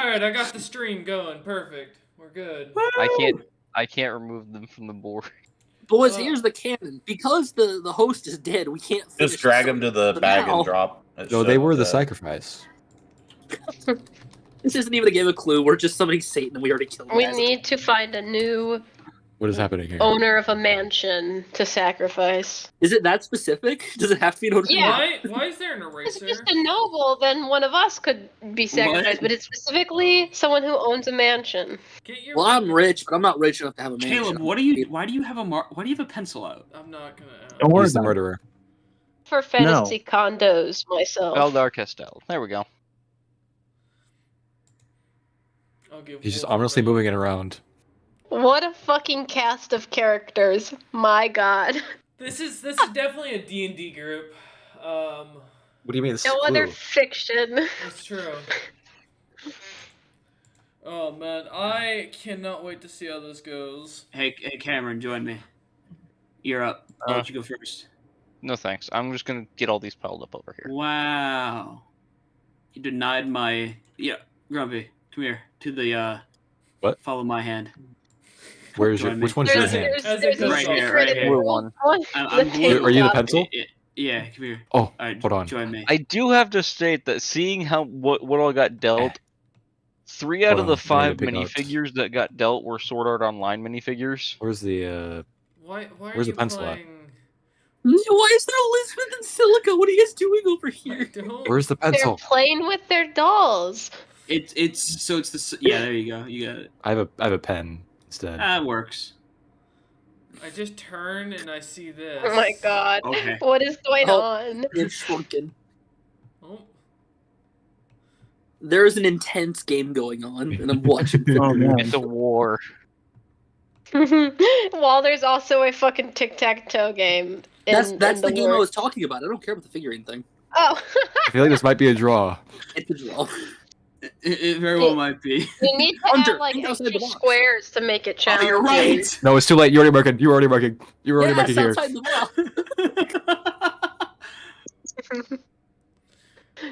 Alright, I got the stream going. Perfect. We're good. I can't remove them from the board. Boys, here's the canon. Because the host is dead, we can't finish Just drag them to the bag and drop. No, they were the sacrifice. This isn't even a game of Clue. We're just summoning Satan and we already killed him. We need to find a new What is happening here? owner of a mansion to sacrifice. Is it that specific? Does it have to be an owner? Yeah. Why is there an If eraser? it's just a noble, then one of us could be sacrificed, but it's specifically someone who owns a mansion. Well, I'm rich, but I'm not rich enough to have a mansion. Caleb, why do you have a pencil out? I'm not gonna. Don't worry, the murderer. For fantasy condos, myself. Eldar Castell. There we go. He's just ominously moving it around. What a fucking cast of characters. My god. This is definitely a D&D group. What do you mean? This No is other Clue? fiction. It's true. Oh man, I cannot wait to see how this goes. Hey, Cameron, join me. You're up. I'll let you go first. No thanks. I'm just gonna get all these piled up over here. Wow. You denied my... Yeah, Grumpy, come here. To the, What? Follow my hand. Where's your? Which one's your hand? Right here, right here. Blue one. I'm blue. Are you the pencil? Yeah, come here. Oh, Alright, hold on. join me. I do have to state that seeing how what all got dealt, 3 out Hold of the on, I 5 need to pick notes. minifigures that got dealt were Sword Art Online minifigures. Where's the? Why are Where's you the pencil at? playing? Why is there Elizabeth and Silica? What are you guys doing over here? Where's the They're pencil? playing with their dolls. It's the... Yeah, there you go. You got it. I have a pen instead. That works. I just turn and I see this. Oh my god. Okay. What is going Oh. on? It's shrunken. Oh. There is an intense game going on, and I'm watching. It's a war. While there's also a fucking tic-tac-toe game. That's in the game I works. was talking about. I don't care about the figurine thing. Oh. I feel like this might be a draw. It's a draw. It very well might be. You need to Hunter, add like think outside the extra box. squares to make it Oh, challenging. you're right. No, it's too late. You already marking. You were already marking. You were already marking here. outside the box.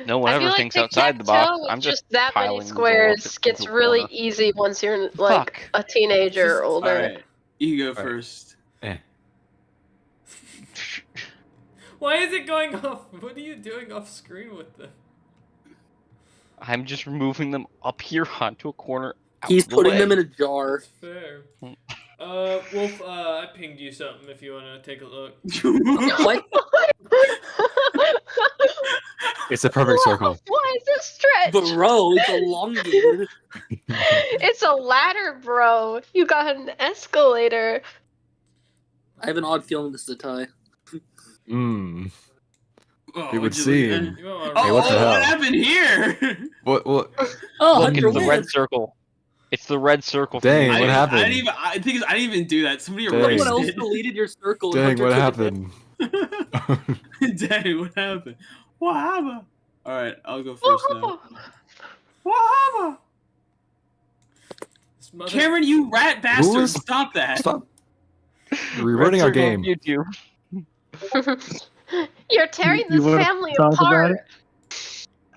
No one I ever feel like thinks outside the box. tic-tac-toe with I'm just that many piling squares bullets gets into a really corner. easy once you're like a teenager or older. Alright, you go first. Why is it going off? What are you doing off screen with them? I'm just removing them up here onto a corner. He's putting them in a jar. Fair. Wolf, I pinged you something if you want to take a look. What? It's a perfect circle. Why is it stretched? Bro, it's elongated. It's a ladder, bro. You got an escalator. I have an odd feeling this is a tie. Mmm. Oh, It would you- seem. You want Oh, Hey, what the what hell? happened here? What? Oh, Look, Hunter it's the red wins. circle. It's the red circle. Dang, thing. what happened? I didn't even do that. Somebody Dang. erased Someone else it. deleted your circle. and Dang, Hunter what took it. happened? Dang, what happened? What happened? Alright, I'll go first now. What happened? This mother- Cameron, you rat bastard! Who is- Stop that! Stop. We're running our game. YouTube. You're tearing You this wanna family talk about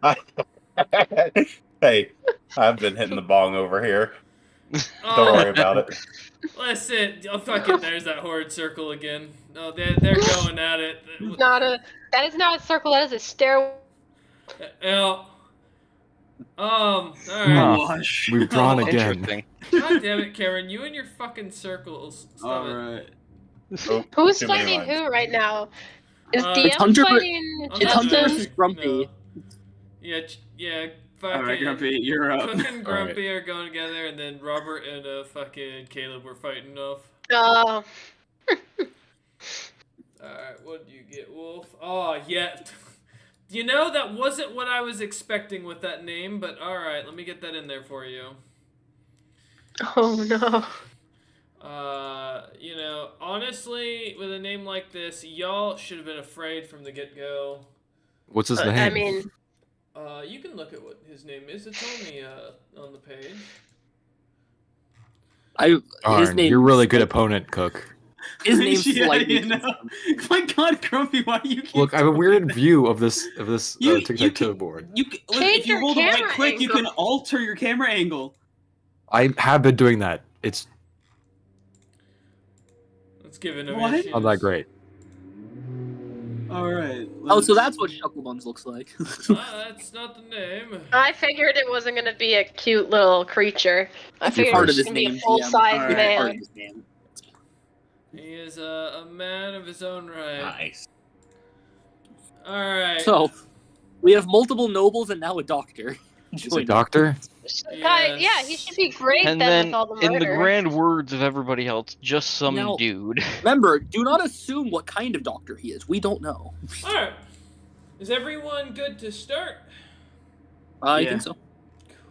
apart. Hey, I've been hitting the bong over here. Don't Oh, worry about it. listen, oh, fucking, there's that horrid circle again. No, they're going at it. That is not a circle. That is a stairwell. Yeah. Alright. Wash. We've drawn again. Interesting. God damn it, Karen, you and your fucking circles. Stop it. Alright. Oh, Who's too many fighting lines. who right now? Is It's DM Hunter- fighting I'm It's not Hunter sure. versus Grumpy. No. Yeah, fucking. Alright, Grumpy, you're up. Cook and Grumpy are going together, and then Robert and fucking Caleb were fighting off. Oh. Alright, what do you get, Wolf? Oh, yeah. You know, that wasn't what I was expecting with that name, but alright, let me get that in there for you. Oh no. You know, honestly, with a name like this, y'all should have been afraid from the get-go. What's his name? I mean, You can look at what his name is. It's on the page. His Darn, name. you're a really good opponent, Cook. His name's Yeah, slightly. you know. My God, Grumpy, why do you keep Look, I have a doing weird that? view of this You tic-tac-toe can- board. Listen, Change if you your hold the right camera click, you can angle. alter your camera angle. I have been doing that. It's Let's give it What? issues. not that great. All right. Oh, so that's what Shucklebuns looks like. That's not the name. I figured it wasn't gonna be a cute little creature. I You're figured it part was of his gonna be a name, full-size Alright. man. Part of his name. He is a man of his own right. Nice. Alright. So, we have multiple nobles and now a doctor. Is a joining. doctor? Yeah, he should be great And then then, with all the in the murder. grand words of everybody else, just some Now- dude. Remember, do not assume what kind of doctor he is. We don't know. Alright. Is everyone good to start? I Yeah. think so.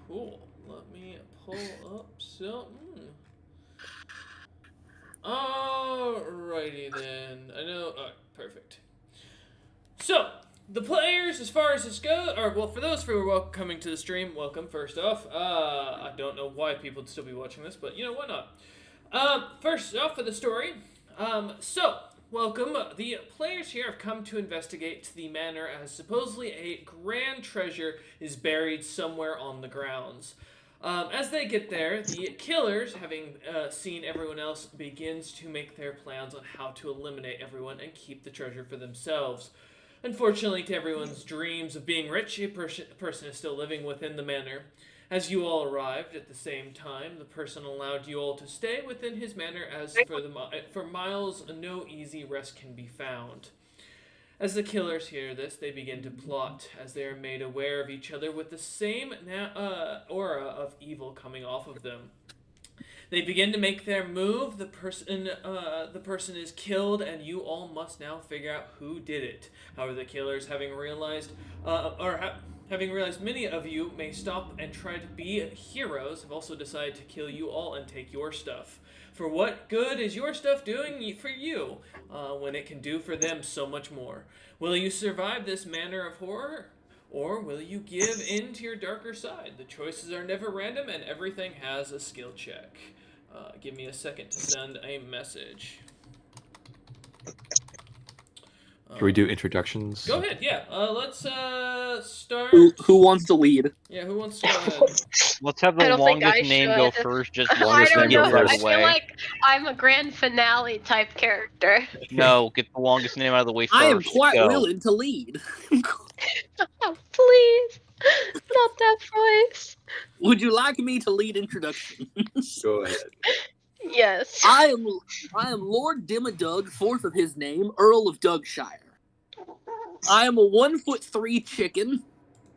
Cool. Let me pull up something. Alrighty then. I know. Alright, perfect. So, the players, as far as this goes, or well, for those who are coming to the stream, welcome first off. I don't know why people would still be watching this, but you know, why not? First off, for the story. Welcome. The players here have come to investigate the manor as supposedly a grand treasure is buried somewhere on the grounds. As they get there, the killers, having seen everyone else, begins to make their plans on how to eliminate everyone and keep the treasure for themselves. Unfortunately, to everyone's dreams of being rich, a person is still living within the manor. As you all arrived at the same time, the person allowed you all to stay within his manor, as for miles no easy rest can be found. As the killers hear this, they begin to plot, as they are made aware of each other with the same aura of evil coming off of them. They begin to make their move. The person is killed, and you all must now figure out who did it. However, the killers, having realized many of you may stop and try to be heroes, have also decided to kill you all and take your stuff. For what good is your stuff doing for you, when it can do for them so much more? Will you survive this manner of horror? Or will you give in to your darker side? The choices are never random, and everything has a skill check. Give me a second to send a message. Should we do introductions? Go ahead, yeah. Let's start. Who wants to lead? Yeah, who wants to go ahead? Let's have I the don't think I longest name go should. first, just I longest don't name go know. right I feel away. like I'm a grand finale type character. No, get the longest name out of the way first. I am quite Go. willing to lead. Oh, please. Not that voice. Would you like me to lead introductions? Go ahead. Yes. I am Lord Dimmadug, fourth of his name, Earl of Dougshire. I am a 1'3" chicken.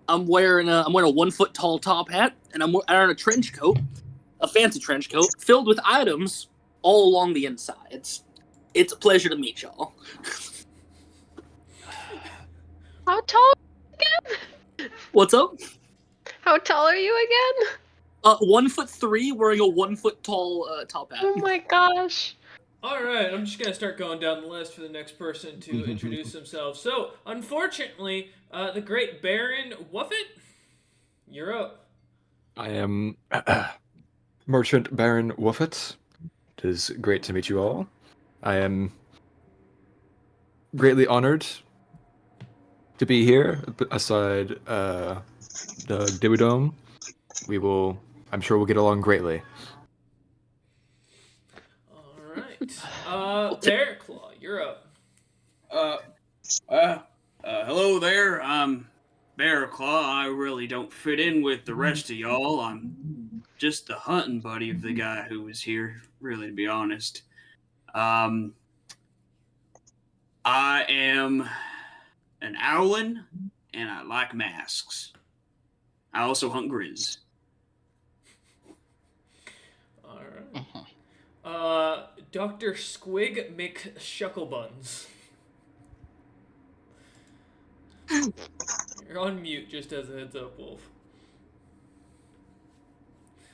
I'm wearing a 1 foot tall top hat, and I'm wearing a trench coat, a fancy trench coat, filled with items all along the insides. It's a pleasure to meet y'all. How tall again? What's up? How tall are you again? 1'3", wearing a 1 foot tall top hat. Oh my gosh. Alright, I'm just going to start going down the list for the next person to introduce themselves. So, unfortunately, the great Baron Wuffet, you're up. I am Merchant Baron Wuffet. It is great to meet you all. I am greatly honored to be here aside the Dibudome. I'm sure we'll get along greatly. Alright. Bear Claw, you're up. Hello there. I'm Bear Claw. I really don't fit in with the rest of y'all. I'm just the hunting buddy of the guy who was here, really, to be honest. I am an owlin, and I like masks. I also hunt grizz. Alright. Dr. Squig McShucklebuns. You're on mute, just as a heads up, Wolf.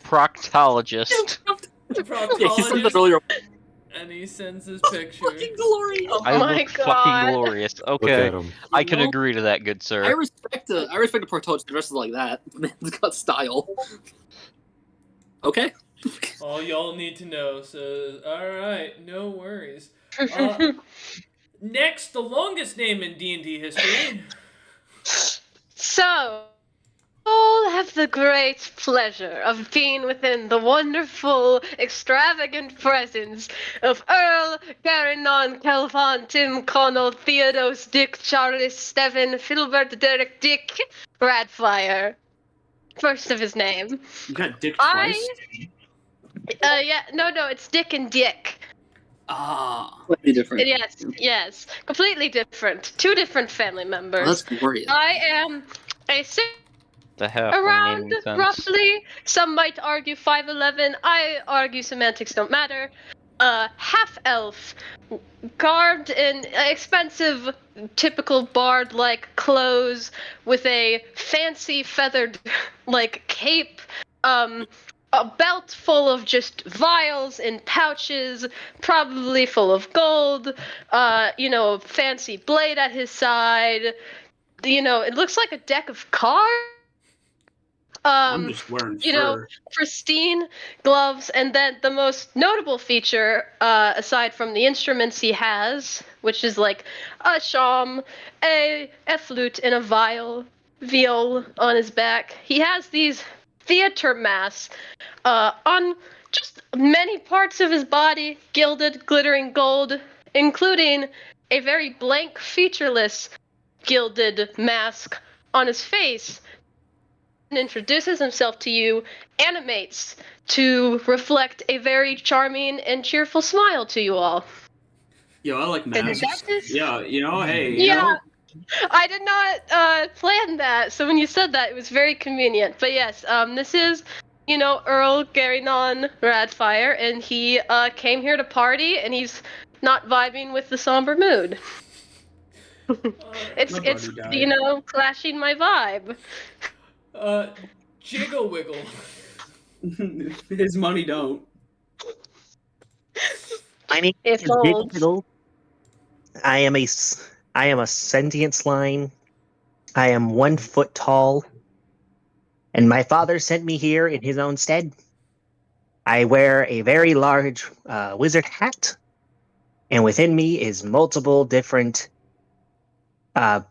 Proctologist. The Yeah, he said that proctologist, earlier. and he sends his picture. Fucking glorious. Oh I my look god. fucking glorious. Look Okay, at him. I can You know, agree to that, good I sir. respect a proctologist dresses like that. Man's got style. Okay. All y'all need to know. So, all right, no worries. Next, the longest name in D&D history. So, all have the great pleasure of being within the wonderful, extravagant presence of Earl, Garanon, Calvin, Tim, Connell, Theodos, Dick, Charles, Stephen, Filbert, Derek, Dick, Radfire. First of his name. You got Dick twice. No, it's Dick and Dick. Ah. Slightly different. Yes, completely different. Two different family members. Oh, that's glorious. I am a The half around remaining sense. roughly. Some might argue 5'11". I argue semantics don't matter. Half elf, garbed in expensive, typical bard-like clothes, with a fancy feathered like cape. A belt full of just vials and pouches, probably full of gold. A fancy blade at his side. It looks like a deck of cards. I'm just wearing fur. Pristine gloves, and then the most notable feature, aside from the instruments he has, which is like a shawm, a flute, and a viol on his back, he has these theater masks on just many parts of his body, gilded, glittering gold, including a very blank, featureless, gilded mask on his face. Introduces himself to you, animates to reflect a very charming and cheerful smile to you all. Yo, I like masks. that is- Yeah, hey, Yeah. I did not plan that, so when you said that, it was very convenient. But yes, this is, Earl Garrynon Radfire, and he came here to party, and he's not vibing with the somber mood. It's clashing my vibe. Jiggle Wiggle. His money don't. My name is It holds. Digital. I am a sentient slime. I am 1 foot tall. And my father sent me here in his own stead. I wear a very large wizard hat. And within me is multiple different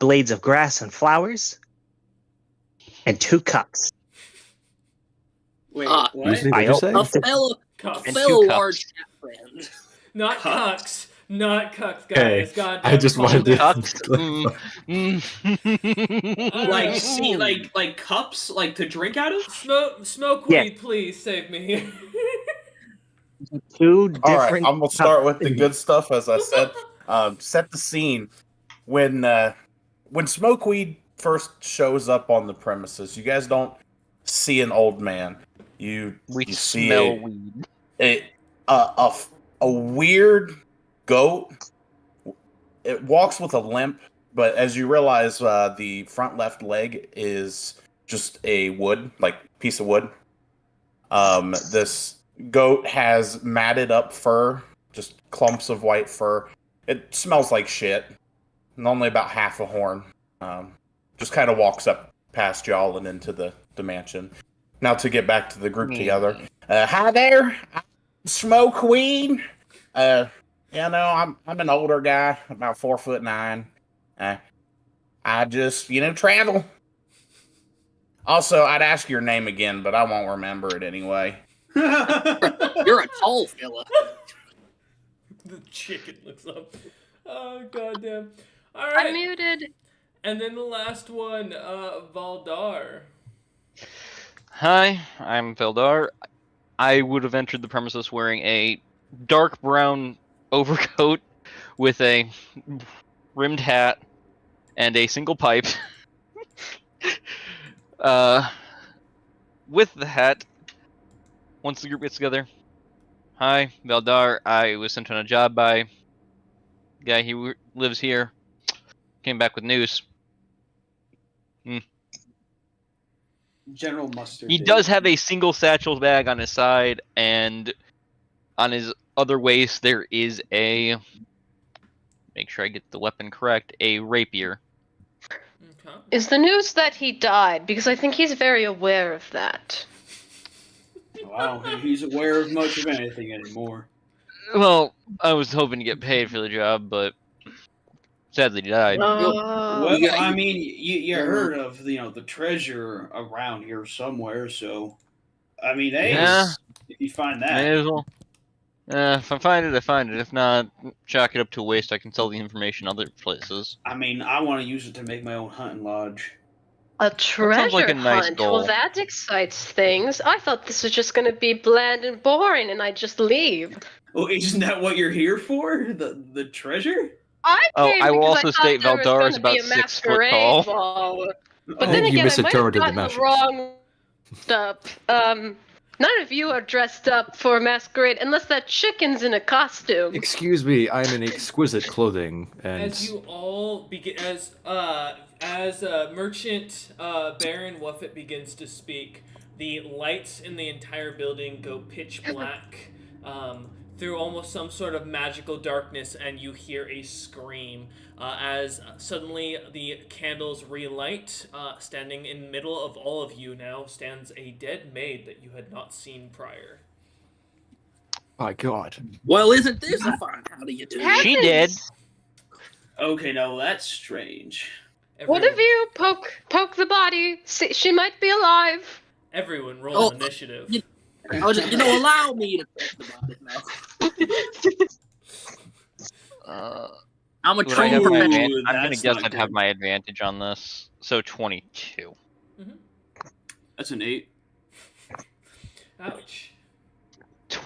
blades of grass and flowers. And 2 cups. Wait, Ah, what? Excuse me, what'd you say? A fellow Cucks. large cat friend. Not Cucks? cucks. Not cucks, Okay, guys. God I damn, just calm wanted to. down. Like, see, like cups, like to drink out of? Smoke Yeah. weed, please save me. 2 different. All right, I'm gonna start with the cups. good stuff, as I said. Set the scene. When Smokeweed first shows up on the premises, you guys don't see an old man. You see smell weed. a weird goat. It walks with a limp, but as you realize, the front left leg is just a piece of wood. This goat has matted up fur, just clumps of white fur. It smells like shit. And only about half a horn. Just kind of walks up past y'all and into the mansion. Now to get back to the group together. Hi there. I'm Smokeweed. I'm an older guy, about 4'9". I just, travel. Also, I'd ask your name again, but I won't remember it anyway. You're a tall fella. The chicken looks up. Oh, goddamn. All right. I'm muted. And then the last one, Valdar. Hi, I'm Veldar. I would have entered the premises wearing a dark brown overcoat with a rimmed hat and a single pipe. With the hat, once the group gets together, hi, Veldar. I was sent on a job by a guy who lives here. Came back with news. General Mustard. He does have a single satchel bag on his side, and on his other waist there is a, make sure I get the weapon correct, a rapier. Okay. Is the news that he died? Because I think he's very aware of that. Wow, he's aware of much of anything anymore. Well, I was hoping to get paid for the job, but sadly died. Well, Yeah, I mean, you heard of the treasure around here somewhere, so I mean, hey, Yeah. if you find May that, as well. If I find it, I find it. If not, chalk it up to waste. I can sell the information other places. I mean, I want to use it to make my own hunting lodge. A sounds like treasure a nice hunt. goal. Well, that excites things. I thought this was just going to be bland and boring, and I'd just leave. Oh, isn't that what you're here for? The treasure? I Oh, came I will because also I thought state there was Valdar going is to be about a 6 foot masquerade tall. ball. But Oh, then you again, I might have misinterpreted the gotten the message. wrong stuff. None of you are dressed up for a masquerade unless that chicken's in a costume. Excuse me, I'm in exquisite clothing, and As you all begin, as merchant Baron Wuffet begins to speak, the lights in the entire building go pitch black through almost some sort of magical darkness, and you hear a scream as suddenly the candles relight. Standing in the middle of all of you now stands a dead maid that you had not seen prior. my God, Well, isn't this a fine? How do you do? She did. Okay, now that's strange. One of you poke the body. See, she might be alive. Everyone roll Oh, initiative. Allow me to think about it now. I'm a Would I trained have my professional. advantage? I'm gonna That's guess not I'd have good. my advantage on this. So 22. That's an 8. Ouch.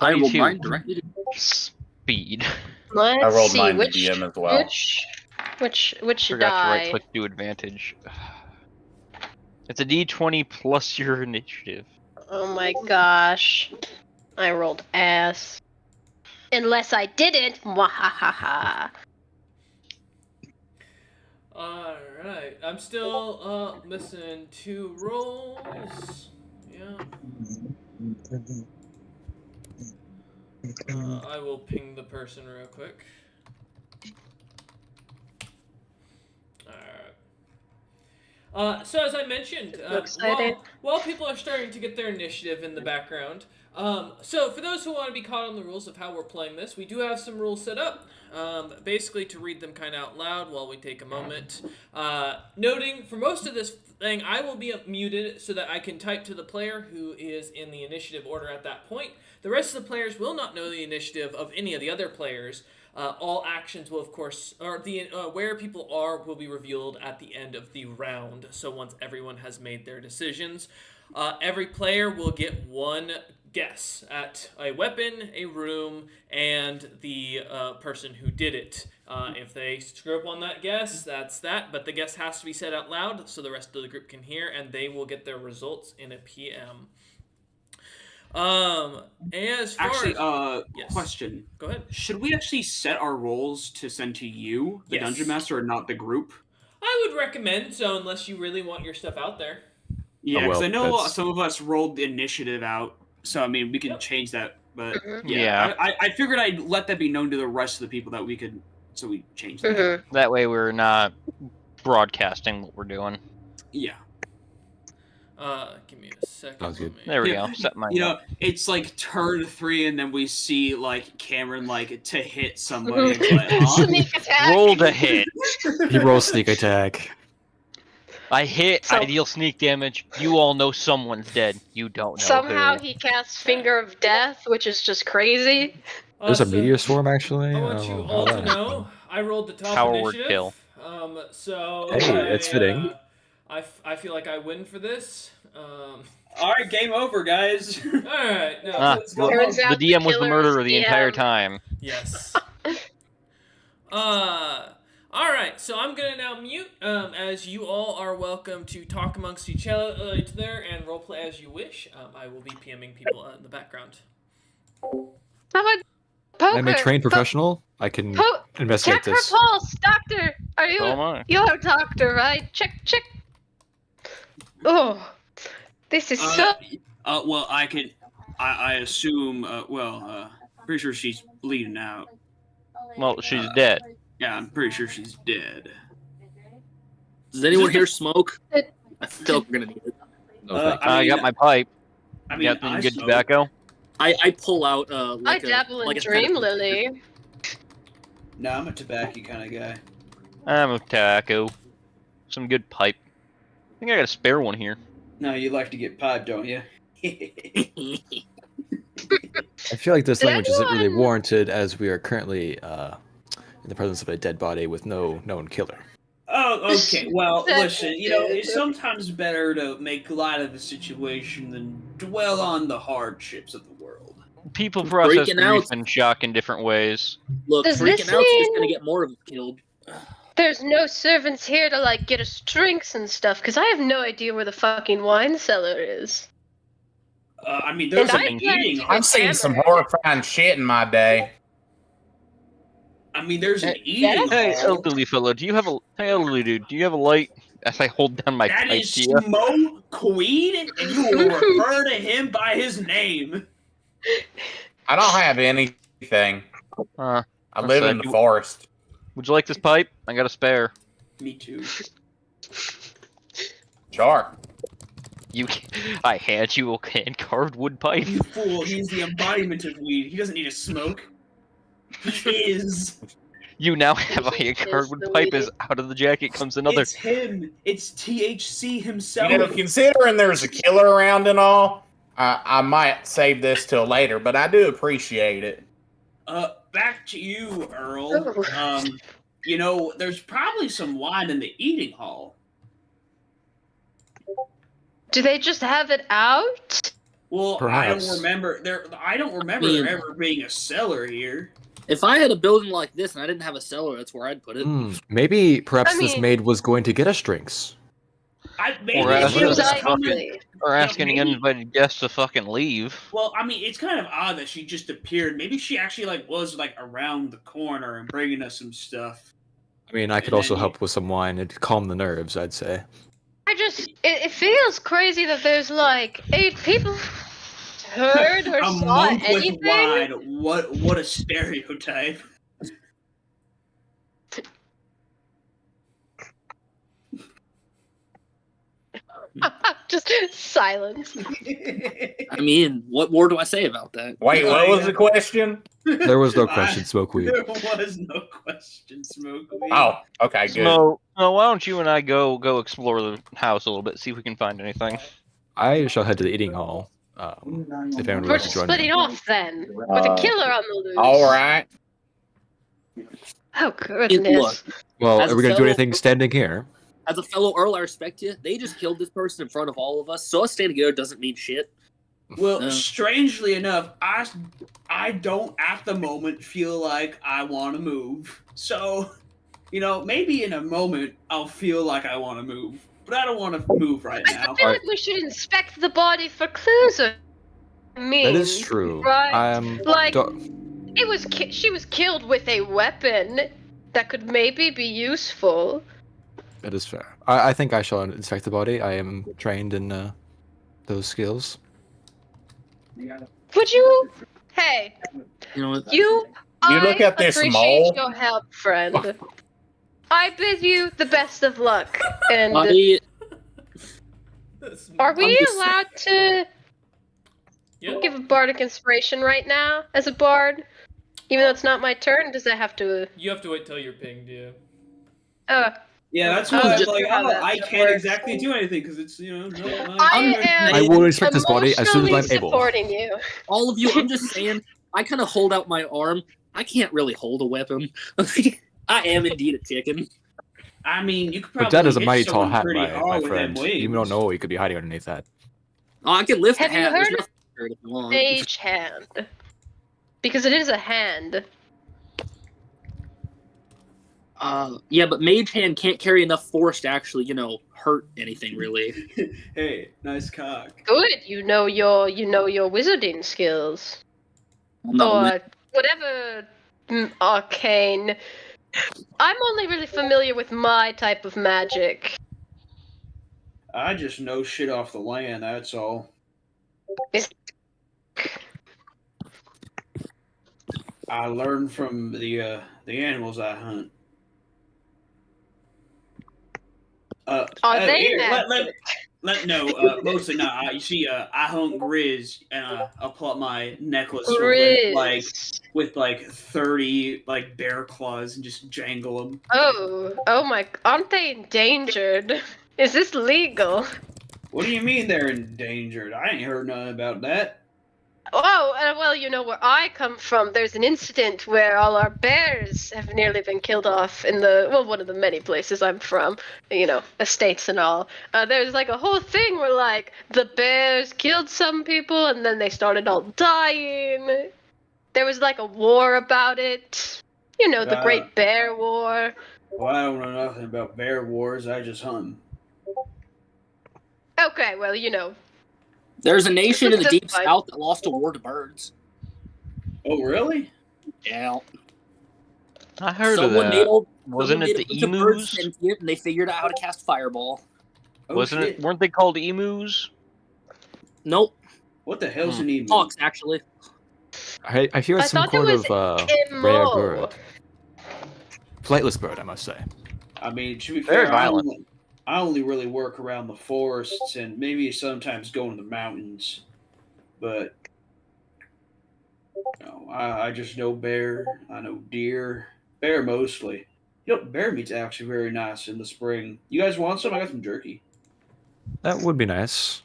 I will 22 mine directly to speed. Let's I rolled see mine to which DM as well. which Forgot to right die. click do advantage. It's a D20 plus your initiative. Oh my gosh, I rolled ass. Unless I didn't. Mwahaha. Alright, I'm still missing 2 rolls. Yeah. I will ping the person real quick. Alright. So as I mentioned, Excited. while people are starting to get their initiative in the background, so for those who want to be caught on the rules of how we're playing this, we do have some rules set up. Basically to read them kind of out loud while we take a moment. Noting, for most of this thing, I will be muted so that I can type to the player who is in the initiative order at that point. The rest of the players will not know the initiative of any of the other players. All actions will, of course, or the where people are will be revealed at the end of the round. So once everyone has made their decisions, every player will get 1 guess at a weapon, a room, and the person who did it. If they screw up on that guess, that's that. But the guess has to be said out loud so the rest of the group can hear, and they will get their results in a PM. As far Actually, as... Yes. question. Go ahead. Should we actually set our roles to send to you, the Yes. Dungeon Master, or not the group? I would recommend so, unless you really want your stuff out there. Yeah, because well, I know that's- some of us rolled the initiative out, so I mean we can Yep. change that. But Yeah. I figured I'd let that be known to the rest of the people that we could, so we changed that. That way we're not broadcasting what we're doing. Yeah, Give me a second. Sounds good. Let me- There we Yeah, go. Set mine you know, up. it's like turn 3, and then we see like Cameron like to hit somebody. It's like, huh? Sneak attack. Roll to hit. he rolls sneak attack. I hit. So- I deal sneak damage. You all know someone's dead. You don't know Somehow who. he casts Finger of Death, which is just crazy. There's a so meteor swarm actually. I want you all to know I rolled the top Power word initiative. kill. So Hey, it's fitting. I feel like I win for this. All right, game over, guys. All right, no, Ah, let's go. Turns the out the DM was the killer murderer is the entire DM. time. Yes. All right. So I'm gonna now mute. As you all are welcome to talk amongst each other and roleplay as you wish. I will be PMing people in the background. How about poker? I'm a trained professional. I can investigate Check this. her pulse, doctor. Are you? So am I. You're a doctor, right? Check. Oh, this is so. Well, I assume. Pretty sure she's bleeding out. Well, she's dead. Yeah, I'm pretty sure she's dead. Does anyone here smoke? It- I feel like we're gonna need it. No, thank I I mean, got my pipe. I mean, Got I any good smoke. tobacco? I pull out I like dabble in like a Dream kind of- Lily. No, I'm a tobacco kind of guy. I'm a tobacco. Some good pipe. I think I got a spare one here. No, you like to get piped, don't you? I feel like this Did language isn't really anyone- warranted as we are currently in the presence of a dead body with no known killer. Oh, okay. Well, That listen, you know, is- it's sometimes better to make light of the situation than dwell on the hardships of the world. People process Freaking grief out. and shock in different ways. Look, Does freaking this out's just mean- gonna get more of us killed. There's no servants here to like get us drinks and stuff, because I have no idea where the fucking wine cellar is. I mean, there's And an I plan eating. to- I've seen some hammered. horrifying shit in my day. I mean, there's an Hey, eating Hey, hall. elderly fellow, do you have a hey, elderly dude? Do you have a light? As I hold down my That pipe is to you. Smokeweed, and you will refer to him by his name. I don't have anything. Uh, I One live in sec. the forest. would you like this pipe? I got a spare. Me too. Sure. I hand you a hand carved wood pipe. You fool, he's the embodiment of weed. He doesn't need to smoke. He is. You now have a hand carved wood pipe. As out of the jacket comes another. It's him. It's THC himself. You know, considering there's a killer around and all, I might save this till later, but I do appreciate it. Back to you, Earl. You know, there's probably some wine in the eating hall. Do they just have it out? Well, Perhaps. I don't remember there ever being a cellar here. If I had a building like this and I didn't have a cellar, that's where I'd put it. Maybe perhaps I this mean- maid was going to get us drinks. Maybe Or she asking was us to coming. Exactly. Or asking an maybe- uninvited guest to fucking leave. Well, I mean, it's kind of odd that she just appeared. Maybe she actually was around the corner and bringing us some stuff. I mean, I could And also then help with some wine and calm the nerves, I'd say. It feels crazy that there's like 8 people heard or A saw monk anything. with wine. What a stereotype. Just silence. I mean, what more do I say about that? Wait, what was the question? There was no question, Smokeweed. There was no question, Smokeweed. Oh, okay, good. So, why don't you and I go explore the house a little bit, see if we can find anything. I shall head to the eating hall. If anyone would We're like to join splitting me. off then, with a killer on the loose. All right. Oh Look, goodness. Well, As are a we going to do fellow- anything standing here? as a fellow Earl, I respect you. They just killed this person in front of all of us, so us staying together doesn't mean shit. Well, No. strangely enough, I don't at the moment feel like I want to move. So, you know, maybe in a moment I'll feel like I want to move, but I don't want to move right now. I feel like we should inspect the body for clues. I mean, That is true. Right. Like, do- she was killed with a weapon that could maybe be useful. that is fair. I think I shall inspect the body. I am trained in those skills. Would you? Hey, You know what? you. look at this appreciate mole. your help, friend. I bid you the best of luck. And I, are we I'm just- allowed to Yep. give a bardic inspiration right now as a bard? Even though it's not my turn, does that have to? You have to wait till you're pinged, yeah. Oh, Yeah, that's Oh, why I'm just like, how that I shit can't works. exactly do anything because it's, you know, not my I turn. am. I will inspect this body as soon as I'm emotionally able. supporting you. all of you, I'm just saying, I kind of hold out my arm. I can't really hold a weapon. I am indeed a chicken. I mean, you could probably But that is a hit mighty tall someone hat, pretty my hard with friend. them You don't wings. know what you could be hiding underneath that. Oh, I can lift Have a you hat. There's heard of nothing to it if you want. Mage hand, because it is a hand. Yeah, but mage hand can't carry enough force to actually, hurt anything really. Hey, nice cock. Good, you know your wizarding skills, No, or whatever arcane. I'm only really familiar with my type of magic. I just know shit off the land, that's all. I learn from the animals I hunt. Are they here, let, magic? Mostly not. You see, I hunt grizz, and I'll pull up my necklace with like 30 like bear claws and just jangle them. Oh my! Aren't they endangered? Is this legal? What do you mean they're endangered? I ain't heard nothing about that. Oh, well, you know where I come from. There's an incident where all our bears have nearly been killed off in one of the many places I'm from. You know, estates and all. There's like a whole thing where like the bears killed some people and then they started all dying. There was like a war about it. You know, the Uh, Great Bear War. well, I don't know nothing about bear wars. I just hunt 'em. Okay, well, you know. There's a nation in the That's deep fine. south that lost a war to birds. Oh, really? Yeah. I heard Someone of made that. a, Wasn't someone it made a the bunch of birds emus? sentient, and they figured out how to cast fireball. Oh, Wasn't shit. it? Weren't they called emus? Nope. What the hell's Hmm. an emu? Hawks, actually. I hear I it's some thought it sort was of rare Emo. bird. Flightless bird, I must say. I mean, to be Very fair, violent. I only really work around the forests and maybe sometimes go in the mountains. But no, I just know bear. I know deer. Bear mostly. You know, bear meat's actually very nice in the spring. You guys want some? I got some jerky. That would be nice.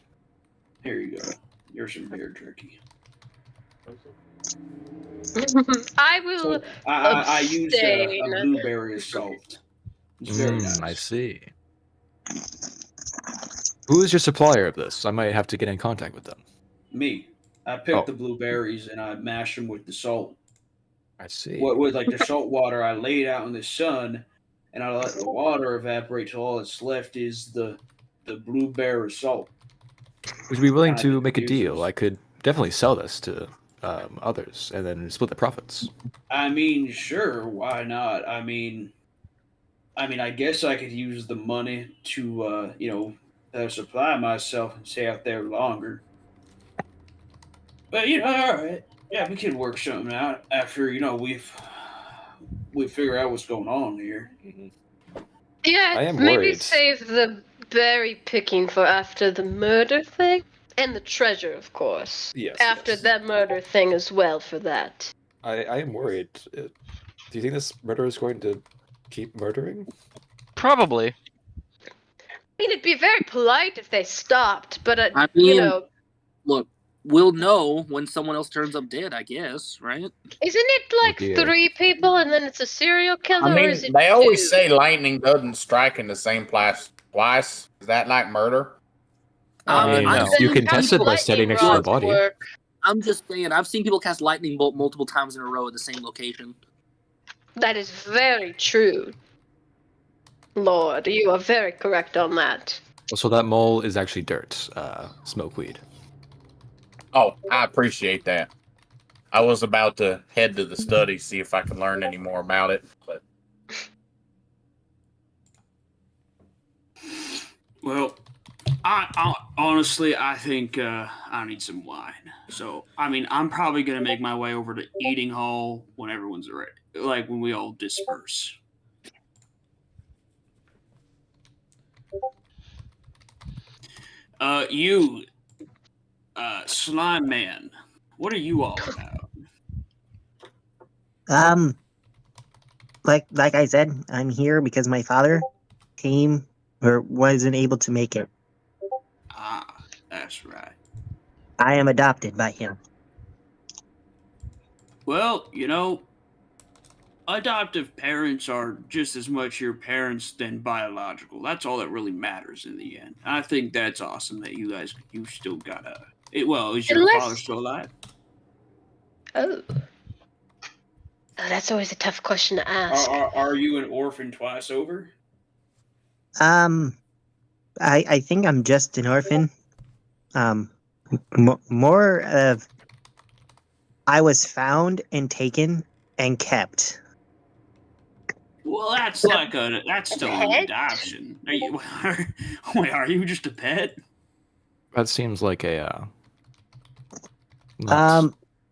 Here you go. Here's some bear jerky. I will So I use a abstain. blueberry as salt. It's very nice. I see. Who is your supplier of this? I might have to get in contact with them. Me. I pick Oh. the blueberries and I mash them with the salt. I see. What with like the salt water, I lay it out in the sun, and I let the water evaporate till all that's left is the blueberry salt. Would you be willing Kinda to make a deal? diffuses. I could definitely sell this to others and then split the profits. I mean, sure, why not? I guess I could use the money to supply myself and stay out there longer. But all right, yeah, we could work something out after we figure out what's going on here. Yeah, I am maybe worried. save the berry picking for after the murder thing. And the treasure, of course. Yes, After yes. that murder thing as well for that. I am worried. Do you think this murderer is going to keep murdering? Probably. I mean, it'd be very polite if they stopped, but, I you mean- know, Look, we'll know when someone else turns up dead, I guess, right? isn't it like dear. 3 people and then it's a serial killer, I or mean, is it they always 2? say lightning doesn't strike in the same place twice. Is that like murder? I mean, no. Then you can how test do it by standing next to the lightning rods body. work? I'm just saying, I've seen people cast lightning bolt multiple times in a row at the same location. That is very true. Lord, you are very correct on that. So that mole is actually dirt, smokeweed. Oh, I appreciate that. I was about to head to the study, see if I can learn any more about it. But Well, I honestly, I think I need some wine. So, I mean, I'm probably gonna make my way over to eating hall when everyone's ready, like when we all disperse. You, slime man, what are you all about? Like I said, I'm here because my father came or wasn't able to make it. Ah, that's right. I am adopted by him. Well, adoptive parents are just as much your parents than biological. That's all that really matters in the end. I think that's awesome that you still got is your Unless- father still alive? Oh. That's always a tough question to ask. Are you an orphan twice over? I think I'm just an orphan. More of I was found and taken and kept. Well, that's still an pet? adoption. Are you just a pet? That seems like a.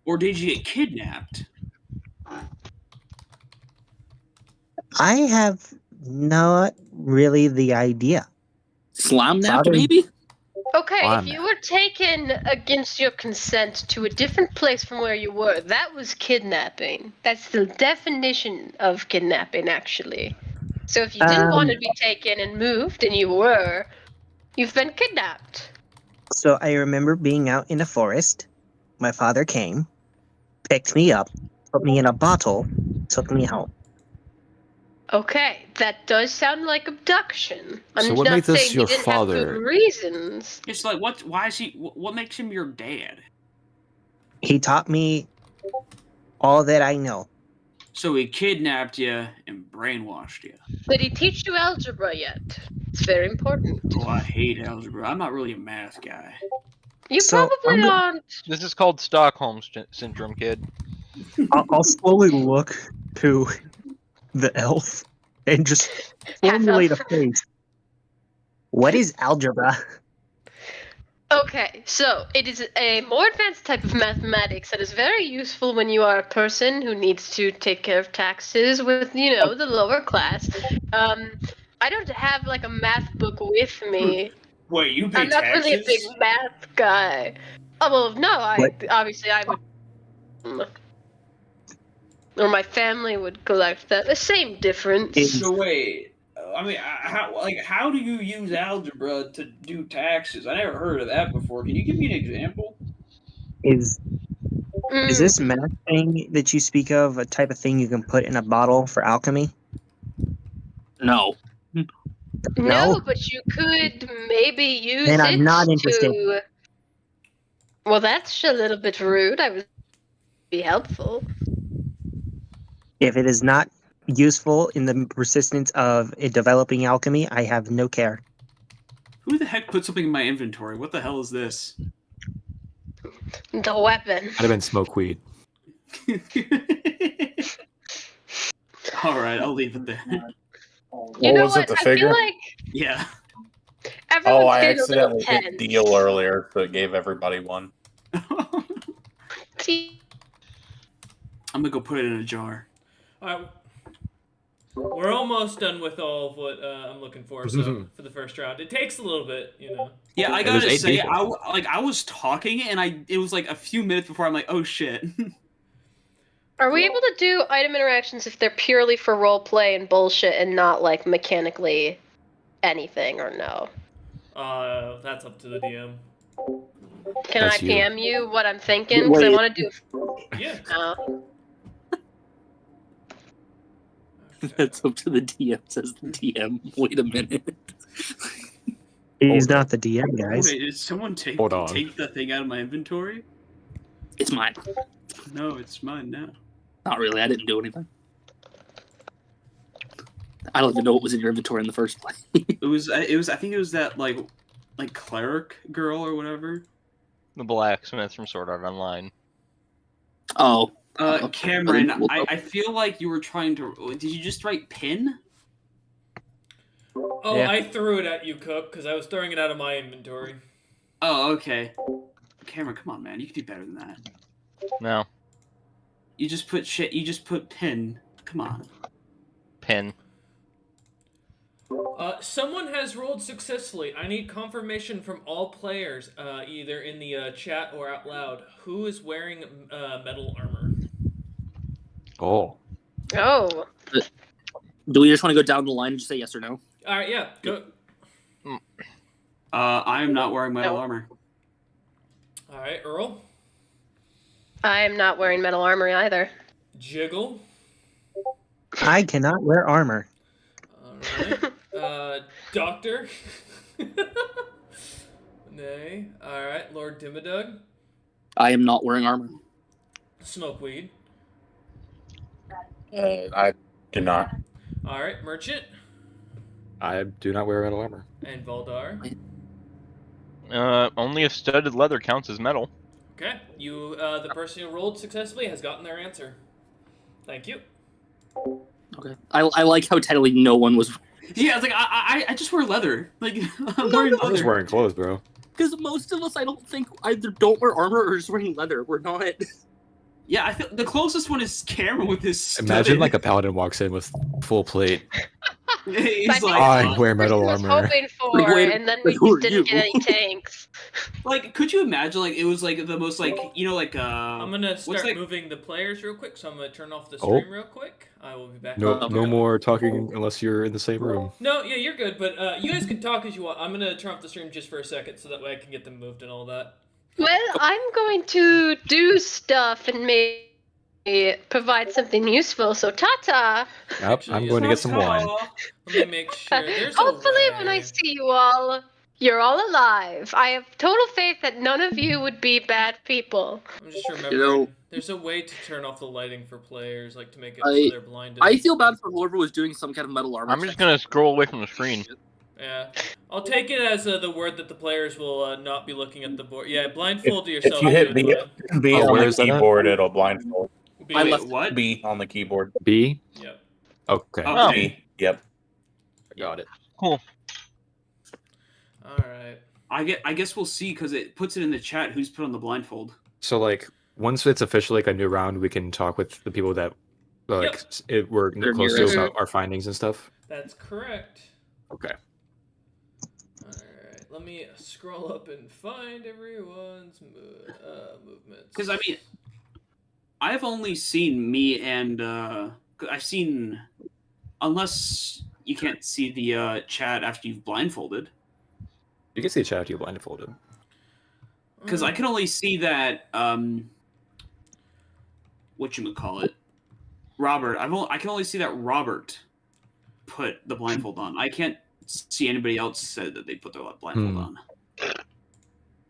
Or did you get kidnapped? I have not really the idea. Slime napped, Father- maybe? Okay, Why, if you man? were taken against your consent to a different place from where you were, that was kidnapping. That's the definition of kidnapping, actually. So if you didn't want to be taken and moved, and you were, you've been kidnapped. So I remember being out in the forest. My father came, picked me up, put me in a bottle, took me home. Okay, that does sound like abduction. I'm So what not made this saying he your didn't have good father? reasons. It's like, what? Why is he? What makes him your dad? He taught me all that I know. So he kidnapped you and brainwashed you. Did he teach you algebra yet? It's very important. Oh, I hate algebra. I'm not really a math guy. You So probably aren't. This is called Stockholm syndrome, kid. I'll slowly look to the elf and just formulate a face. What is algebra? Okay, so it is a more advanced type of mathematics that is very useful when you are a person who needs to take care of taxes with, the lower class. I don't have like a math book with me. Wait, you pay I'm not really a big taxes? math guy. Oh well, no, What? obviously I would, or my family would collect that. The same difference. So wait, I mean, how do you use algebra to do taxes? I never heard of that before. Can you give me an example? Is Mm, this math thing that you speak of a type of thing you can put in a bottle for alchemy? No. no, No? but you could maybe use Then I'm it not interested. to. Well, that's a little bit rude. I would be helpful. If it is not useful in the persistence of a developing alchemy, I have no care. Who the heck put something in my inventory? What the hell is this? The weapon. I'd have been smoke weed. All right, I'll leave it there. You know was it, what? the I figure? feel like Yeah. everyone's Oh, I getting a little accidentally hit tense. deal earlier, so it gave everybody one. I'm gonna go put it in a jar. Alright. We're almost done with all of what I'm looking for, so for the first round. It takes a little bit, Yeah, I It was gotta 8 say, people. I was talking and it was like a few minutes before I'm like, oh shit. Are we able to do item interactions if they're purely for roleplay and bullshit and not like mechanically anything or no? That's up to the DM. Can That's I you. PM you what I'm thinking? Because I Wait. want to do. Yeah. That's up to the DM, says the DM. Wait a minute. He's Hold not the DM, guys. Wait, did someone take Hold on. the thing out of my inventory? It's mine. No, it's mine now. Not really. I didn't do anything. I don't even know what was in your inventory in the first place. It was I think it was that like cleric girl or whatever. The blacksmith from Sword Art Online. Oh. Cameron, Well, I feel like you were trying to. Did you just write pin? Oh, Yeah. I threw it at you, Cook, because I was throwing it out of my inventory. Oh, okay. Cameron, come on, man. You can do better than that. No. You just put shit. You just put pin. Come on. Pin. Someone has rolled successfully. I need confirmation from all players, either in the chat or out loud. Who is wearing metal armor? Oh. Oh. Do we just want to go down the line and just say yes or no? All right, yeah, go. I am not wearing metal No. armor. All right, Earl, I am not wearing metal armor either. Jiggle. I cannot wear armor. All right, Doctor. Nay. All right, Lord Dimmadug. I am not wearing armor. Smokeweed. I do not. All right, Merchant I do not wear metal armor. and Valdar. Only if studded leather counts as metal. Okay, you, the person who rolled successfully has gotten their answer. Thank you. Okay. I like how technically no one was. Yeah, I was like, I just wear leather. Like, I'm No, wearing no. I'm just leather. wearing clothes, bro. Because most of us, I don't think, either don't wear armor or just wearing leather. We're not. Yeah, I feel the closest one is Cameron with his. Imagine studded- like a paladin walks in with full plate. He's I think like, I that's wear what metal I was armor. hoping for, Like, wait, and then like, we who are didn't you? get any tanks. like, could you imagine, like, it was, like, the most, like, you know, like, I'm gonna start that- moving the players real quick, so I'm gonna turn off the Oh. stream real quick. I will be back. No, in- no more talking unless you're in the same room. No, yeah, you're good, but you guys can talk as you want. I'm gonna turn off the stream just for a second, so that way I can get them moved and all that. Well, I'm going to do stuff and maybe provide something useful. So, ta-ta. Yep, Actually, I'm going to get some wine. Let me make sure. There's Hopefully, a way. when I see you all, you're all alive. I have total faith that none of you would be bad people. I'm just remembering. know- There's a way to turn off the lighting for players, like to make it I- so they're blinded. I feel bad for whoever was doing some kind of metal armor. I'm just gonna scroll away from the screen. Yeah, I'll take it as the word that the players will not be looking at the board. Yeah, blindfold yourself. If you hit dude, B Oh, on where the is that at? keyboard, it'll blindfold. B. I Wait, left- what? B on the keyboard. B? Yep. Okay. Oh. B. Yep. I got it. All right. I guess we'll see, because it puts it in the chat who's put on the blindfold. So, like, once it's officially like a new round, we can talk with the people that like we're They're close to nearest. about our findings and stuff. That's correct. Okay. Alright, let me scroll up and find everyone's movements. Because, I mean, I've only seen me and, I've seen, unless you can't see the chat after you've blindfolded. You can see the chat if you blindfolded. Because I can only see that, whatchamacallit, Robert. I can only see that Robert put the blindfold on. I can't see anybody else said that they put their blindfold on.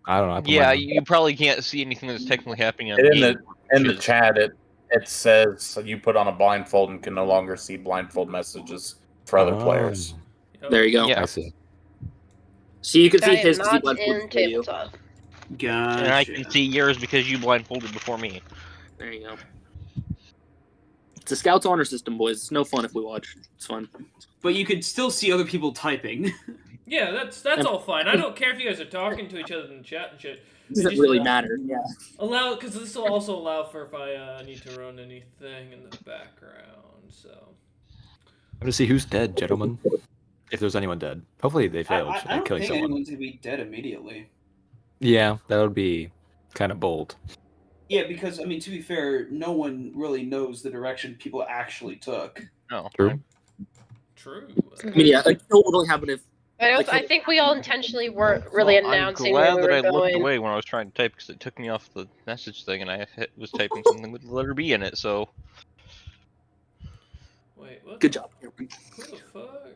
I don't know. I put Yeah, mine on. you probably can't see anything that's technically happening on And the game. in the which is- chat, it says you put on a blindfold and can no longer see blindfold messages for other players. Yep. There you go. Yeah. I see. So you can I see am his because he not blindfolded in for you. tabletop. Gotcha. And I can see yours because you blindfolded before me. There you go. It's a Scouts honor system, boys. It's no fun if we watch. It's fun. But you could still see other people typing. Yeah, that's all fine. I don't care if you guys are talking to each other in the chat and shit. It doesn't Just really matter. Yeah. Allow, because this will also allow for if I need to run anything in the background. So. I'm gonna see who's dead, gentlemen. If there's anyone dead, hopefully they failed I at don't killing think someone. anyone's gonna be dead immediately. Yeah, that would be kind of bold. Yeah, because, I mean, to be fair, no one really knows the direction people actually took. No. True. True. I mean, yeah, a kill would only happen if. I think we all intentionally weren't really announcing where I'm we glad were that I looked going. away when I was trying to type because it took me off the message thing and I was typing something with the letter B in it, so... Wait, what? Good job. Who the fuck?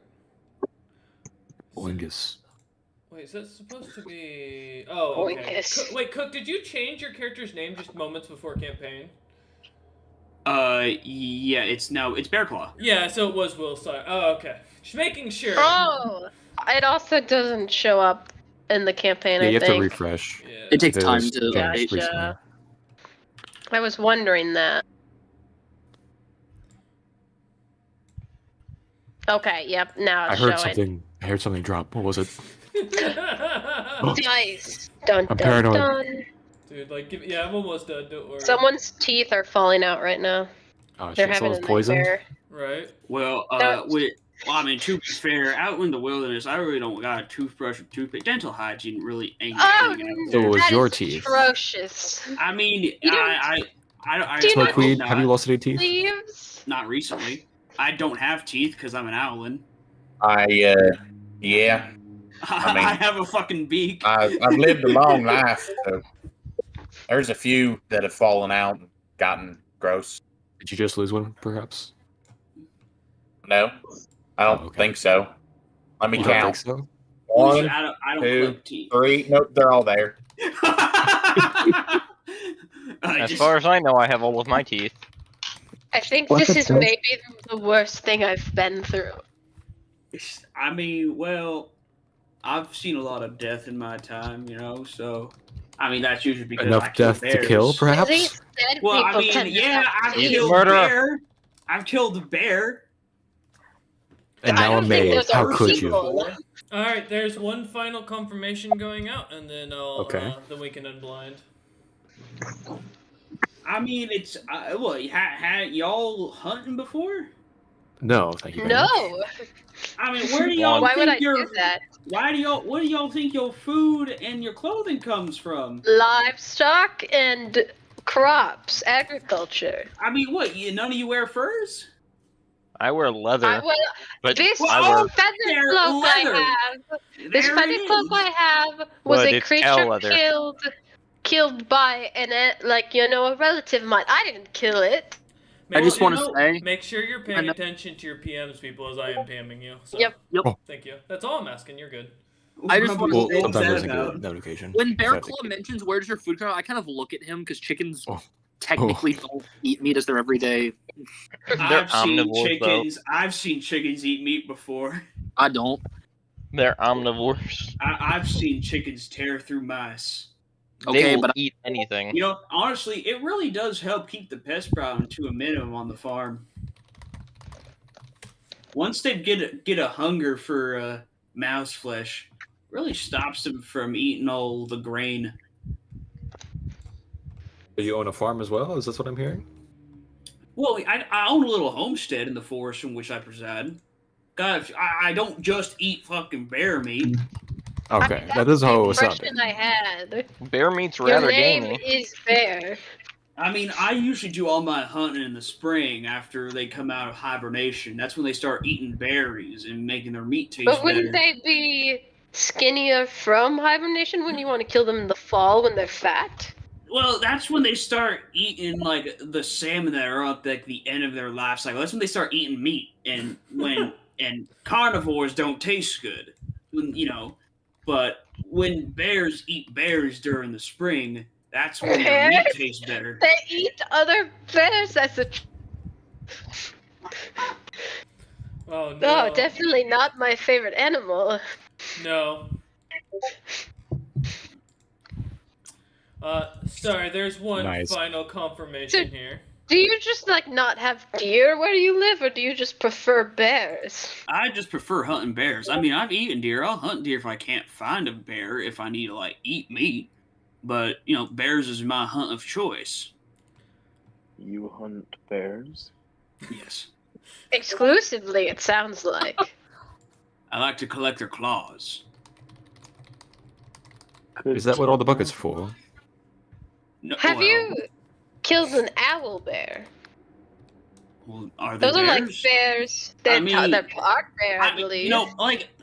Oingus. Wait, is that supposed to be? Oh, okay. Oingus. Wait, Cook, did you change your character's name just moments before campaign? Yeah, it's Bear Claw. Yeah, so it was Will Sire. Oh, okay. Just making sure. Oh, it also doesn't show up in the campaign, Yeah, I you have to think. refresh. Yeah. It takes If time was to changed update. recently. I was wondering that. Okay, yep, now I it's heard showing. something. I heard something drop. What was it? Dice. Dun, I'm dun, paranoid. dun. Dude, like, yeah, I'm almost done. Don't worry. Someone's teeth are falling out right now. Oh They're shit! having a Someone's poisoned. nightmare. Right. Well, No. I mean, to be fair, out in the wilderness, I really don't got a toothbrush or toothpaste. Dental hygiene really ain't Oh, a thing out So there. it was that your is teeth. atrocious. I mean, You don't- I Do you I not- Smokeweed. hope Have you not. lost any teeth? Leaves? Not recently. I don't have teeth because I'm an owlin. Yeah, I mean- I have a fucking beak. I've lived a long life, so there's a few that have fallen out and gotten gross. Did you just lose one, perhaps? No, I don't Oh, okay. think so. Let me You don't count. think so? One, I don't two, clip teeth. 3. Nope, they're all there. As far as I know, I have all of my teeth. I think What's this it is say? maybe the worst thing I've been through. I mean, well, I've seen a lot of death in my time, so I mean that's usually because I Enough kill death to bears. kill, perhaps? These dead Well, I people mean, tend to yeah, have I've teeth. killed Murderer. bear. I've killed a bear. And I now don't I'm think made. those How are could people. you? All right. There's one final confirmation going out, and then Okay. then we can unblind. I mean, it's what y'all hunting before? No, thank you. very No. much. I mean, where do y'all Why would I think your do that? why do y'all what do y'all think your food and your clothing comes from? Livestock and crops, agriculture. I mean, what? None of you wear furs? I wear leather, but this Well, I wear. feather they're cloak leather. I have, this There feather it cloak is. I have was But a it's cow creature leather. killed by a relative of mine. I didn't kill it. I just want to know, say. Make sure you're paying know- attention to your PMs, people, as I am PMing you. So. Yep. Thank you. That's all I'm asking. You're good. I just Grumpy, wanna what say- was Sometimes that there's a about? good notification. When Bear Sorry. Claw mentions where does your food come from, I kind of look at him because chickens Oh. technically don't eat meat as their everyday. They're I've seen omnivores, though. chickens. I've seen chickens eat meat before. I don't. They're omnivores. I've seen chickens tear through mice. Okay, They will but eat anything. You know, honestly, it really does help keep the pest problem to a minimum on the farm. Once they get a hunger for mouse flesh, really stops them from eating all the grain. Do you own a farm as well? Is this what I'm hearing? Well, I own a little homestead in the forest in which I preside. God, I don't just eat fucking bear meat. Okay, that is how it was Impression sounding. I had. Bear meat's Your rather name gamey. is Bear. I mean, I usually do all my hunting in the spring after they come out of hibernation. That's when they start eating berries and making their meat taste But wouldn't better. they be skinnier from hibernation? Wouldn't you want to kill them in the fall when they're fat? Well, that's when they start eating like the salmon that are at like the end of their life cycle. That's when they start eating meat, and and carnivores don't taste good, But when bears eat berries during the spring, that's when their meat Bears? tastes better. They eat other bears. Oh no. Oh, definitely not my favorite animal. No. Sorry, there's one Nice. final confirmation here. Do you just not have deer where you live, or do you just prefer bears? I just prefer hunting bears. I mean, I've eaten deer. I'll hunt deer if I can't find a bear if I need to eat meat. But bears is my hunt of choice. You hunt bears? Yes, Exclusively, it sounds like. I like to collect their claws. Good Is that what all the to know. buckets for? No, Have you killed an owl bear? Well, are they Those are like bears? bears. I They're, mean, they're part bear, I I mean, believe.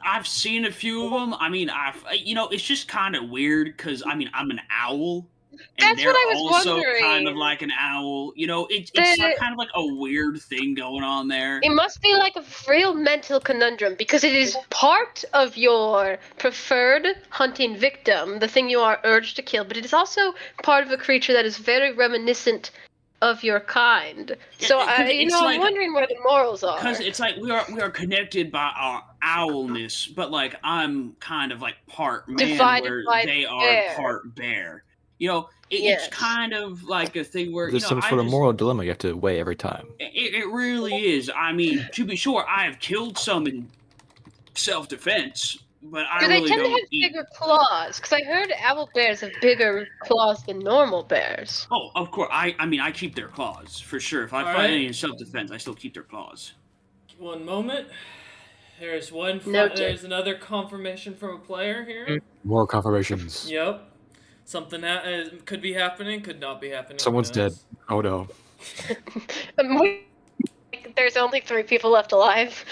I've seen a few of them. I mean, it's just kind of weird because I'm an owl, and That's they're what I was also wondering. kind of like an owl. It's kind of like a weird thing going on there. It must be like a real mental conundrum because it is part of your preferred hunting victim, the thing you are urged to kill, but it is also part of a creature that is very reminiscent of your kind. So I'm wondering where the morals are. Because it's like we are connected by our owlness, but I'm kind of part man, Divided where by they are bear. part bear. Yes. It's kind of like a thing where There's some sort of moral dilemma you have to weigh every time. It really is. I mean, to be sure, I have killed some in self-defense, but I Do they really tend to don't have eat. bigger claws? Because I heard owl bears have bigger claws than normal bears. Oh, of course. I mean, I keep their claws for sure. If I All fight right. any in self-defense, I still keep their claws. One moment. There's one. Noted. There's another confirmation from a player here. More confirmations. Yep. Something that could be happening, could not be happening. Someone's who dead. knows? Oh no. There's only 3 people left alive.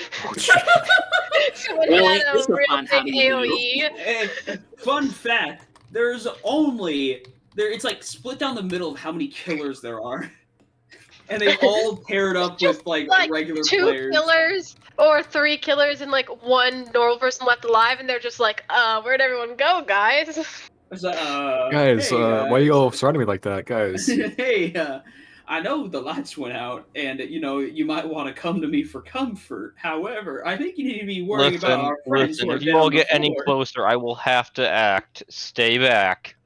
Someone Really? had This a is real fun. big How do you do? AoE. And fun fact: there's only there. It's split down the middle of how many killers there are, and they've all paired up with regular 2 players. killers or 3 killers and 1 normal person left alive, and they're just where'd everyone go, guys? It's like, Guys, hey, why you all surrounding me like that, guys? hey, I know the lights went out, and you might want to come to me for comfort. However, I think you need to be worrying about our friends who are If you down all the get any floor. closer, I will have to act. Stay back.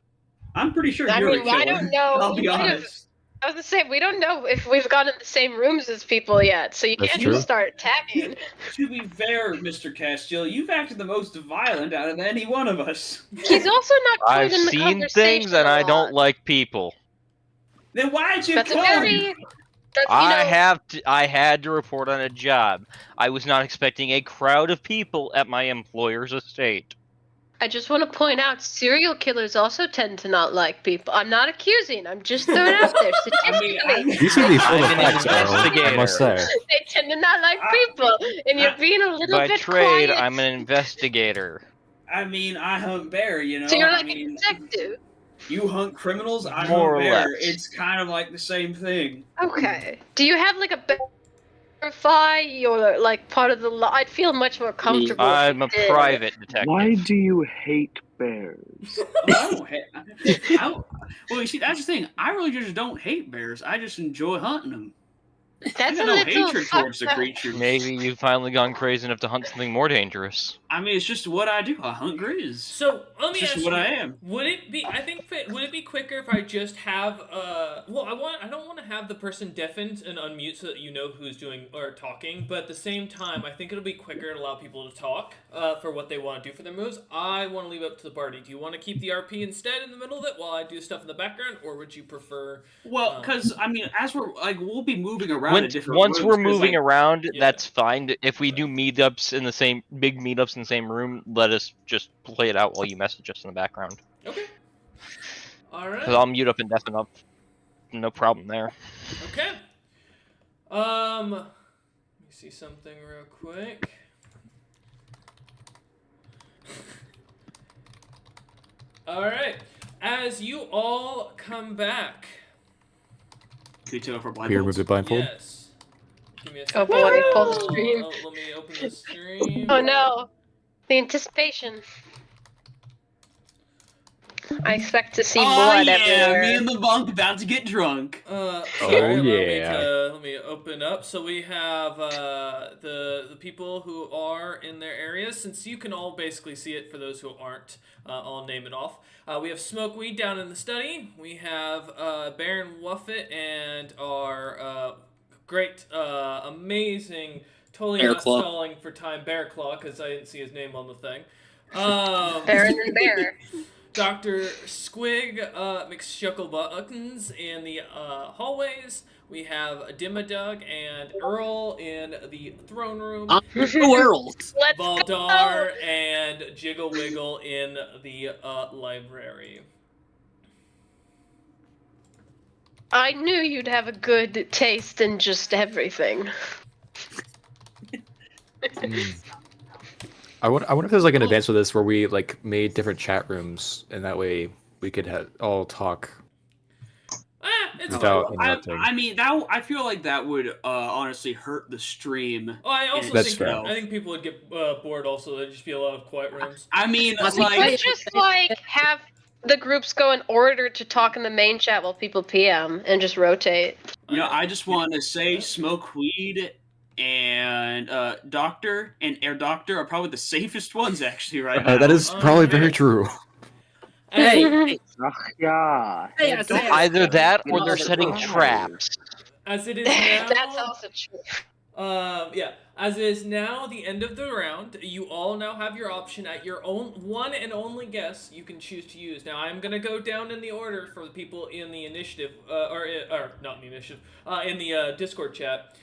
I'm pretty sure I you're mean, a killer. I don't know. I'll be I don't- honest. I was gonna say, we don't know if we've gone in the same rooms as people yet, so you That's can't true. just start attacking. To be fair, Mr. Castiel, you've acted the most violent out of any one of us. He's also not I've joined in the seen conversation things and a I lot. don't like people. Then why'd you That's a come? very I had to report on a job. I was not expecting a crowd of people at my employer's estate. I just want to point out, serial killers also tend to not like people. I'm not accusing. I'm just throwing it out there. Statistically, You seem to be full of I'm an facts, Earl, I must say. they tend to not like people, and you're being a little By bit trade, quiet. I'm an investigator. I mean, I hunt bear, you know. So you're I like a mean, detective. you hunt criminals, I More or hunt bear. less. It's kind of like the same thing. Okay. Do you have like a verify or like part of the law? I'd feel much more comfortable. if I'm you a did. private detective. Why do you hate bears? Well, well, you see, that's the thing. I really just don't hate bears. I just enjoy hunting them. I That's got a no little hatred towards the fucked up. creatures. Maybe you've finally gone crazy enough to hunt something more dangerous. I mean, it's just what I do. I hunt grizz. So let me It's just ask what you, I am. would it be? I think would it be quicker if I just have well, I don't want to have the person deafened and unmute so that you know who's doing or talking, but at the same time, I think it'll be quicker to allow people to talk for what they want to do for their moves. I want to leave it up to the party. Do you want to keep the RP instead in the middle of it while I do stuff in the background, or would you prefer? Well, because I mean, as we're like, we'll be moving around in different Once rooms, we're 'cause, moving like, around, Yeah. that's fine. If we do meetups in the same big meetups in the same room, let us just play it out while you message us in the background. Okay. All right. Because I'll mute up and deafen up. No problem there. Okay. Let me see something real quick. All right. As you all come back. Can you tell if we're We remove blindfolds? the blindfold. Yes. Give me a Oh second. boy, pull the stream. Oh, let me open the stream. Oh no, the anticipation. I expect to see Oh blood yeah, everywhere. me and the monk about to get drunk. Sorry, yeah. let me open up. So we have the people who are in their areas. Since you can all basically see it, for those who aren't, I'll name it off. We have Smokeweed down in the study. We have Baron Wuffet and our great, amazing, totally Bear not Claw. stalling for time, Bear Claw, because I didn't see his name on the thing. Baron and Bear. Dr. Squig McShucklebuttons in the hallways. We have Dimmadug and Earl in the throne room. Who Earl? Let's Baldar go. and Jiggle Wiggle in the library. I knew you'd have a good taste in just everything. I wonder if there's like an advance of this where we like made different chat rooms, and that way we could all talk It's without fine. interrupting. I mean, that I feel like that would honestly hurt the stream. Oh, I also That's think fair. I think people would get bored. Also, there'd just be a lot of quiet rooms. I mean, Let's Let's just like have the groups go in order to talk in the main chat while people PM and just rotate. you know, I just want to say, smoke weed and doctor and air doctor are probably the safest ones actually right now. That is probably very true. Hey, Yeah. hey, I said- Either that or they're Another setting problem. traps. As it is now. That's also true. Yeah, as it is now the end of the round, you all now have your option at your own one and only guess you can choose to use. Now, I'm gonna go down in the order for the people in the initiative, or not in the initiative, in the Discord chat.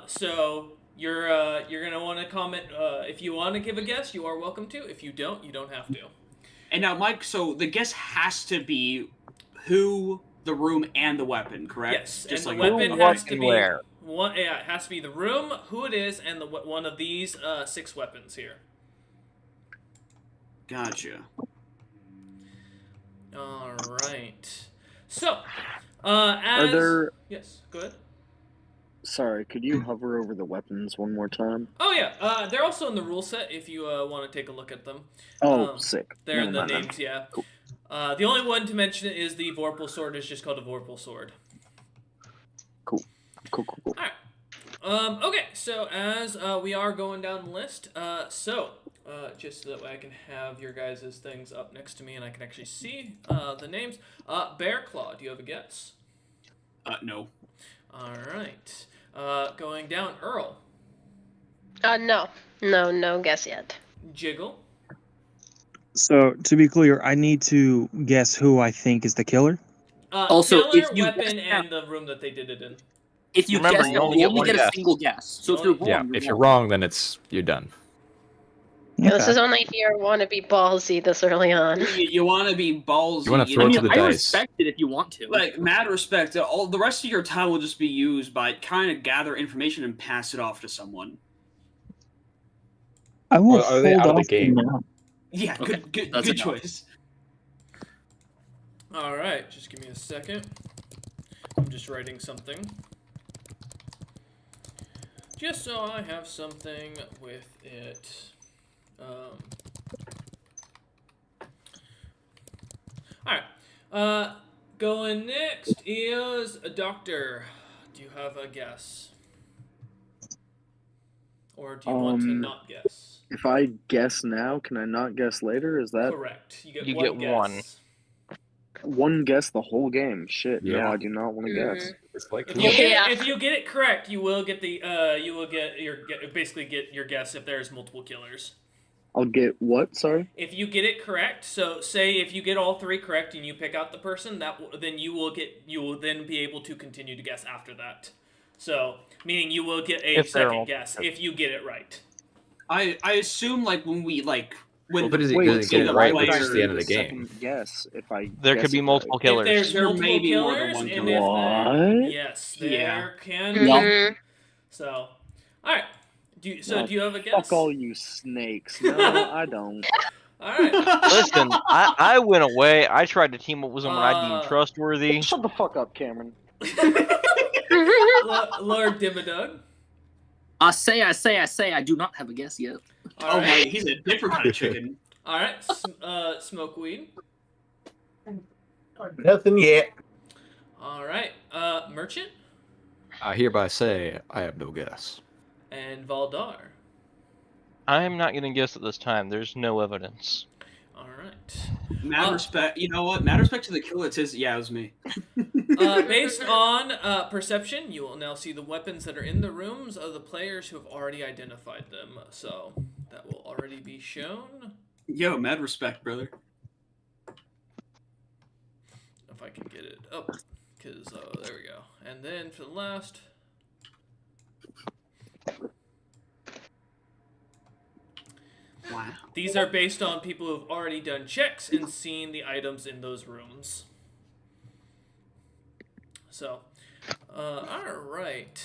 So you're gonna want to comment. If you want to give a guess, you are welcome to. If you don't, you don't have to. And now, Mike, so the guess has to be who, the room, and the weapon, correct? Yes, Just and like the weapon who, what, has to and be where. one. Yeah, it has to be the room, who it is, and one of these 6 weapons here. Gotcha. All right. So, as Are there? yes, go ahead. Sorry, could you hover over the weapons one more time? Oh yeah, they're also in the rule set if you want to take a look at them. Oh, sick. They're in the Never mind. names, yeah. Cool. The only one to mention is the Vorpal sword is just called a Vorpal sword. Cool. All right. Okay, so as we are going down the list, just so that way I can have your guys' things up next to me and I can actually see the names. Bear Claw, do you have a guess? No. All right. Going down, Earl. No guess yet. Jiggle. So, to be clear, I need to guess who I think is the killer. Also, Killer, if you weapon, guess- and the room that they did it in. If you Remember, guess, you only you get only one get a guess. single guess. So if you're wrong, Yeah, if you're wrong, then you're done. Yeah, this Okay. is only if you want to be ballsy this early on. You want to be ballsy. You wanna you throw I it know, mean, to the I dice. respect it if you want to. like mad respect. All the rest of your time will just be used by kind of gather information and pass it off to someone. I will Or are they hold out of the off game? now. Yeah, Okay, good that's enough. choice. All right, just give me a second. I'm just writing something. Just so I have something with it. Alright. Going next is a doctor. Do you have a guess? Or do you want to not guess? If I guess now, can I not guess later? Is that Correct. You get You one get guess. one. one guess the whole game? Shit, Yeah. no, I do not want to guess. It's like If you, get Yeah. if you get it correct, you will get the basically get your guess if there's multiple killers. I'll get what? Sorry. If you get it correct, so say if you get all three correct and you pick out the person, then you will then be able to continue to guess after that. So meaning you will get a If they're second all- guess if you get it right. I assume like when we like when Well, but is he Wait, doesn't so get it the right, why but would it's I just the end of need the a game. second guess if I There guess could be it multiple If killers. there's There multiple may be more than killers, one and killer. What? yes, Yeah. there can be. Mhm. So, all right. Do No, you have a guess? Fuck all you snakes. No, I don't. All right. Listen, I went away. I tried to team up with someone I deemed Uh, trustworthy. Shut the fuck up, Cameron. Lord Dimmadug. I say, I do not have a guess yet. All Oh right. hey, he's a different kind of chicken. All right. Smoke weed. Nothing yet. All right. Merchant I hereby say I have no guess. and Valdar. I'm not gonna guess at this time. There's no evidence. All right. Mad respect. You know what? Mad respect to the killer. It says, yeah, it was me. Based on perception, you will now see the weapons that are in the rooms of the players who have already identified them. So that will already be shown. Yo, mad respect, brother. If I can get it up, because there we go. And then for the last. Wow. These are based on people who have already done checks and seen the items in those rooms. So, alright.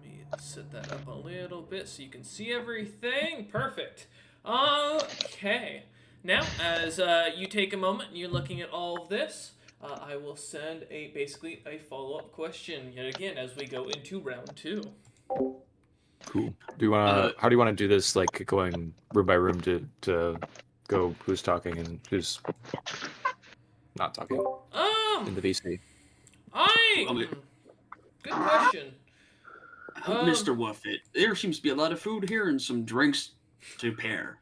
Let me set that up a little bit so you can see everything. Perfect. Okay. Now, as you take a moment and you're looking at all of this, I will send basically a follow-up question yet again as we go into round 2. Cool. Do you want to? How do you want to do this? Like going room by room to go who's talking and who's not talking in the VC. Good question. Mr. Wuffit, there seems to be a lot of food here and some drinks to pair.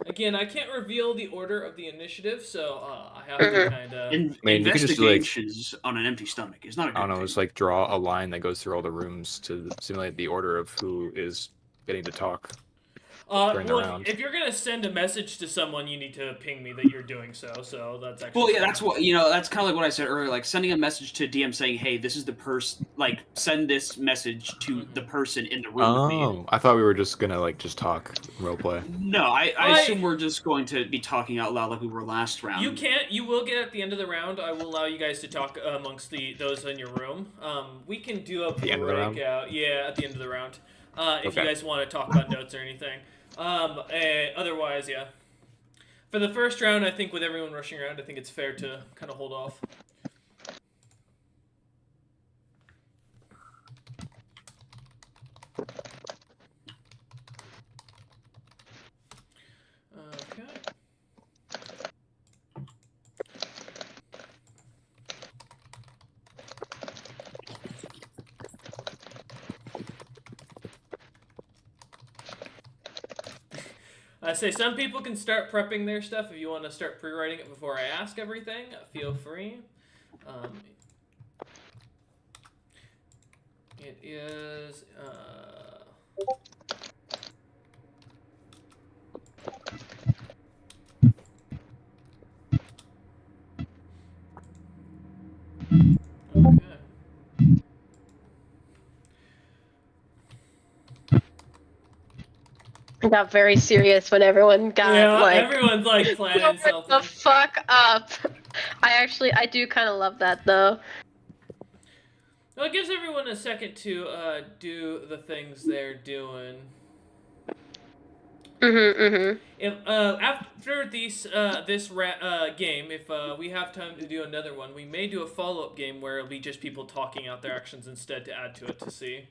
Again, I can't reveal the order of the initiative, so I have to kind of. I mean, you could just, like- Investigations on an empty stomach is not a good I don't know. thing. It's like draw a line that goes through all the rooms to simulate the order of who is getting to talk during the Well, round. if you're gonna send a message to someone, you need to ping me that you're doing so. So that's actually. Well, yeah, that's what that's kind of like what I said earlier. Like sending a message to DM saying, "Hey, this is the person." Like, send this message to the person in the room with me. Oh, I thought we were just gonna like just talk roleplay. No, I assume we're just going to be talking out loud like we were last round. You can't. You will get at the end of the round. I will allow you guys to talk amongst those in your room. We can do a The end of the round? breakout. Yeah, at the end of the round. If you Okay. guys want to talk about notes or anything. Otherwise, yeah. For the first round, I think with everyone rushing around, I think it's fair to kind of hold off. Okay. I say some people can start prepping their stuff. If you want to start pre-writing it before I ask everything, feel free. It is. Okay. got very serious when everyone got everyone's like planning something. The fuck up. I do kind of love that though. Well, it gives everyone a second to do the things they're doing. If after this game, if we have time to do another one, we may do a follow-up game where it'll be just people talking out their actions instead to add to it to see.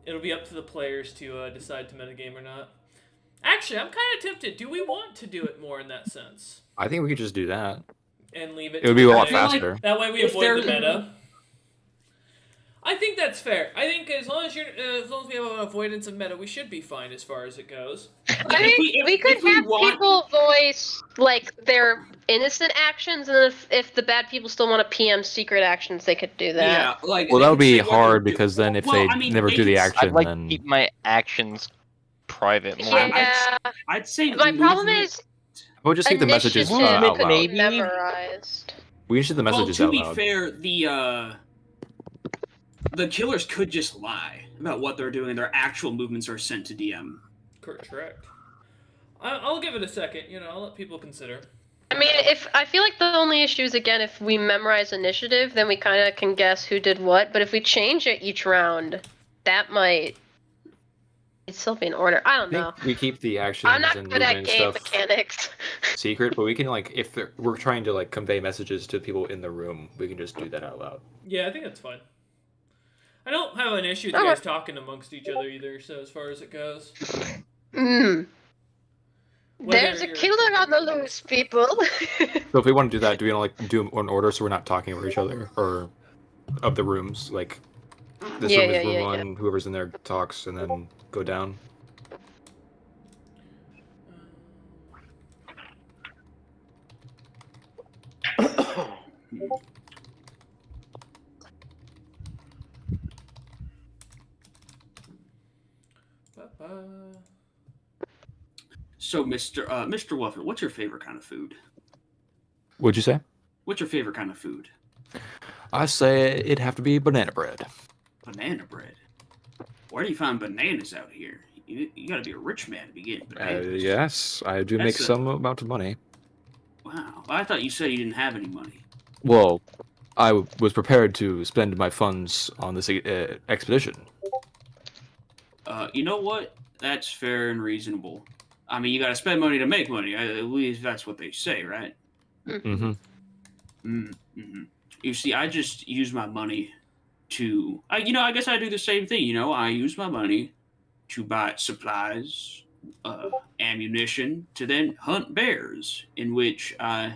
It'll be up to the players to decide to metagame or not. Actually, I'm kind of tempted. Do we want to do it more in that sense? I think we could just do that. And leave it. It would be a lot faster. Like, that way we avoid the meta. I think that's fair. I think as long as we have an avoidance of meta, we should be fine as far as it goes. I think we could have people voice like their innocent actions, and if the bad people still want to PM secret actions, they could do that. Yeah, like. Well, that would be hard because then if they never do the action, I'd like then to keep my actions private. More. Yeah. I'd say my problem is. We'll just keep the messages out loud. Maybe memorized. We should the messages out loud. To be fair, the killers could just lie about what they're doing. Their actual movements are sent to DM. Correct. I'll give it a second. I'll let people consider. I mean, I feel like the only issue is, again, if we memorize initiative, then we kind of can guess who did what. But if we change it each round, that might still be in order. I don't know. We keep the actions I'm not and good at game stuff mechanics. secret, but we can if we're trying to convey messages to people in the room, we can just do that out loud. Yeah, I think that's fine. I don't have an issue with you guys talking amongst each other either. So as far as it goes. There's a killer on the loose, people. So if we want to do that, do we want to do them in order so we're not talking over each other, or of the rooms? Like this room is room one, whoever's in there talks, and then go down. So, Mr. Wuffet, what's your favorite kind of food? What'd you say? What's your favorite kind of food? I say it'd have to be banana bread. Banana bread? Where do you find bananas out here? You gotta be a rich man to be getting bananas. Yes, I do make some amount of money. Wow, I thought you said you didn't have any money. Well, I was prepared to spend my funds on this expedition. You know what? That's fair and reasonable. I mean, you gotta spend money to make money. At least that's what they say, right? Mm-hmm. Mm-hmm. You see, I just use my money to... I guess I do the same thing, I use my money to buy supplies, ammunition, to then hunt bears, in which I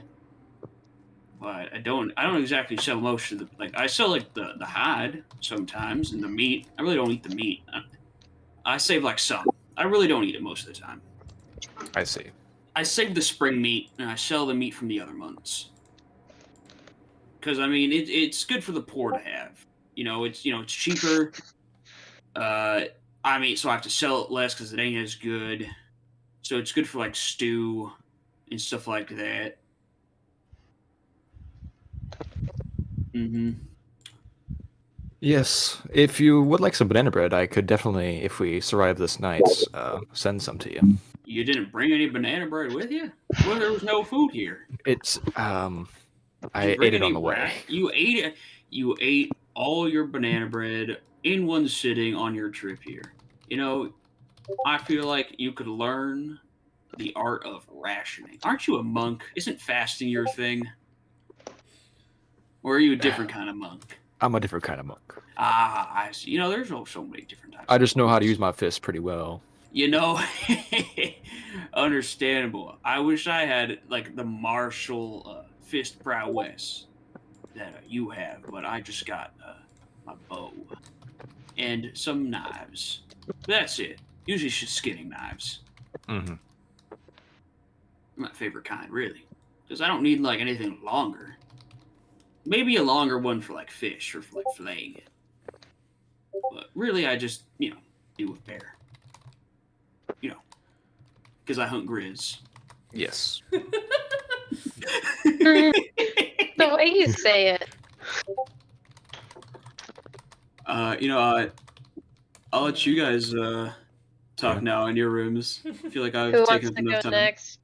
don't exactly sell most of the... I sell, the hide sometimes, and the meat. I really don't eat the meat. I save, some. I really don't eat it most of the time. I see. I save the spring meat, and I sell the meat from the other months. Because, it's good for the poor to have. It's cheaper. So I have to sell it less because it ain't as good. So it's good for, stew and stuff like that. Mm-hmm. Yes, if you would like some banana bread, I could definitely, if we survive this night, send some to you. You didn't bring any banana bread with you? Well, there was no food here. It's, I ate it on the way. You ate it. You ate all your banana bread in one sitting on your trip here. I feel like you could learn the art of rationing. Aren't you a monk? Isn't fasting your thing? Or are you a different kind of monk? I'm a different kind of monk. Ah, I see. There's so many different types. I just know how to use my fists pretty well. Understandable. I wish I had the martial fist prowess that you have, but I just got my bow and some knives. That's it. Usually just skinning knives. Mm-hmm. My favorite kind, really, because I don't need anything longer. Maybe a longer one for fish or for filleting it. But really, I just do with bear. Because I hunt grizz. Yes. The way you say it. I'll let you guys talk Yeah. now in your rooms. I feel like I've Who wants taken to enough go time. next?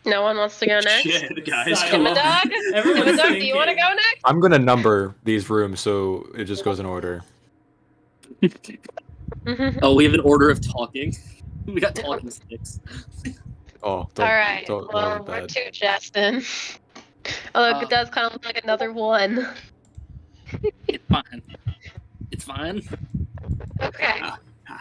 No one wants to go next? Shit, guys, come Silent. on. Dimmadog? Everyone's Dimmadog, do you want to thinking. go next? I'm gonna number these rooms so it just goes in order. Oh, we have an order of talking. We got talking sticks. Oh, don't, Alright, don't, that well, wasn't where bad. to, Justin? Although it does kind of look like another one. It's fine. It's fine. Okay.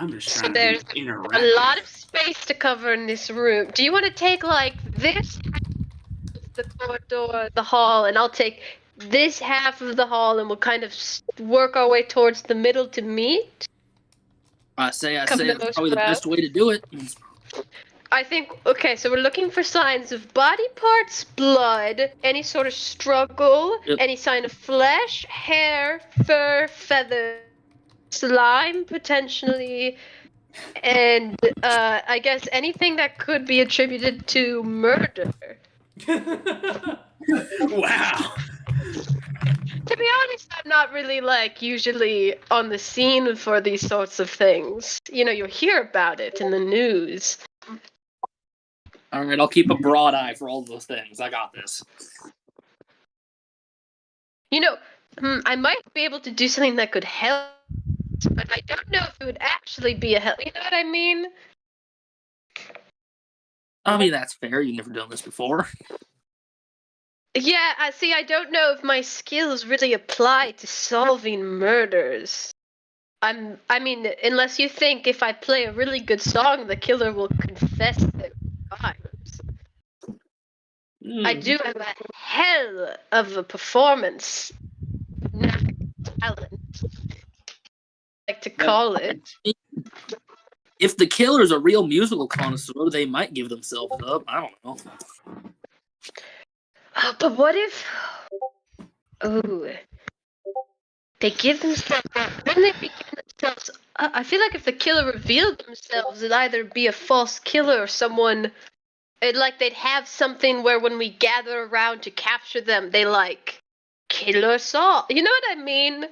I'm just So trying there's to be interactive. a lot of space to cover in this room. Do you want to take, like, this half of the corridor, the hall, and I'll take this half of the hall, and we'll kind of work our way towards the middle to meet? I say Cover the that's most probably the ground. best way to do it. I think, okay, so we're looking for signs of body parts, blood, any sort of struggle, Yep. any sign of flesh, hair, fur, feather, slime, potentially, and I guess anything that could be attributed to murder. Wow. To be honest, I'm not really, like, usually on the scene for these sorts of things. You know, you'll hear about it in the news. All right, I'll keep a broad eye for all those things. I got this. You know, I might be able to do something that could help, but I don't know if it would actually be a help. You know what I mean? I mean, that's fair. You've never done this before. Yeah, see, I don't know if my skills really apply to solving murders. I mean, unless you think if I play a really good song, the killer will confess their crimes. I do have a hell of a performance talent, I like to call it. If the killer's a real musical connoisseur, they might give themselves up. I don't know. But what if? Oh, they give themselves up. When they begin themselves, I feel like if the killer revealed themselves, it'd either be a false killer or someone. Like they'd have something where when we gather around to capture them, they like kill us all. You know what I mean?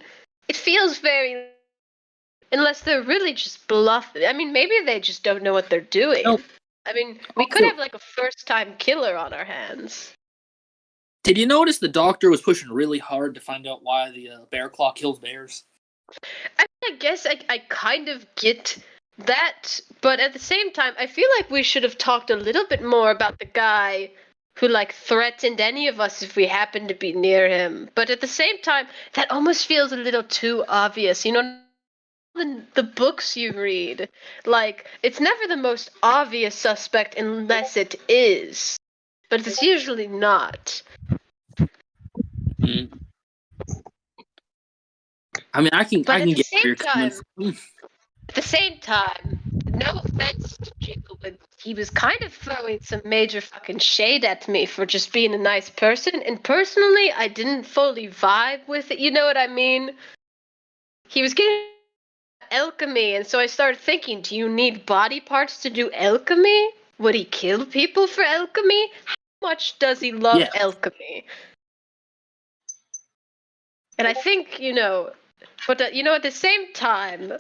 It feels very. Unless they're really just bluffing. I mean, maybe they just don't know what they're doing. No. I mean, we could have like a first-time killer on our hands. Did you notice the doctor was pushing really hard to find out why the bear claw kills bears? I guess I kind of get that, but at the same time, I feel like we should have talked a little bit more about the guy who like threatened any of us if we happened to be near him. But at the same time, that almost feels a little too obvious. You know, the books you read, like it's never the most obvious suspect unless it is, but it's usually not. I mean, I can But at the get where same you're coming time, from. at the same time, no offense to Jacob, but he was kind of throwing some major fucking shade at me for just being a nice person, and personally, I didn't fully vibe with it. You know what I mean? He was getting alchemy, and so I started thinking, do you need body parts to do alchemy? Would he kill people for alchemy? How much does he love alchemy? And I think, but you know, at the same time,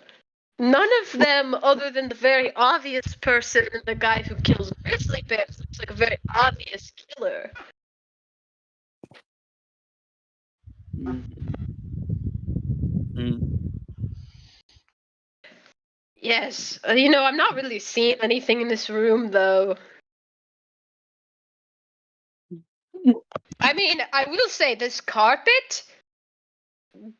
none of them, other than the very obvious person, the guy who kills grizzly bears, looks like a very obvious killer. Yes, I'm not really seeing anything in this room, though. I mean, I will say this carpet,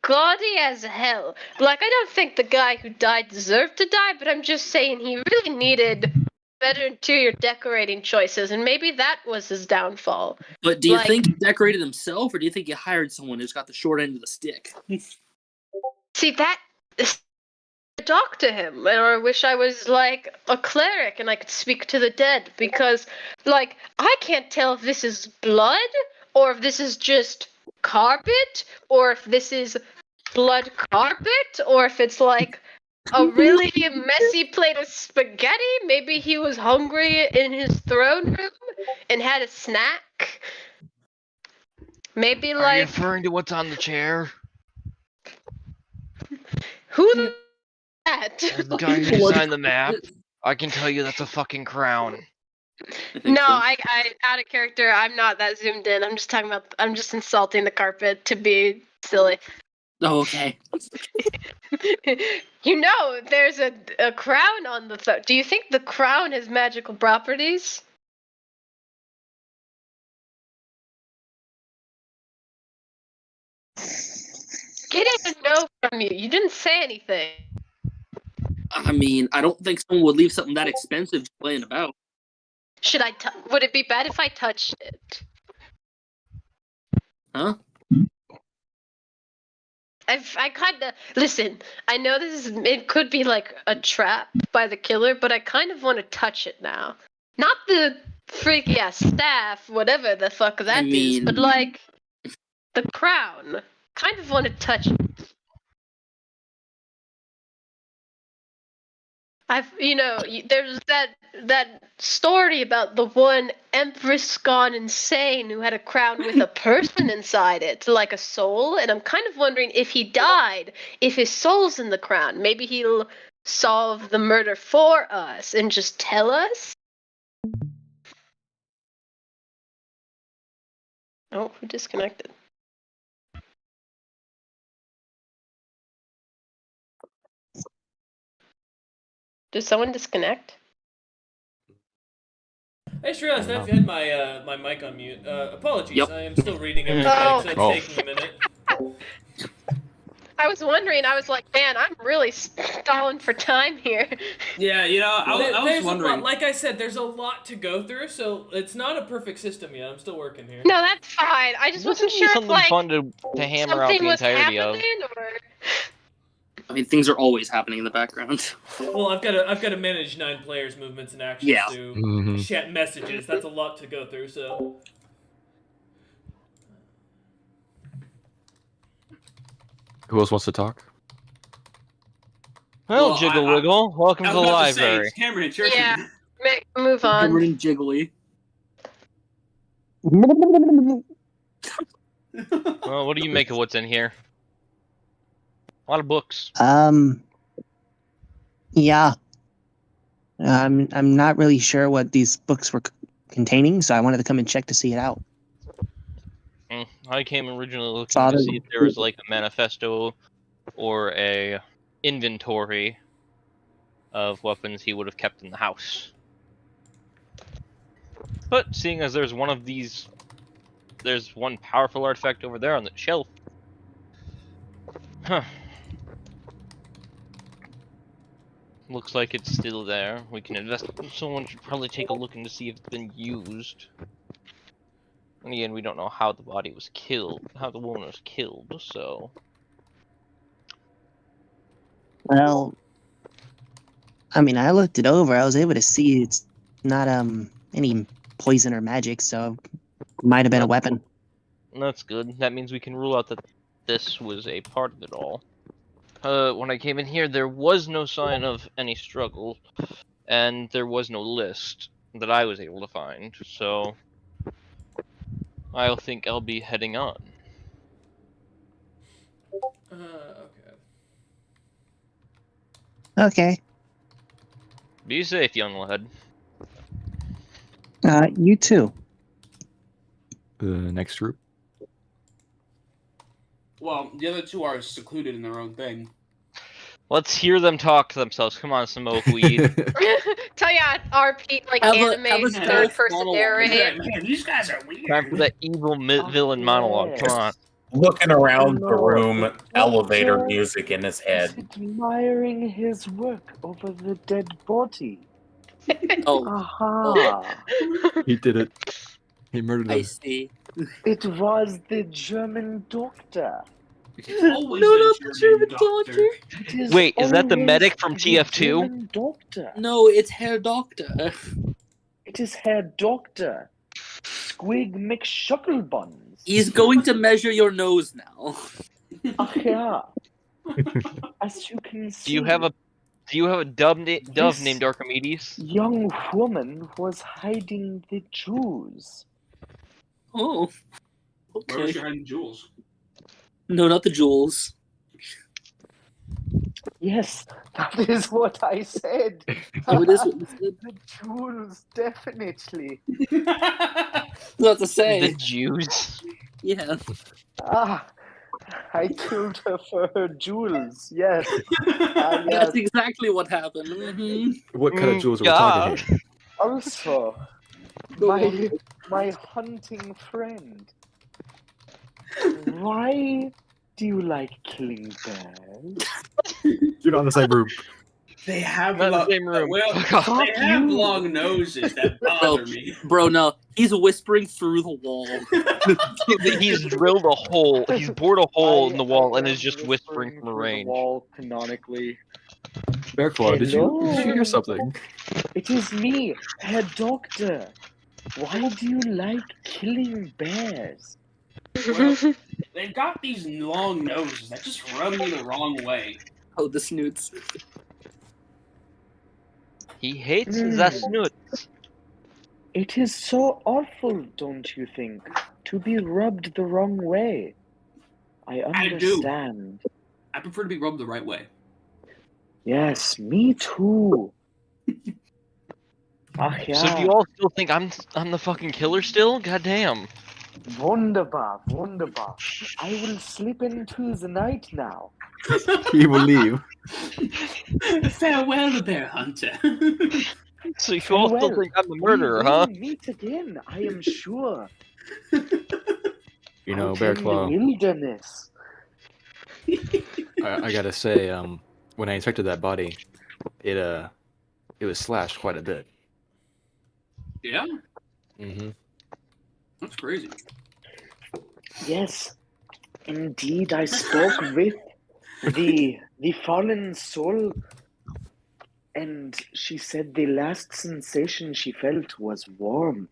gaudy as hell. Like, I don't think the guy who died deserved to die, but I'm just saying he really needed better interior decorating choices, and maybe that was his downfall. But do you think he decorated himself, or do you think he hired someone who's got the short end of the stick? See, that. Talk to him, or I wish I was like a cleric and I could speak to the dead, because like I can't tell if this is blood or if this is just carpet or if this is blood carpet or if it's like a really messy plate of spaghetti. Maybe he was hungry in his throne room and had a snack. Maybe Are you like referring to what's on the chair? Who the that? The guy who designed the map. I can tell you that's a fucking crown. No, I out of character. I'm not that zoomed in. I'm just talking about. I'm just insulting the carpet to be silly. Oh, okay. You know, there's a crown on the. Do you think the crown has magical properties? Getting a no from you. You didn't say anything. I mean, I don't think someone would leave something that expensive just laying about. Should I? Would it be bad if I touched it? Huh? I kind of listen. I know this is. It could be like a trap by the killer, but I kind of want to touch it now. Not the freaky ass staff, whatever the fuck that is, but like the crown. Kind of want to touch it. There's that story about the one empress gone insane who had a crown with a person inside it, like a soul, and I'm kind of wondering if he died, if his soul's in the crown. Maybe he'll solve the murder for us and just tell us? Oh, who disconnected? Did someone disconnect? I just realized I've had my my mic on mute. Apologies, Yep. I am still reading everything, so it's taking a minute. I was wondering, I was like, man, I'm really stalling for time here. Yeah, I was wondering. Like I said, there's a lot to go through, so it's not a perfect system yet. I'm still working here. No, that's fine. I just wasn't sure if, something like, fun to hammer out something the was entirety of. happening, or... I mean, things are always happening in the background. Well, I've got to manage 9 players' movements and actions through chat messages. That's a lot to go through. So. Who else wants to talk? Well, Jiggle Wiggle, welcome to the library. Cameron, it's your Yeah, turn. move on. Cameron and Jiggly. Well, what do you make of what's in here? A lot of books. Yeah. I'm not really sure what these books were containing, so I wanted to come and check to see it out. I came originally looking to see if there was like a manifesto or a inventory of weapons he would have kept in the house. But seeing as there's one of these, there's one powerful artifact over there on the shelf. Huh. Looks like it's still there. We can investigate. Someone should probably take a look in to see if it's been used. And again, we don't know how the body was killed, how the woman was killed, so... Well, I mean, I looked it over. I was able to see it's not any poison or magic, so it might have been a weapon. That's good. That means we can rule out that this was a part of it all. When I came in here, there was no sign of any struggle, and there was no list that I was able to find, so... I think I'll be heading on. Okay. Okay. Be safe, young lad. You too. The next group. Well, the other two are secluded in their own thing. Let's hear them talk to themselves. Come on, smoke weed. Tell ya, RP, like, Have anime a third-person monologue. narrative. Man, these guys are weird. Time for that evil villain monologue. Come on. Looking around the room, Doctor elevator music in his head. admiring his work over the dead body. Oh, Aha! He did it. He murdered I him. see. It was the German doctor. Always No, a not the German doctor. It Wait, is that the always medic from the TF2? German doctor. No, it's Herr Doctor. It is Herr Doctor. Squig McShucklebuns. He's going to measure your nose now. Ach ja. As you can see, Do you have a dove This- named Archimedes? young woman was hiding the Jews. Oh. Where was Okay. your hiding jewels? No, not the jewels. Yes, that is what I said. Oh, it is what you said. The jewels, definitely. What to say? The Jews. Yeah. Ah, I killed her for her jewels. Yes. Yes. That's exactly what happened. Mm-hmm. What kind of jewels are we God. talking here? Also, my hunting friend. Why do you like killing bears? You're not in the same room. They have Not in the same room. well, Fuck off. they have long noses that bother me. Bro, no. He's whispering through the wall. He's drilled a hole. He's bored a hole in the wall and I is just am whispering from a through the range. wall canonically. Bearclaw, did you hear Hello? something? It is me, Herr Doctor. Why do you like killing bears? Well, they've got these long noses that just rub me the wrong way. Oh, the snoots. He hates the snoot. It is so awful, don't you think, to be rubbed the wrong way? I I do. understand. I prefer to be rubbed the right way. Yes, me too. Ach ja. So do you all still think I'm the fucking killer still? Goddamn. Wunderbar, wunderbar. I will slip into the night now. He will leave. Farewell, bear hunter. So you all still Farewell. think I'm the murderer, We huh? will meet again, I am sure. You know, Out in the Bearclaw, wilderness. I gotta say, when I inspected that body, it was slashed quite a bit. Yeah, Mm-hmm. that's crazy. Yes, indeed, I spoke with the fallen soul, and she said the last sensation she felt was warmth.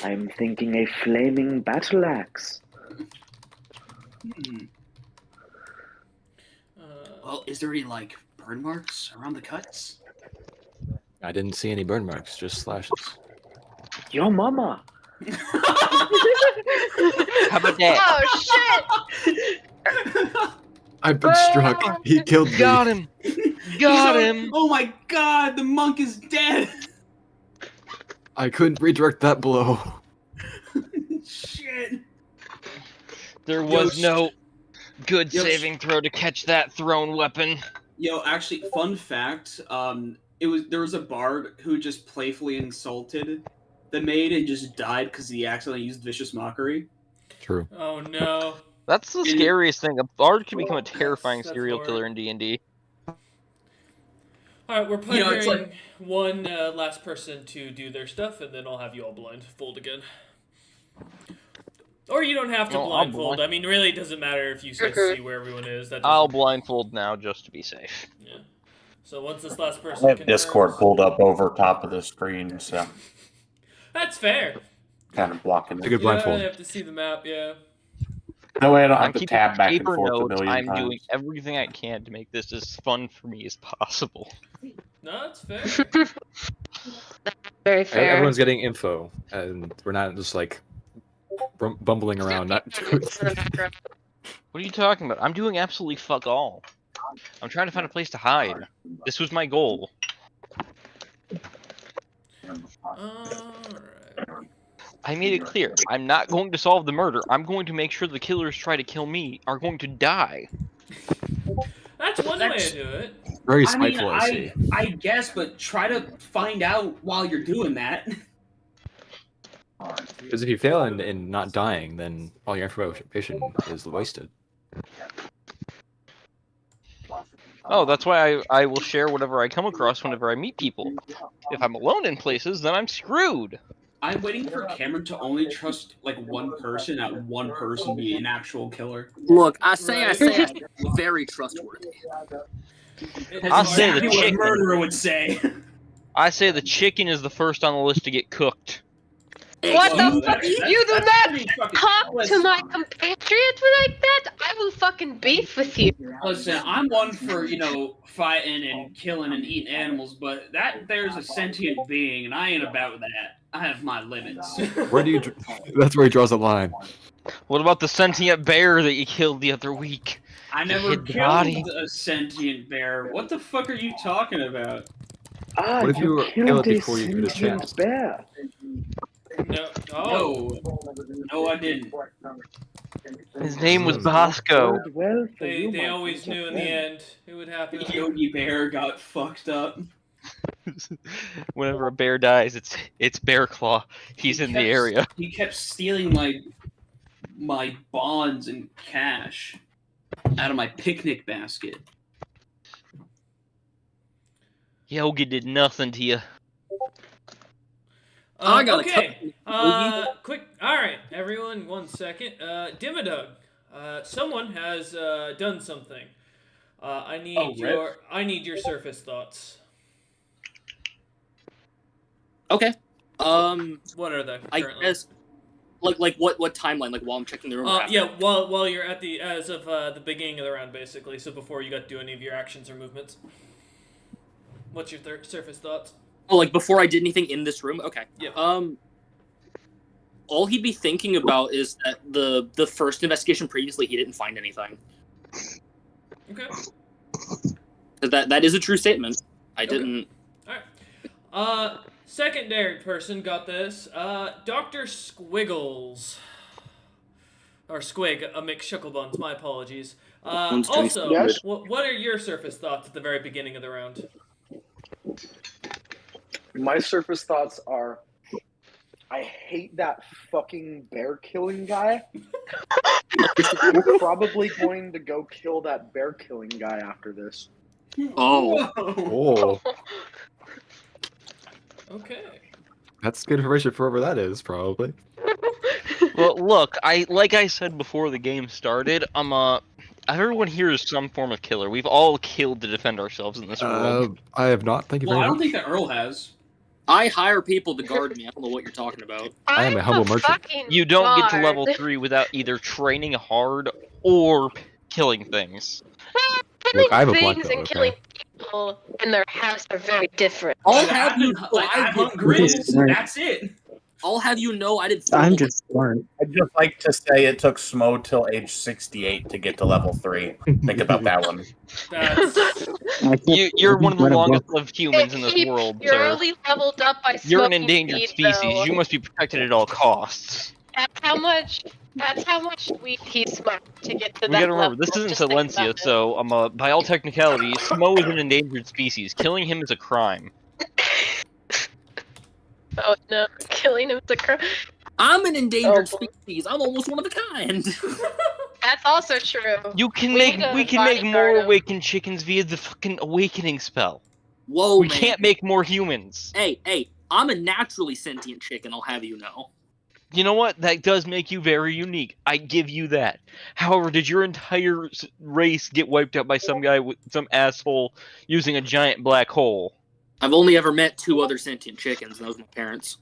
I'm thinking a flaming battle axe. Well, is there any like burn marks around the cuts? I didn't see any burn marks, just slashes. Your mama. How about that? Oh shit! I've been struck. He killed me. Got him. Got him. Oh my god, the monk is dead. I couldn't redirect that blow. Shit. There was no good Yo, saving throw to catch that thrown weapon. Yo, actually, fun fact. There was a bard who just playfully insulted the maid and just died because he accidentally used vicious mockery. True. Oh no. That's the scariest thing. A bard can become a terrifying That's serial horrible. killer in D&D. Alright, we're You know, it's playing one last person to do their stuff, and then I'll have you all blindfold again. Or you don't have to No, I'll blindfold. I mean, really, it doesn't matter if you guys see where everyone is. That I'll doesn't- blindfold now just to be safe. Yeah. So once this last person I have confirms- Discord pulled up over top of the screen, so That's fair. kind of blocking It's a it. good blindfold. Yeah, I have to see the map, yeah. That way I don't I'm have to keeping tab back and paper forth a notes. million I'm times. doing everything I can to make this as fun for me as possible. No, that's fair. Very fair. Everyone's getting info, and we're not just like bumbling around. Not. What are you talking about? I'm doing absolutely fuck all. I'm trying to find a place to hide. This was my goal. Alright. I made it clear. I'm not going to solve the murder. I'm going to make sure the killers try to kill me are going to die. That's one way to do it. Very I mean, spiteful, I see. I guess, but try to find out while you're doing that. Because if you fail in not dying, then all your information is wasted. Oh, that's why I will share whatever I come across whenever I meet people. If I'm alone in places, then I'm screwed. I'm waiting for Cameron to only trust like one person, that one person be an actual killer. Look, I say, very trustworthy. I'll say the Exactly what a chicken. murderer would say. I say the chicken is the first on the list to get cooked. What Well, the fuck? that's You do not pretty fucking- talk to my compatriot like that? I will fucking beef with you. Listen, I'm one for, fighting and killing and eating animals, but there's a sentient being, and I ain't about that. I have my limits. Where do you? That's where he draws the line. What about the sentient bear that you killed the other week? I never hid the body. killed a sentient bear. What the fuck are you talking about? Ah, What if you you kill it killed a before you do the sentient chest? bear. No. Oh. No, I didn't. His name was Hmm. Bosco. Bode well for you, They my always future knew in the friend. end it would happen. Yogi Bear got fucked up. Whenever a bear dies, it's Bear Claw. He's in the area. He kept stealing my bonds and cash out of my picnic basket. Yogi did nothing to you. I got Okay. a Quick. All right, everyone. 1 second. Dimmadug. Someone has done something. I need your surface thoughts. Okay. What are they I currently? guess, like what timeline? Like while I'm checking the room. or after? Yeah. While you're at as of the beginning of the round, basically. So before you got to do any of your actions or movements. What's your surface thoughts? Oh, like before I did anything in this room. Okay. Yeah. All he'd be thinking about is that the first investigation previously he didn't find anything. Okay. That is a true statement. I Okay. didn't. All right. Secondary person got this. Dr. Squiggles. Or Squig, McShucklebuns, my apologies. Also, Yes? what are your surface thoughts at the very beginning of the round? My surface thoughts are, I hate that fucking bear killing guy. I'm probably going to go kill that bear killing guy after this. Oh. Oh, Okay. that's good information for whoever that is, probably. Well, look, like I said before the game started, everyone here is some form of killer. We've all killed to defend ourselves in this world. I have not. Thank you Well, very I much. don't think that Earl has. I hire people to guard me. I don't know what you're talking about. I am a humble merchant. You don't get to guard. level 3 without either training hard or killing things. Killing Look, I have a black things belt, and okay? killing people in their house are very different. I'll have you know, Like, I I hunt did, grills. That's it. I'll have you know I did. I'm just smart. I'd just like to say it took Smo till age 68 to get to level 3. Think about that one. That's You're one of the longest lived humans in this world, You're sir. only leveled up by You're an smoking endangered weed, species. though. You must be protected at all costs. That's how much weed he smoked to get to We that gotta remember, level. this isn't Just think Silencia, about it. so by all technicalities, Smo is an endangered species. Killing him is a crime. Oh no, killing him is a crime. I'm an endangered Oh. species. I'm almost one of a kind. That's also true. We can We make need a we can make more bodyguard him. awakened chickens via the fucking awakening spell. Whoa, We man. can't make more humans. Hey, I'm a naturally sentient chicken. I'll have you know. You know what? That does make you very unique. I give you that. However, did your entire race get wiped out by some guy with some asshole using a giant black hole? I've only ever met 2 other sentient chickens, and those are my parents.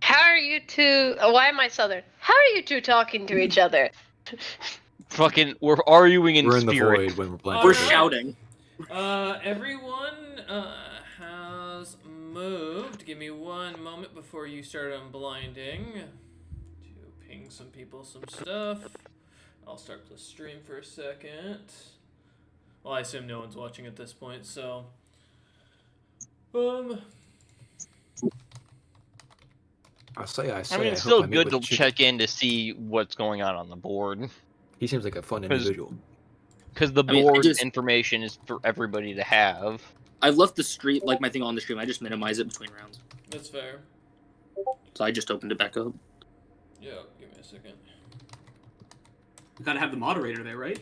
How are you two? Why am I southern? How are you two talking to each other? Fucking, we're arguing in We're in the spirit. void when we're playing. We're Alright. shouting. Everyone has moved. Give me 1 moment before you start unblinding to ping some people some stuff. I'll start the stream for a second. Well, I assume no one's watching at this point, so I say. I mean, it's I hope still I meet good with to Chicken. check in to see what's going on the board. He seems like a fun 'Cause- individual. Because the I mean, I board just- information is for everybody to have. I've left the stream, like my thing on the stream. I just minimize it between rounds. that's fair. So I just opened it back up. Yeah, give me a second. You gotta have the moderator there, right?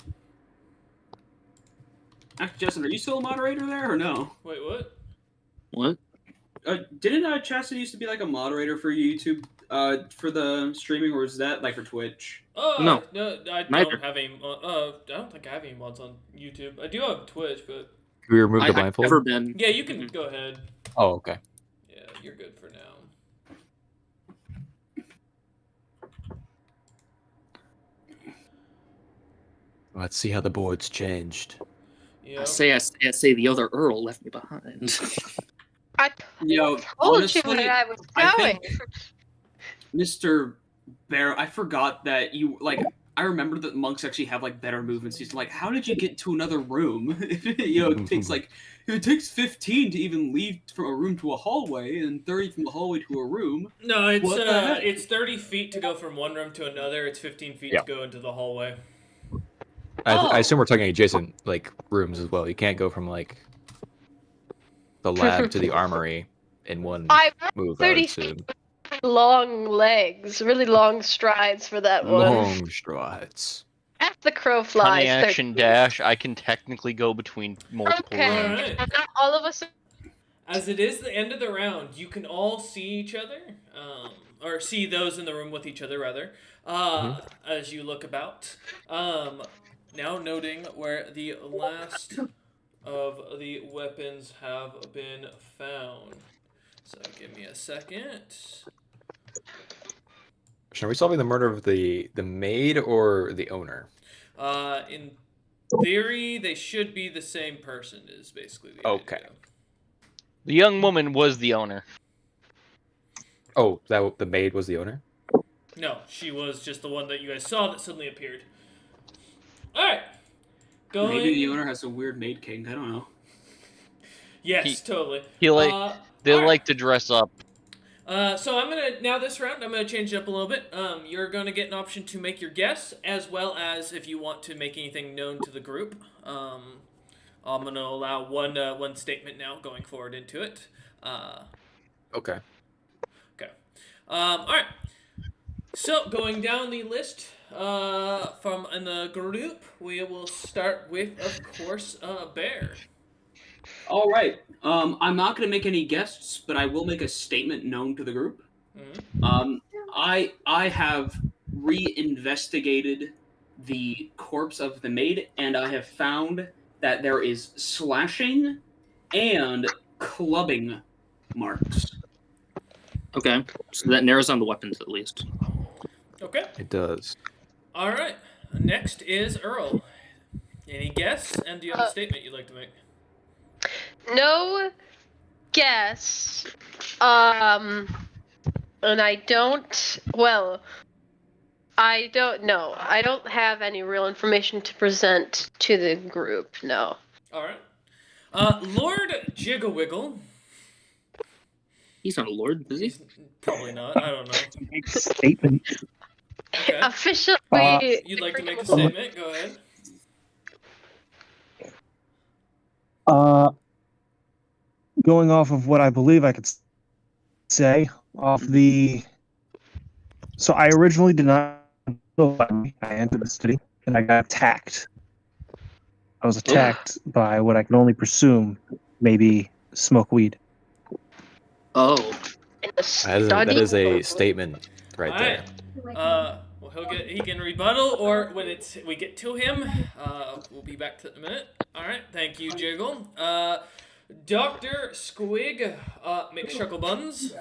Actually, Justin, are you still a moderator there or no? Wait, what? What? Didn't Chastity used to be like a moderator for YouTube for the streaming, or is that like for Twitch? No. I Neither. don't have any. I don't think I have any mods on YouTube. I do have Twitch, but Can we remove the I've blindfold? never been. yeah, you can go ahead. Oh, okay. Yeah, you're good for now. Let's see how the board's changed. Yeah. I say the other Earl left me behind. I Yo, told honestly, you where I was I going. think Mr. Bear, I forgot that you like I remember that monks actually have like better movements. He's like, how did you get to another room? It takes 15 to even leave from a room to a hallway, and 30 from the hallway to a room. No, it's What the heck? it's 30 feet to go from one room to another. It's 15 feet to go into the hallway. I assume we're talking adjacent like rooms as well. You can't go from like the lab to the armory in one move. 30 feet. Long legs, really long strides for that one. Long strides. As the crow flies. Honey action dash. I can technically go between multiple rooms. Right. Not all of us. As it is the end of the round, you can all see each other, or see those in the room with each other, rather, as you look about. Now noting where the last of the weapons have been found. So give me a second. Are we solving the murder of the maid or the owner? In theory, they should be the same person, is basically the idea. The young woman was the owner. Oh, the maid was the owner? No, she was just the one that you guys saw that suddenly appeared. Alright. Maybe the owner has a weird maid king. I don't know. Yes, totally. They like to dress up. So I'm gonna this round I'm gonna change it up a little bit. You're gonna get an option to make your guess, as well as if you want to make anything known to the group. I'm gonna allow one statement now going forward into it. Okay. Okay. All right. So going down the list from in the group, we will start with, of course, Bear. All right. I'm not going to make any guesses, but I will make a statement known to the group. Mm-hmm. I have reinvestigated the corpse of the maid, and I have found that there is slashing and clubbing marks. Okay, so that narrows down the weapons at least. Okay. It does. All right. Next is Earl. Any guess? And do you have a statement you'd like to make? No guess. And I don't. Well, I don't know. I don't have any real information to present to the group. No. All right. Lord Jigglewiggle. He's not a lord, is he? He's probably not. I don't know. Make a statement. Okay. Officially. You'd like to make a statement? Go ahead. Going off of what I believe I could say, so I originally did not know I entered the city, and I got attacked. I was attacked by what I can only presume maybe smoke weed. Oh. That is a statement right there. Well, he can rebuttal, or when we get to him, we'll be back to it in a minute. All right, thank you, Jiggle. Dr. Squig McShucklebuns.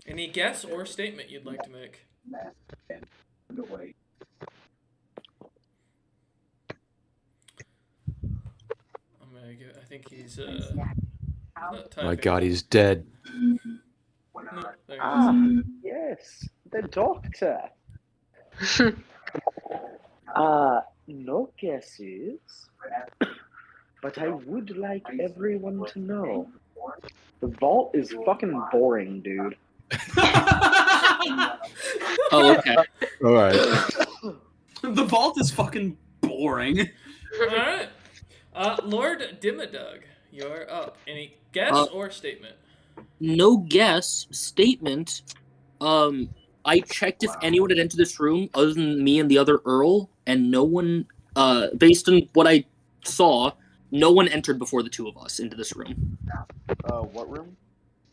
Any guess or statement you'd like to make? I think he's Oh my God, he's dead. No, Yes, the doctor. No guesses, but I would like everyone to know the vault is fucking boring, dude. Oh, okay. All right. The vault is fucking boring. All right. Lord Dimmadug, you're up. Any guess or statement? No guess. Statement. I checked if anyone had entered this room other than me and the other Earl, and no one, based on what I saw, no one entered before the two of us into this room. What room?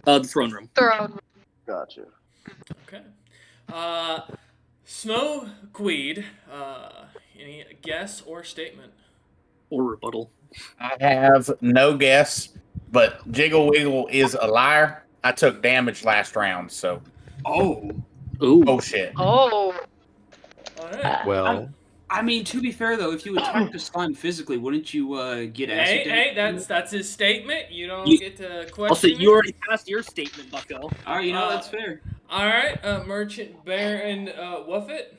The throne room. Throne. Gotcha. Okay. Smo Queed, any guess or statement? Or rebuttal. I have no guess, but Jiggle Wiggle is a liar. I took damage last round, so. Oh. Ooh. Oh shit. Oh. All right. Well, I mean, to be fair though, if you attacked a slime physically, wouldn't you get acid? Hey, that's his statement. You don't get to question. Also, you already passed your statement, Bucko. All right, that's fair. All right, Merchant Baron Wuffet.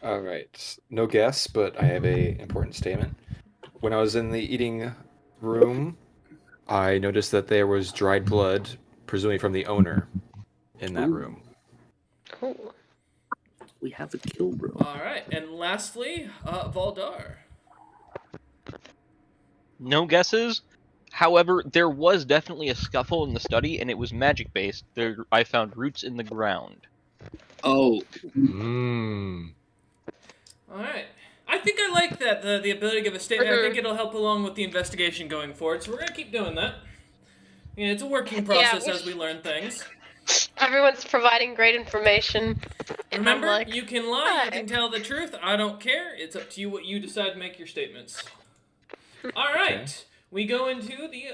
All right. No guess, but I have a important statement. When I was in the eating room, I noticed that there was dried blood, presumably from the owner, in that Ooh. room. Cool. We have a kill room. All right, and lastly, Valdar. No guesses. However, there was definitely a scuffle in the study, and it was magic-based. I found roots in the ground. Oh. Mmm. All right. I think I like that, the ability to give a statement. I think it'll help along with the investigation going forward, so we're going to keep doing that. Yeah, it's a working process as we learn things. Everyone's providing great information. Remember, like, you can lie, "Hi." you can tell the truth. I don't care. It's up to you what you decide to make your statements. All right. Okay. We go into the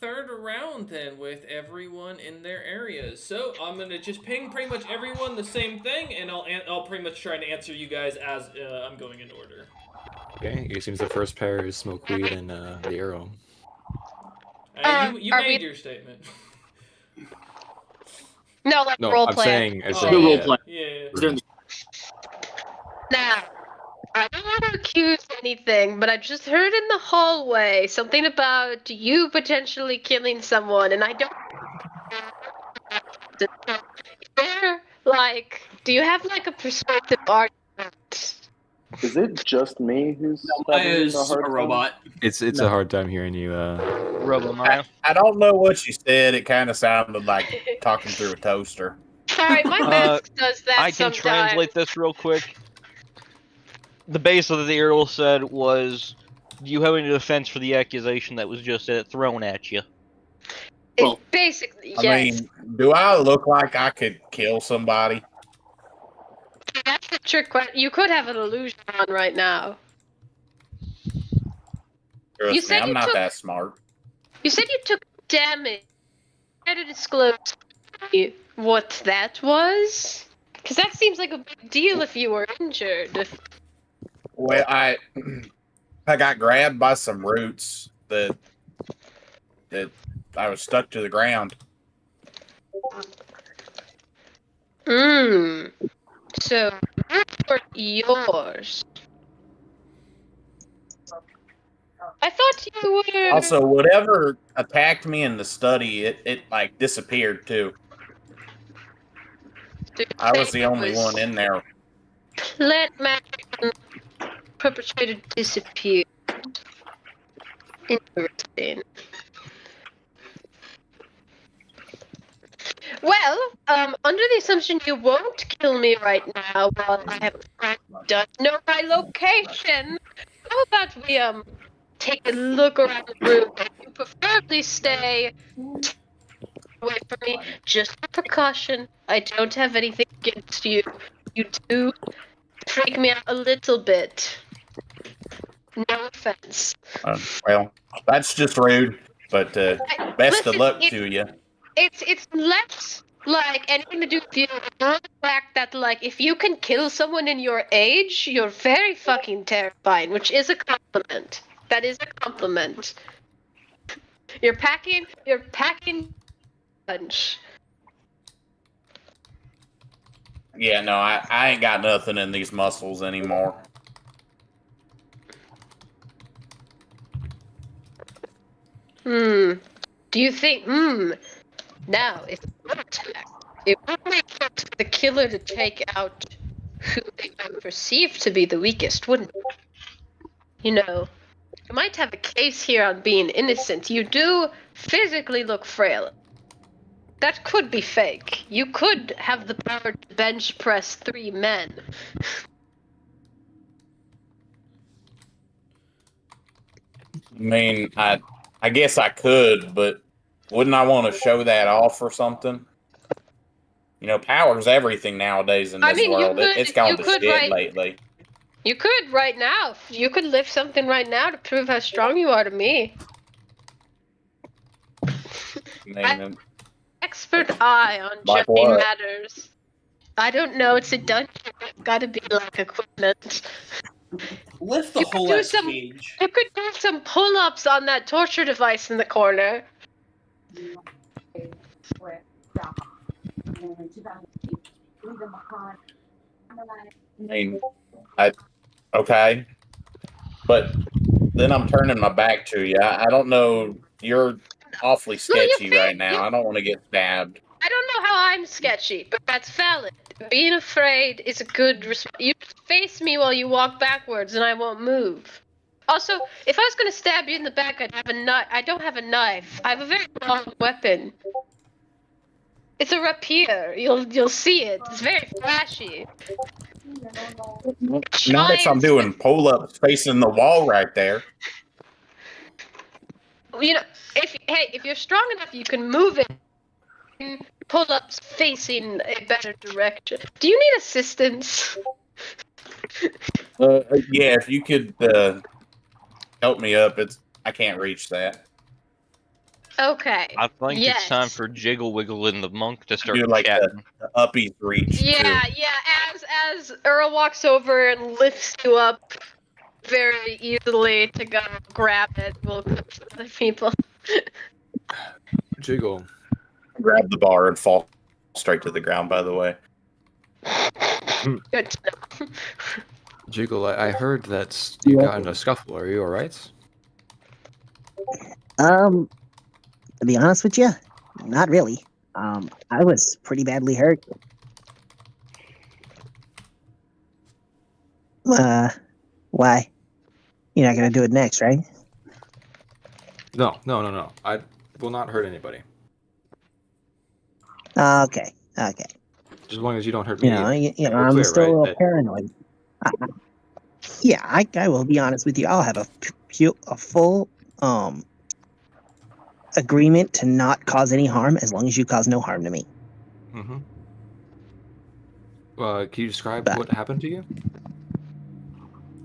third round then with everyone in their areas. So I'm gonna just ping pretty much everyone the same thing, and I'll pretty much try and answer you guys as I'm going in order. Okay. It seems the first pair is smoke weed and the arrow. You made your statement. No, like No, role I'm play. saying as The role play. Yeah. Now, I don't want to accuse anything, but I just heard in the hallway something about you potentially killing someone, and I don't. Like, do you have like a perspective argument? Is it just me who's I having a is hard a time? robot. It's a hard time hearing you. Robo Mario. I don't know what you said. It kind of sounded like talking through a toaster. Sorry, my mask does that I can sometimes. translate this real quick. The base of the arrow said was, "Do you have any defense for the accusation that was just thrown at you?" It's basically, yes. I mean, do I look like I could kill somebody? That's the trick question. You could have an illusion on right now. Trust You me, said I'm you not took- that smart. You said you took damage. Try to disclose what that was? Because that seems like a big deal if you were injured. Well, I got grabbed by some roots that I was stuck to the ground. So, for yours. I thought you were. Also, whatever attacked me in the study, it like disappeared too. I was the only one in there. Plant magic perpetrated disappeared. Interesting. Well, under the assumption you won't kill me right now while I have don't know my location, how about we take a look around the room and you preferably stay away from me just for precaution. I don't have anything against you. You do freak me out a little bit. No offense. Well, that's just rude. But best of luck to you. It's less like anything to do with you. It's more the fact that like if you can kill someone in your age, you're very fucking terrifying, which is a compliment. That is a compliment. You're packing punch. Yeah, no, I ain't got nothing in these muscles anymore. Do you think now if you attack, it would make sense for the killer to take out who they might perceive to be the weakest, wouldn't it? You know, you might have a case here on being innocent. You do physically look frail. That could be fake. You could have the power to bench press 3 men. I mean, I guess I could, but wouldn't I want to show that off or something? You know, power's everything nowadays in this world. It's gone to shit lately. You could right now. You could lift something right now to prove how strong you are to me. I mean, Expert eye on like jumping what? matters. I don't know. It's a dungeon. It's got to be like equipment. Lift the whole ass cage. You could do some pull-ups on that torture device in the corner. I mean, okay, but then I'm turning my back to you. I don't know. You're awfully No, you sketchy right now. I don't want to get stabbed. I don't know how I'm sketchy, but that's valid. Being afraid is a good You face me while you walk backwards, and I won't move. Also, if I was gonna stab you in the back, I'd have a knife. I don't have a knife. I have a very long weapon. It's a rapier. You'll see it. It's very flashy. Not if I'm Giant. doing pull-ups facing the wall right there. You know, if you're strong enough, you can move it. Pull-ups facing a better direction. Do you need assistance? Yeah, if you could help me up, I can't reach that. Okay. I think yes. it's time for Jiggle Wiggle and the monk to start Do like chatting. the uppies reach. Yeah, too. yeah. As Earl walks over and lifts you up very easily to go grab it, we'll go to other people. Jiggle. Grab the bar and fall straight to the ground. By the way. Good to know. Jiggle, I heard that you got in a scuffle. Are you alright? To be honest with you, not really. I was pretty badly hurt. Why? You're not gonna do it next, right? No. I will not hurt anybody. Okay. Just as long as you don't hurt me. We're I'm clear, right? still a little paranoid. Yeah, I will be honest with you. I'll have a full agreement to not cause any harm as long as you cause no harm to me. Mm-hmm. Can you describe what happened to you?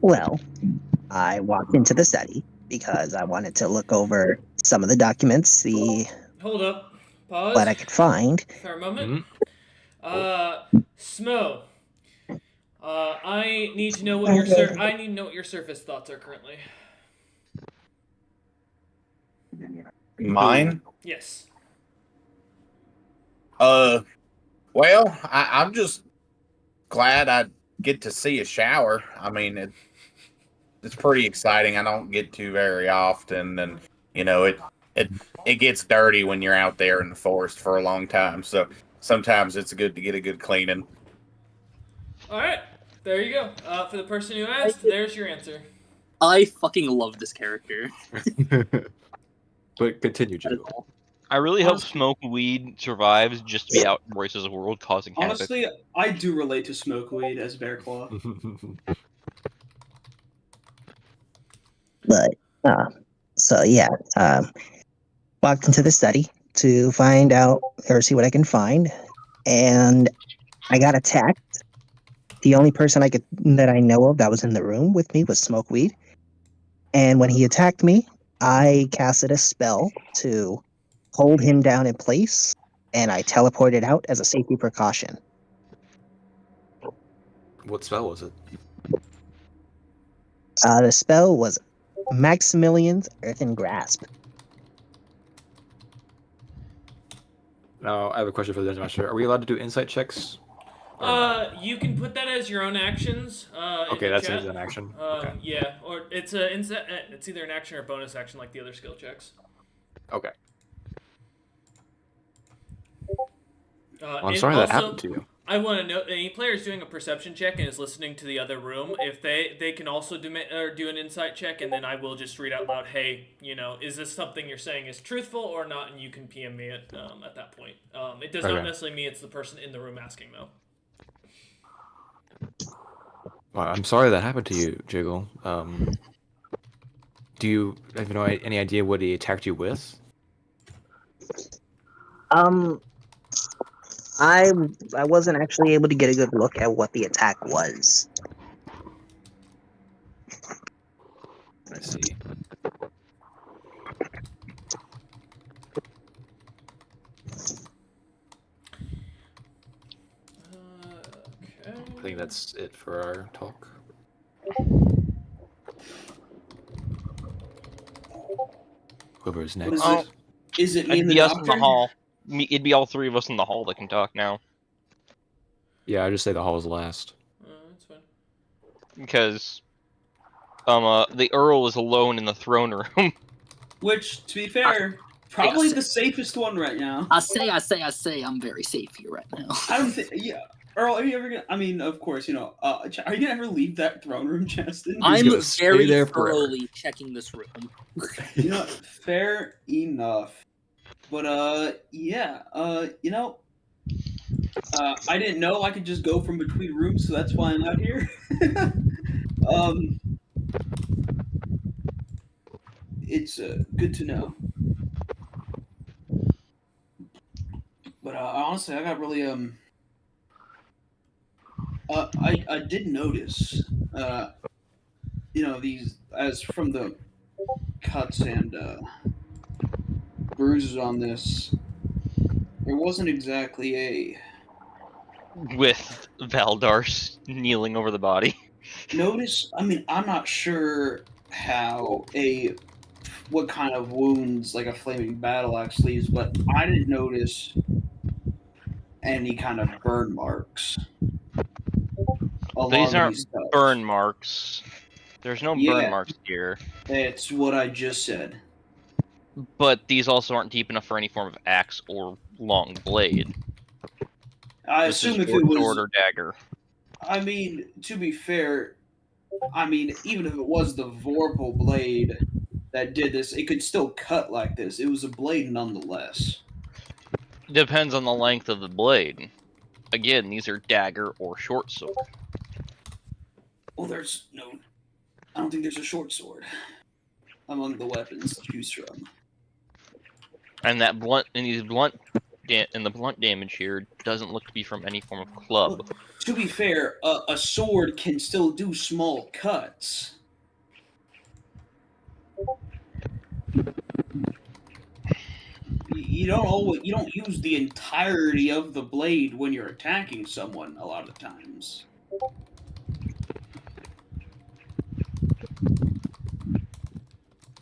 Well, I walked into the study because I wanted to look over some of the documents, see Hold up. Pause. what I could find. For a moment. Mm-hmm. Smo. I need to know what your surface thoughts are currently. Mine? Yes. Well, I'm just glad I get to see a shower. I mean, it's pretty exciting. I don't get to very often, and it gets dirty when you're out there in the forest for a long time. So sometimes it's good to get a good cleaning. All right, there you go. For the person who asked, there's your answer. I fucking love this character. But continue, Jiggle. I really hope Smoke Weed survives just to be out in Royce's world causing havoc. Honestly, I do relate to Smokeweed as Bear Claw. But walked into the study to find out or see what I can find, and I got attacked. The only person that I know of that was in the room with me was Smokeweed, and when he attacked me, I casted a spell to hold him down in place, and I teleported out as a safety precaution. What spell was it? The spell was Maximilian's Earthen Grasp. Now, I have a question for the Dungeon Master. Are we allowed to do insight checks? You can put that as your own actions. Okay, that's an action. Okay. Yeah, or it's either an action or a bonus action like the other skill checks. Okay. Well, I'm sorry that happened to you. I want to note any player is doing a perception check and is listening to the other room. If they can also do an insight check, and then I will just read out loud, "Hey, is this something you're saying is truthful or not?" And you can PM me at that point. It does not necessarily mean it's the person in the room asking though. Well, I'm sorry that happened to you, Jiggle. Do you have any idea what he attacked you with? I wasn't actually able to get a good look at what the attack was. I see. I think that's it for our talk. Whoever's next. Is it me It'd and the be us in the doctor? hall. It'd be all three of us in the hall that can talk now. Yeah, I just say the hall's last. because the Earl is alone in the throne room. Which, to be fair, probably the safest one right now. I say, I'm very safe here right now. I don't think. Yeah, Earl, are you ever gonna? I mean, of course, are you gonna ever leave that throne room, Justin? I'm gonna stay very there forever. thoroughly checking this room. Fair enough. But yeah, I didn't know I could just go from between rooms, so that's why I'm out here. It's good to know. But honestly, I got really I did notice these as from the cuts and bruises on this, there wasn't exactly a With Valdar kneeling over the body. notice. I mean, I'm not sure what kind of wounds like a flaming battle axe leaves, but I didn't notice any kind of burn marks. These aren't cuts. burn marks. There's no burn marks here. It's what I just said. But these also aren't deep enough for any form of axe or long blade. I This assume is if it was sword or dagger. I mean, to be fair, even if it was the Vorpal blade that did this, it could still cut like this. It was a blade nonetheless. Depends on the length of the blade. Again, these are dagger or short sword. Well, I don't think there's a short sword among the weapons to choose from. And that blunt, and the blunt damage here doesn't look to be from any form of club. Well, to be fair, a sword can still do small cuts. You don't use the entirety of the blade when you're attacking someone a lot of the times.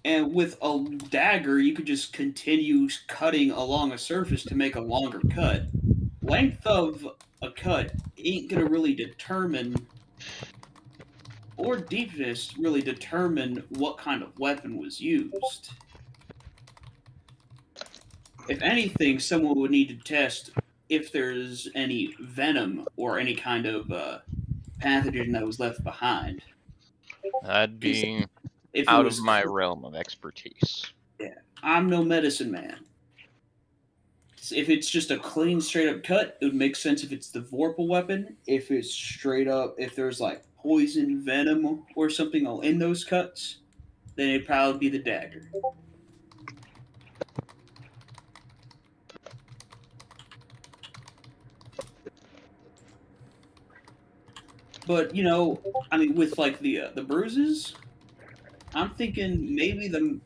And with a dagger, you could just continue cutting along a surface to make a longer cut. Length of a cut ain't gonna really determine, or deepness really determine what kind of weapon was used. If anything, someone would need to test if there's any venom or any kind of pathogen that was left behind. That'd be out of my realm of expertise. Yeah, I'm no medicine man. If it's just a clean, straight up cut, it would make sense if it's the Vorpal weapon. If it's straight up, if there's like poison, venom, or something in those cuts, then it'd probably be the dagger. But with like the bruises, I'm thinking maybe the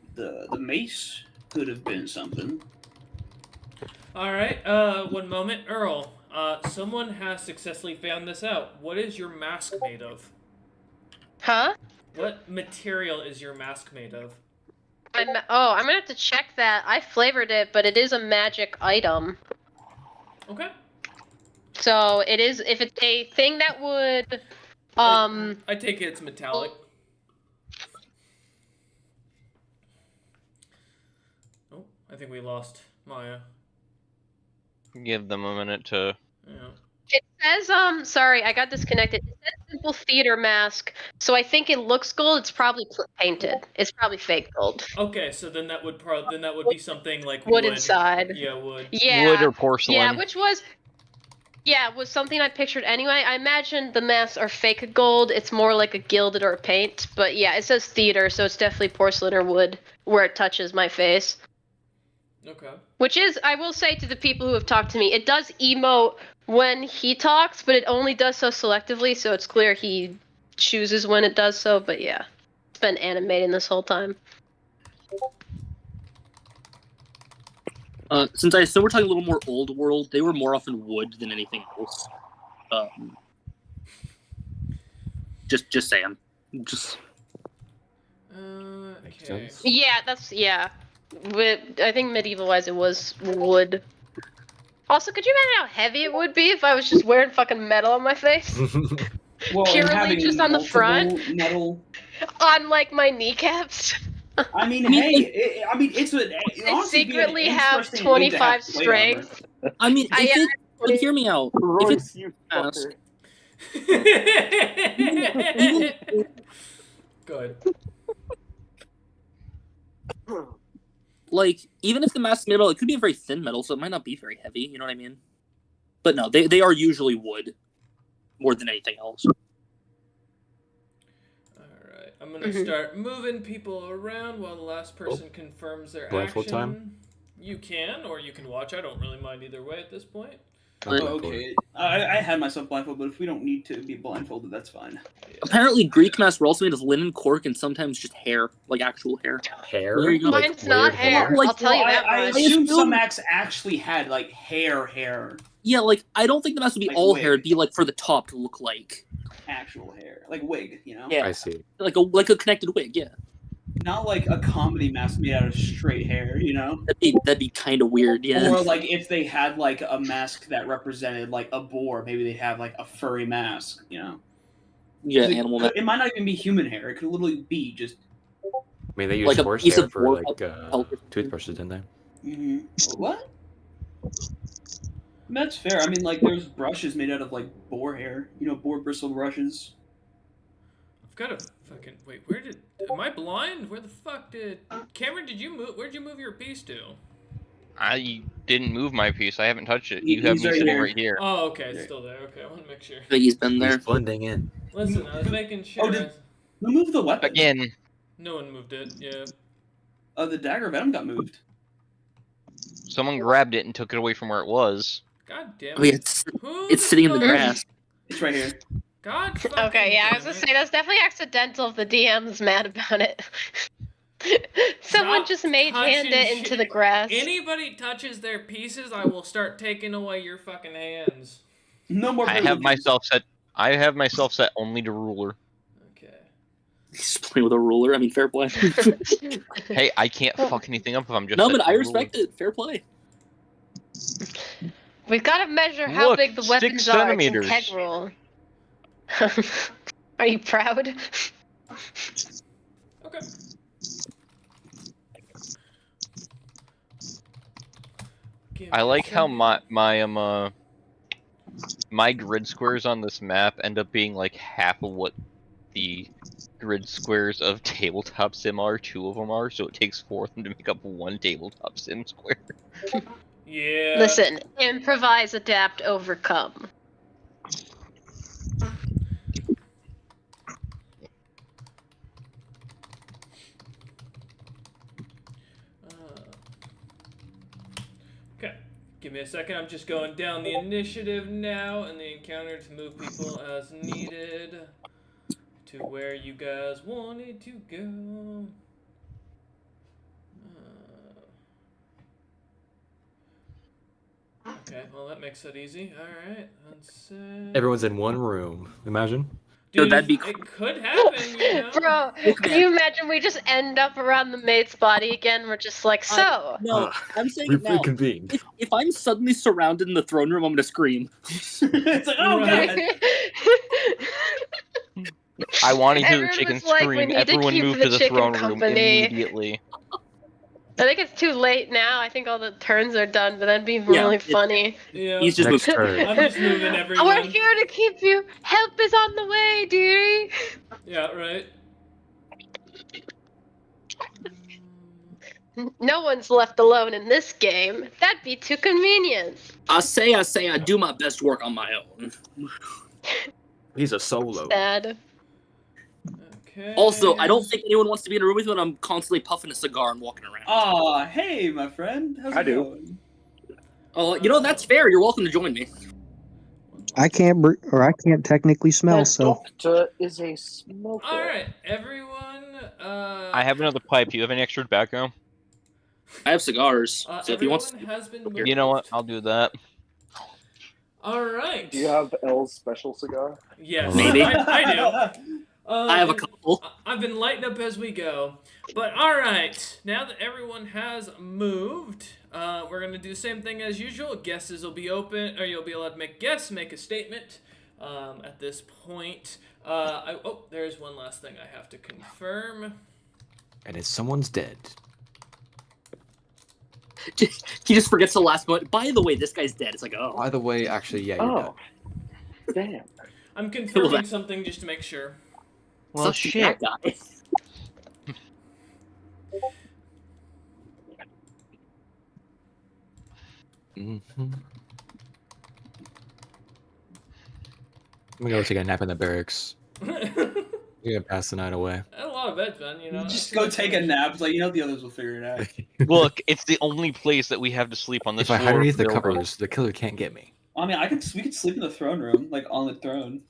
mace could have been something. All right. One moment, Earl. Someone has successfully found this out. What is your mask made of? Huh? What material is your mask made of? I'm gonna have to check that. I flavored it, but it is a magic item. Okay. So it is. If it's a thing that would, I take it it's metallic. Oh, I think we lost Maya. Give them a minute to. Yeah. It says sorry, I got disconnected. It says simple theater mask, so I think it looks gold. It's probably painted. It's probably fake gold. Okay, so then that would be something like wood inside. Yeah, wood. Yeah. Wood or porcelain. Yeah, was something I pictured anyway. I imagine the masks are fake gold. It's more like a gilded or a paint. But yeah, it says theater, so it's definitely porcelain or wood where it touches my face. Okay. Which is, I will say to the people who have talked to me, it does emote when he talks, but it only does so selectively, so it's clear he chooses when it does so, but yeah. It's been animating this whole time. Since I assume we're talking a little more old world, they were more often wood than anything else. Just saying. Okay. Yeah. I think medieval-wise it was wood. Also, could you imagine how heavy it would be if I was just wearing fucking metal on my face? Well, and Purely having just on the front? multiple metal. On like my kneecaps. I mean, mean, hey, it's a I honestly be an secretly have interesting wig to have 25 plate armor. strength. I mean, I if it. But hear me out. If Royce, it's you mask, fucker. even Good. like even if the mask is metal, it could be a very thin metal, so it might not be very heavy. You know what I mean? But no, they are usually wood more than anything else. Alright, I'm gonna start moving people around while the last person confirms their Blindfold action. time? You can, or you can watch. I don't really mind either way at this point. Oh, okay. I had myself blindfolded, but if we don't need to be blindfolded, that's fine. Apparently, Greek masks were also made of linen, cork, and sometimes just hair, like actual hair. Hair? There you go. Mine's not hair. Like, I'll tell you that I much. assume assume- some acts actually had like hair, Yeah, like I don't think the mask would be Like all wig. hair. It'd be like for the top to look like. actual hair, like wig, you know? Yeah, I see. like a connected wig. Yeah, Not like a comedy mask made out of straight hair, you know? that'd be kind of weird. Yeah. Or like if they had like a mask that represented like a boar, maybe they'd have like a furry mask, you know? Yeah, It animal could- mask. It might not even be human hair. It could literally be just. I mean, they use Like a piece horsehair of for boar like pelt. toothbrushes, didn't they? What? That's fair. I mean, like there's brushes made out of like boar hair, you know, boar bristle brushes. I've got a fucking wait. Where did? Am I blind? Where the fuck did Cameron? Did you move? Where'd you move your piece to? I didn't move my piece. I haven't touched it. He- You have he's me right sitting here. right here. Oh, okay, it's still there. Okay, I want to make sure. But he's been there. He's blending in. Listen, I was making sure. Oh, did- Who moved the weapon? Again, No one moved it. Yeah. The dagger venom got moved. someone grabbed it and took it away from where it was. God damn Oh, yeah, it. Who it's sitting in the fuck- grass. It's right here. God fucking Okay, yeah, I was damn gonna it. say that's definitely accidental if the DM's mad about it. Someone Stop just made hand touching it into shit. the grass. Anybody touches their pieces, I will start taking away your fucking hands. No more. I have privileges. myself set. I have myself set only to ruler. Okay. He's playing with a ruler. I mean, fair play. Hey, I can't fuck anything up if I'm just. No, set but to I ruler. respect it. Fair play. We've got to measure how Look, big the 6 weapons are. centimeters. It's integral. Are you proud? Okay. Give I me like how some- my grid squares on this map end up being like half of what the grid squares of tabletop sim are. 2 of them are, so it takes 4 of them to make up 1 tabletop sim square. Yeah. Listen, improvise, adapt, overcome. Okay. Give me a second. I'm just going down the initiative now and the encounter to move people as needed to where you guys wanted to go. Okay, well that makes it easy. All right, Everyone's in one room. Imagine. Dude, that'd be it could happen, you know. Bro, can you imagine we just end up around the mate's body again? We're just like, so. No, I'm saying We it now. reconvened. If I'm suddenly surrounded in the throne room, I'm gonna scream. It's like, oh god. I want to hear the Everyone chicken was like, we scream. need to Everyone keep move the to the chicken throne company. room immediately. I think it's too late now. I think all the turns are done, but that'd be Yeah, really it- funny. Yeah. He's just Next moving. turn. I'm just moving everyone. We're here to keep you. Help is on the way, dearie. Yeah, right. No one's left alone in this game. That'd be too convenient. I say, I do my best work on my own. He's a solo. Sad. Okay. Also, I don't think anyone wants to be in a room with me when I'm constantly puffing a cigar and walking around. Aw, hey, my friend. How's I it do. going? Oh, you know, that's fair. You're welcome to join me. I can't I can't technically smell, The so doctor is a smoker. All right, everyone. I have another pipe. Do you have any extra tobacco? I have cigars, so if you want, Everyone has been moved. You know what? I'll do that. All right. Do you have L's special cigar? Yes, Maybe. I do. I have a couple. I've been lighting up as we go. But all right, now that everyone has moved, we're gonna do the same thing as usual. Guesses will be open, or you'll be allowed to make a guess, make a statement. at this point. There's one last thing I have to confirm. And it's someone's dead. He just forgets the last one. By the way, this guy's dead. It's like, oh. By the way, actually, yeah, you're dead. Damn. I'm confirming something just to make sure. Well, Sucks to be shit. that guy. Mm-hmm. I'm gonna go take a nap in the barracks. We're gonna pass the night away. A lot of beds, man. You know. Just go take a nap. It's like, you know, the others will figure it out. Look, it's the only place that we have to sleep on this If I floor. hide underneath the building. covers, the killer can't get me. I mean, we could sleep in the throne room, like on the throne.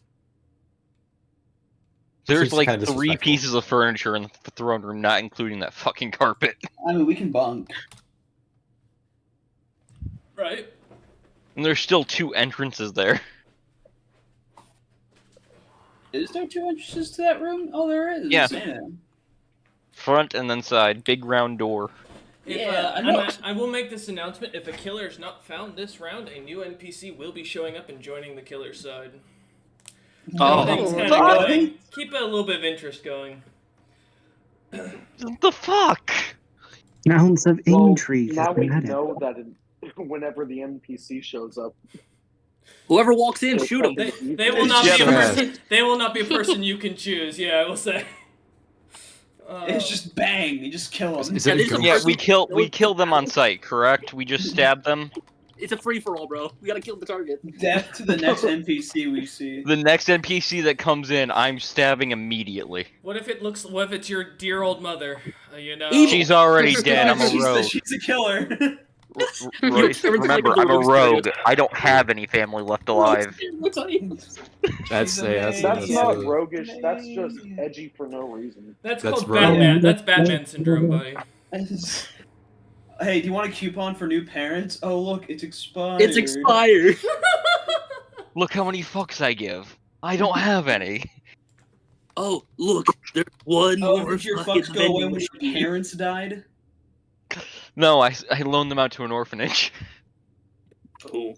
There's Seems like kinda 3 disrespectful. pieces of furniture in the throne room, not including that fucking carpet. I mean, we can bunk. Right. And there's still 2 entrances there. Is there 2 entrances to that room? Oh, there is. Yeah. Man. Front and then side, big round door. I will make this announcement. If a killer is not found this round, a new NPC will be showing up and joining the killer's side. Oh. Things kinda fuck. going. Keep a little bit of interest going. What the fuck? Mountains of Well, intrigue. now has we been added. know that whenever the NPC shows up, Whoever walks in, shoot him. They will not be a Yeah. person. They will not be a person you can choose. Yeah, I will say. It's just bang. You just kill them. Is that a there's a ghost? Yeah, person- we kill them on sight, correct? We just stab them. It's a free-for-all, bro. We gotta kill the target. Death to the next NPC we see. The next NPC that comes in, I'm stabbing immediately. What if it's your dear old mother? You know. She's already dead. I'm a rogue. She's a killer. Royce, remember, I'm a rogue. I don't have any family left alive. That's that's not roguish. That's just edgy for no reason. That's That's called right. Batman. That's Batman syndrome, buddy. Hey, do you want a coupon for new parents? Oh, look, it's expired. It's expired. Look how many fucks I give. I don't have any. Oh, look, there's one Oh, more did your fucking fucks go away when vending your machine. parents died? No, I loaned them out to an orphanage. Oh.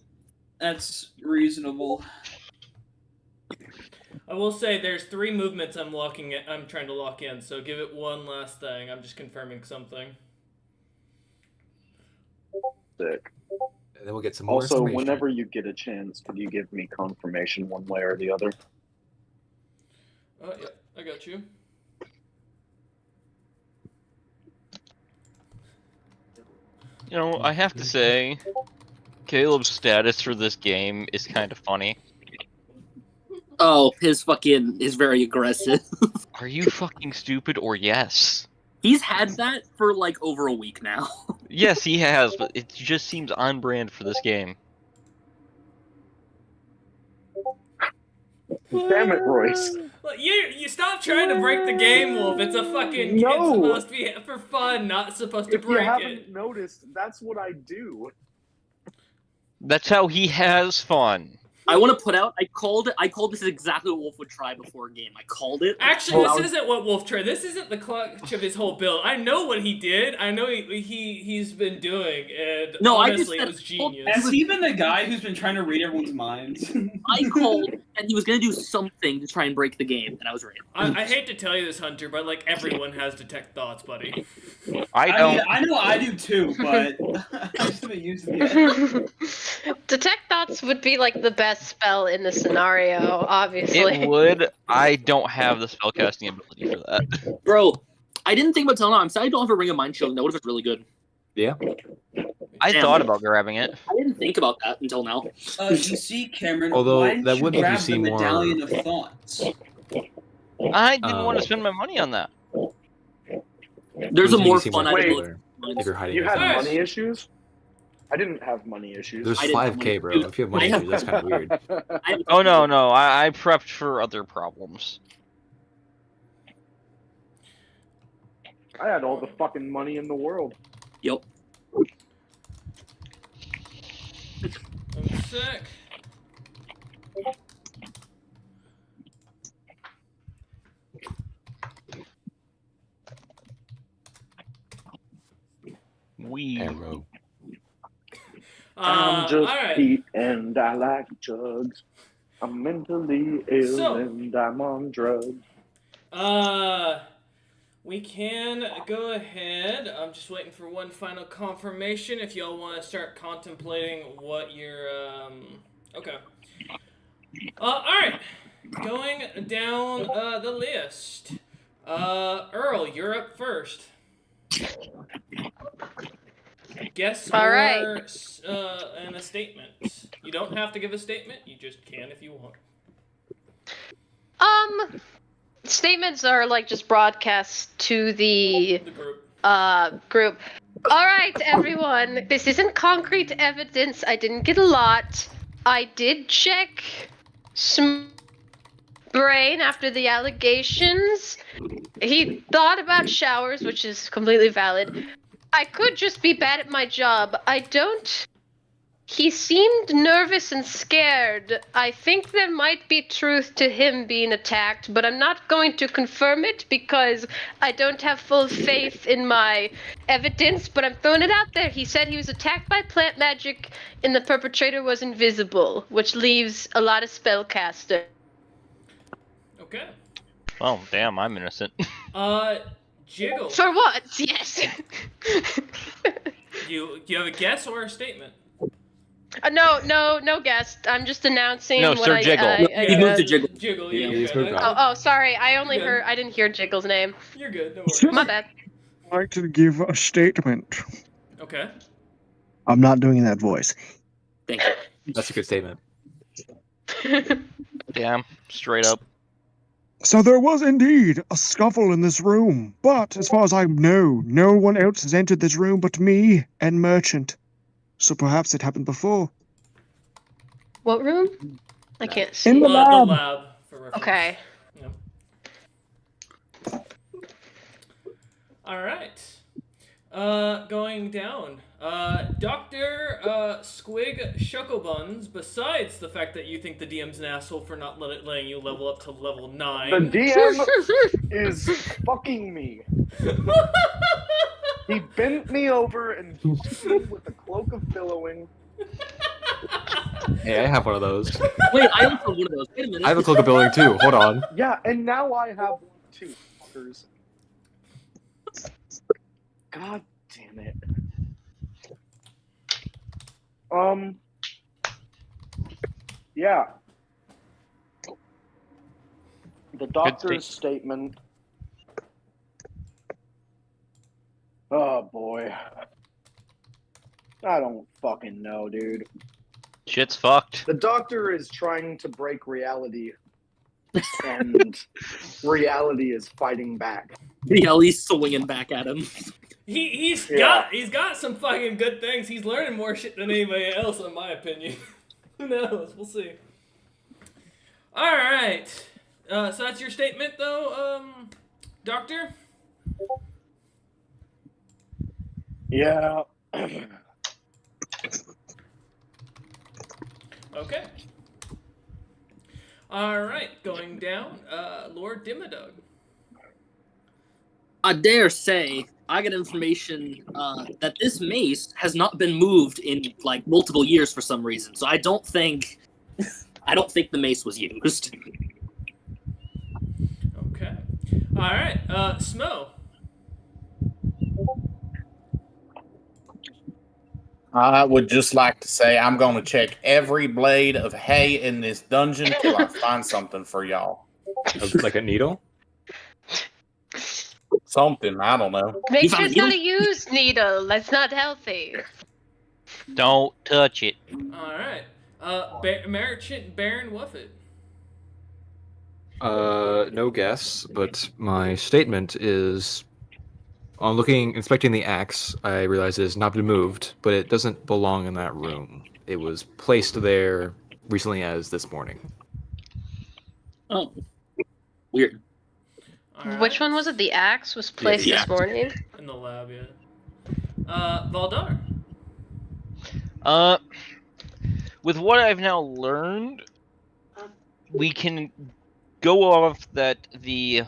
That's reasonable. I will say there's 3 movements I'm trying to lock in. So give it one last thing. I'm just confirming something. Sick. And then we'll get some more Also, information. whenever you get a chance, could you give me confirmation one way or the other? Oh yeah, I got you. You know, I have to say, Caleb's status for this game is kind of funny. Oh, his very aggressive. Are you fucking stupid or yes? He's had that for like over a week now. Yes, he has, but it just seems on brand for this game. Damn it, Royce. Look, you stop trying to break the game, Wolf. It's a fucking. No. It's supposed to be for fun, not supposed to If you break haven't it. noticed, that's what I do. That's how he has fun. I want to put out. I called this is exactly what Wolf would try before a game. I called it. Actually, Well, this isn't what Wolf tried. This isn't the clutch of his whole build. I know what he did. I know he's been doing, and No, I honestly, just it was said- genius. Has he been the guy who's been trying to read everyone's minds? I called, and he was gonna do something to try and break the game, and I was right. I hate to tell you this, Hunter, but like everyone has detect thoughts, buddy. I don't. mean, I know I do too, but I just haven't used it yet. Detect thoughts would be like the best spell in the scenario, obviously. It would. I don't have the spellcasting ability for that. Bro, I didn't think about telling him. I'm sad I don't have a Ring of Mind Shield. That would have been really good. Yeah. I Damn. thought about grabbing it. I didn't think about that until now. You see, Cameron, Although, why didn't that you would make you grab the seem more- Medallion of Thoughts? I didn't want to spend my money on that. There's a Who's more gonna seem fun more item. popular if you're hiding You your had thoughts. money issues? I didn't have money issues. There's I didn't have 5K, bro. money. If you have money I have- issues, that's kind of weird. Oh no, I prepped for other problems. I had all the fucking money in the world. Yep. I'm sick. We. Arrow. I'm just all right. Pete and I like drugs. I'm mentally ill So- and I'm on drugs. We can go ahead. I'm just waiting for one final confirmation if y'all want to start contemplating what your, okay. Alright. Going down, the list. Earl, you're up first. Guess All or, right. and a statement. You don't have to give a statement, you just can if you want. Statements are like just broadcasts to the The group. group. All right, everyone. This isn't concrete evidence. I didn't get a lot. I did check brain after the allegations. He thought about showers, which is completely valid. I could just be bad at my job. I don't. He seemed nervous and scared. I think there might be truth to him being attacked, but I'm not going to confirm it because I don't have full faith in my evidence, but I'm throwing it out there. He said he was attacked by plant magic and the perpetrator was invisible, which leaves a lot of spellcaster. Okay. Oh, damn, I'm innocent. Jiggle. For what? Yes. Do you have a guess or a statement? No guest. I'm just announcing No, what Sir Jiggle. He moved to Jiggle. Jiggle, Yeah. you're He's good. moved I- on. Oh, sorry. I only You're good. heard. I didn't hear Jiggle's name. You're good, no worries. My bad. I'd like to give a statement. Okay. I'm not doing that voice. Thank you. That's a good statement. Damn, straight up. So there was indeed a scuffle in this room, but as far as I know, no one else has entered this room but me and Merchant. So perhaps it happened before. What room? I can't see. In the The lab. lab, for reference. Okay. Yep. Alright. Going down. Dr. Squig Shucklebuns, besides the fact that you think the DM's an asshole for not letting you level up to level 9. The DM is fucking me. He bent me over and hit me with a cloak of billowing. Hey, I have one of those. Wait, I also have one of those. Wait a minute. I have a cloak of billing too. Hold on. Yeah, and now I have one too, fuckers. God damn it. Yeah. The doctor's statement. Oh boy. I don't fucking know, dude. Shit's fucked. The doctor is trying to break reality, and reality is fighting back. Yeah, he's swinging back at him. He's Yeah. got some fucking good things. He's learning more shit than anybody else, in my opinion. Who knows? We'll see. Alright. So that's your statement, though, Doctor? Yeah. Okay. Alright, going down, Lord Dimmadug. I dare say I get information that this mace has not been moved in like multiple years for some reason. So I don't think the mace was used. Okay. Alright, Smo. I would just like to say I'm going to check every blade of hay in this dungeon till I find something for y'all. Like a needle? Something, I don't know. Make You sure found a not needle? to use needle. That's not healthy. Don't touch it. Alright. Merchant Baron Wuffet. No guess, but my statement is on inspecting the axe, I realize it has not been moved, but it doesn't belong in that room. It was placed there recently as this morning. Oh, weird. Alright. Which one was it? The axe was placed the this axe. morning. In the lab, yeah. Valdar. With what I've now learned, we can go off that the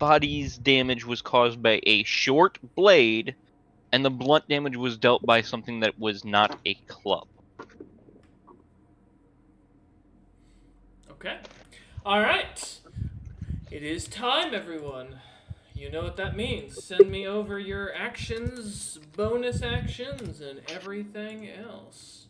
body's damage was caused by a short blade, and the blunt damage was dealt by something that was not a club. Okay. All right. It is time, everyone. You know what that means. Send me over your actions, bonus actions, and everything else.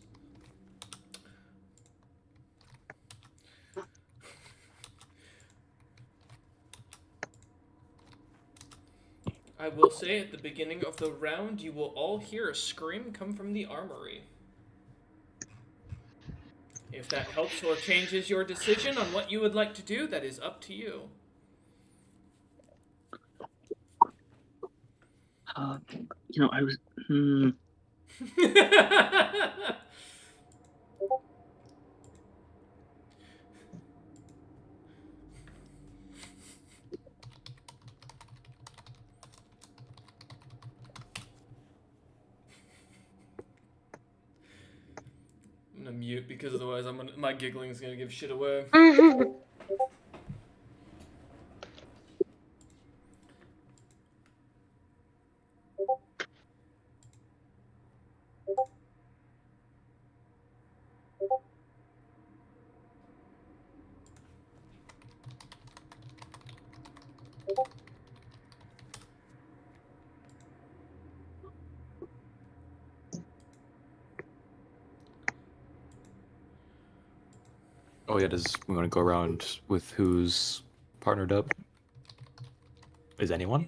I will say at the beginning of the round, you will all hear a scream come from the armory. If that helps or changes your decision on what you would like to do, that is up to you. I was. I'm gonna mute because otherwise my giggling is gonna give shit away. Oh yeah, does we want to go around with who's partnered up? Is anyone?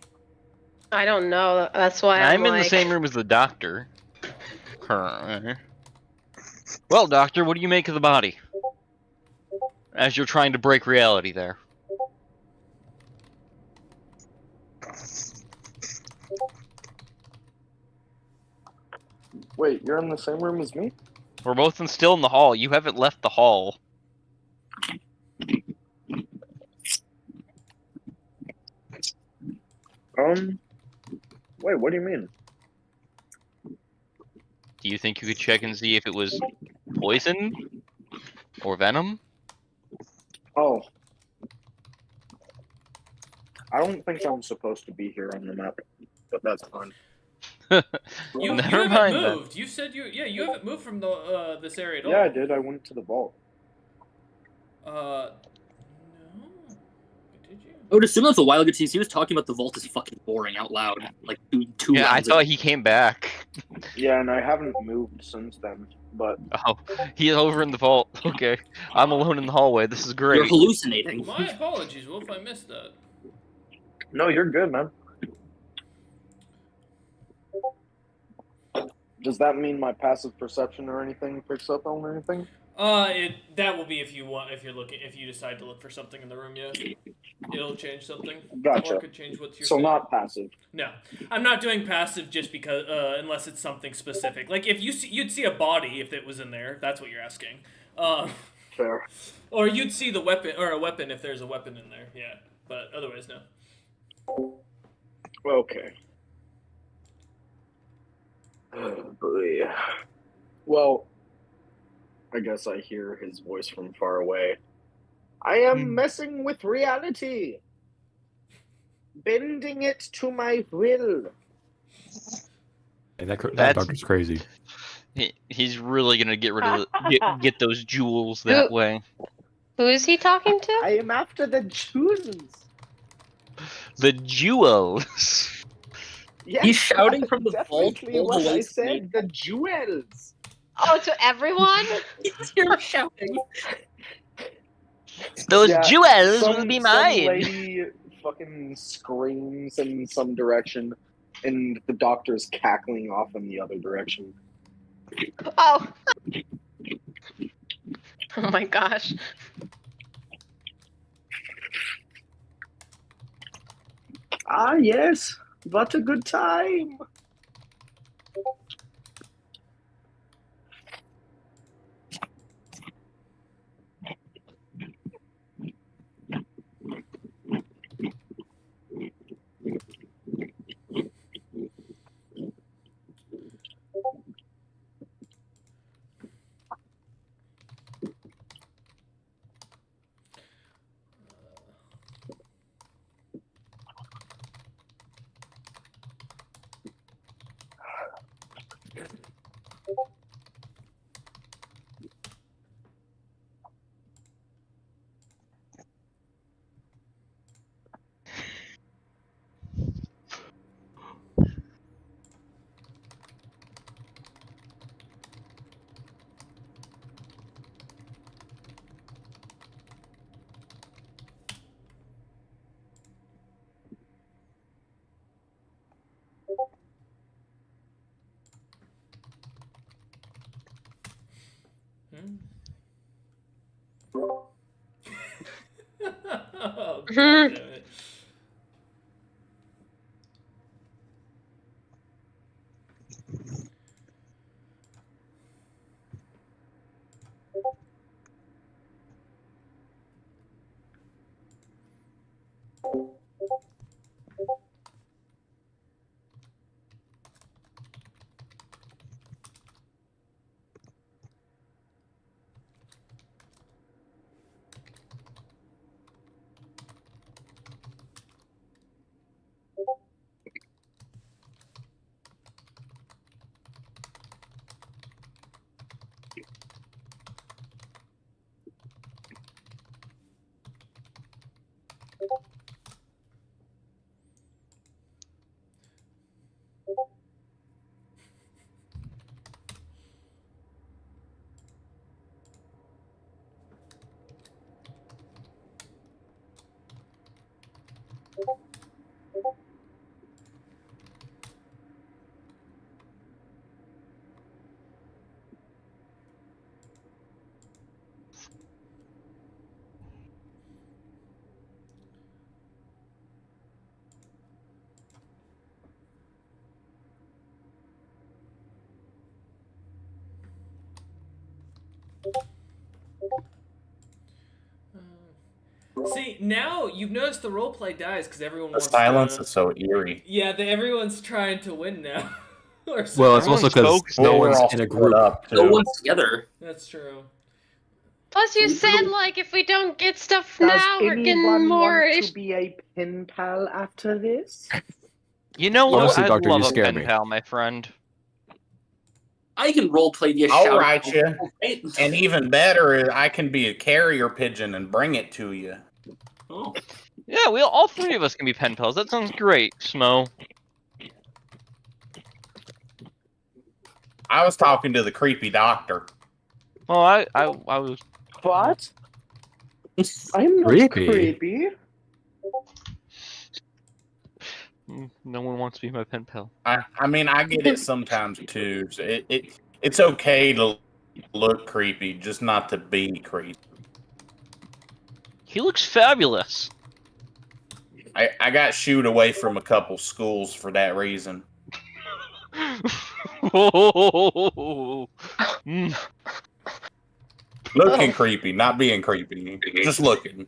I don't know. That's why I'm in like... the same room as the doctor. Currently. Well, doctor, what do you make of the body? As you're trying to break reality there. Wait, you're in the same room as me? We're both still in the hall. You haven't left the hall. Wait, what do you mean? Do you think you could check and see if it was poison? Or venom? Oh. I don't think I'm supposed to be here on the map, but that's fine. You Never haven't mind moved. You said you haven't moved from the this area at all. Yeah, I did. I went to the vault. No. Did you? I would assume that was a while ago since he was talking about the vault is fucking boring out loud. Like two Yeah, I rounds thought ago. he came back. Yeah, and I haven't moved since then, but... Oh, he's over in the vault. Okay. I'm alone in the hallway. This is great. You're hallucinating. My apologies, Wolf. I missed that. No, you're good, man. Does that mean my passive perception or anything picks up on anything? That will be if you decide to look for something in the room. Yeah, it'll change something. Gotcha. Or it could change what you're So saying. not passive. No, I'm not doing passive just because unless it's something specific. Like if you'd see a body if it was in there. If that's what you're asking. Fair. Or you'd see the weapon or a weapon if there's a weapon in there. Yeah, but otherwise no. Okay. Oh boy. Well, I guess I hear his voice from far away. I am messing with reality. Bending it to my will. Hey, that That's- doctor's crazy. He's really gonna get rid of get those jewels that way. Who is he talking to? I am after the jewels. The jewels. Yes, He's shouting that's from the vault definitely all what the way I to said. The jewels. Oh, to everyone? You're shouting. Those Yeah, jewels some, will be some mine. lady fucking screams in some direction, and the doctor's cackling off in the other direction. Oh. Oh my gosh. Ah, yes. What a good time. Mhm. damn it. See, now you've noticed the roleplay dies because everyone The wants silence to. is so eerie. Yeah, everyone's trying to win now. Or Well, it's also Everyone's because focused. no Well, we're one's all in a split group. up No too. one's together. That's true. Plus, you said like if we don't get stuff Does now, we're getting anyone more. want to be a pen pal after this? You know what? Honestly, I'd Doctor, love you a scare pen me. pal, my friend. I can roleplay the I'll shout. write you. Right? And even better is I can be a carrier pigeon and bring it to you. Oh. Yeah, all three of us can be pen pals. That sounds great, Smo. I was talking to the creepy doctor. Well, I was. What? I'm not Creepy. creepy. No one wants to be my pen pal. I mean, I get it sometimes too. So it's okay to look creepy, just not to be creepy. He looks fabulous. I got shooed away from a couple schools for that reason. Mm. Looking creepy, not being creepy. Just looking.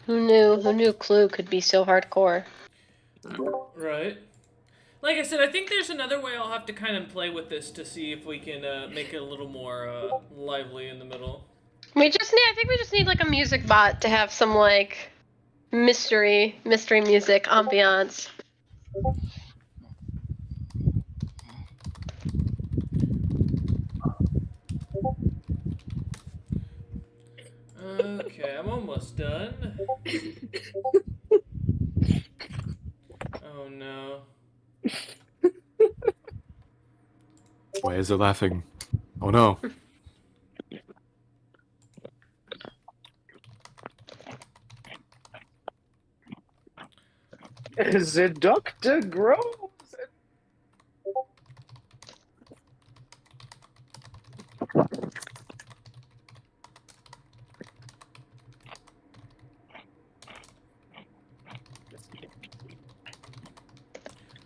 Who knew? Who knew Clue could be so hardcore? Right. Like I said, I think there's another way I'll have to kind of play with this to see if we can make it a little more lively in the middle. I think we just need like a music bot to have some like mystery music ambiance. Okay, I'm almost done. Oh no. Why is it laughing? Oh no. Is it Dr. Groves?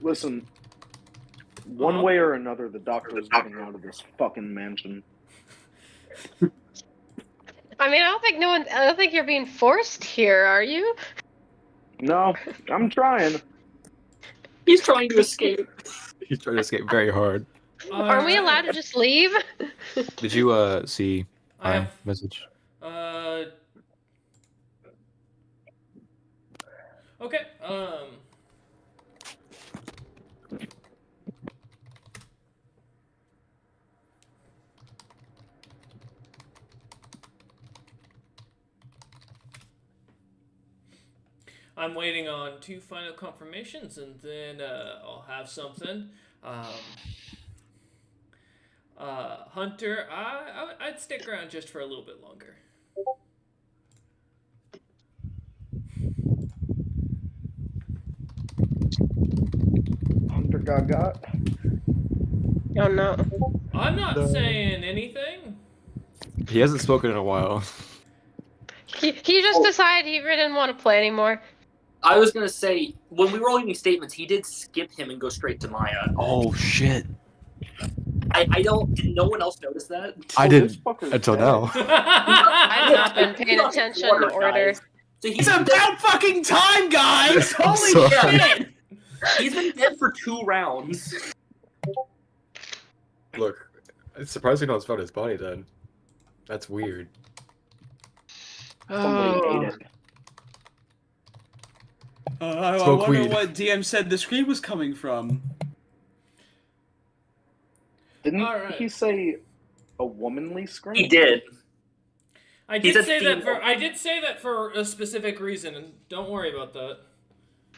Listen, one way or another, the doctor is getting out of this fucking mansion. I mean, I don't think you're being forced here, are you? No, I'm trying. He's trying to escape. He's trying to escape very hard. Aren't we allowed to just leave? Did you see I my have- message? Okay. I'm waiting on 2 final confirmations, and then I'll have something. Hunter, I'd stick around just for a little bit longer. Hunter got. Oh no. I'm not saying anything. He hasn't spoken in a while. He just decided he didn't want to play anymore. I was gonna say, when we were all giving statements, he did skip him and go straight to Maya. Oh shit! I don't. Did no one else notice that? I Oh, didn't this fucker's until dead. now. I've not been paying attention to order. Guys. So It's about fucking time, guys! I'm Holy sorry. shit! He's been dead for 2 rounds. Look, it's surprising no one's found his body then. That's weird. Somebody ate it. I Smoke wonder weed. what DM said the scream was coming from. Didn't Alright. he say a womanly scream? He did. I He's did a say that female. for a specific reason, and don't worry about that.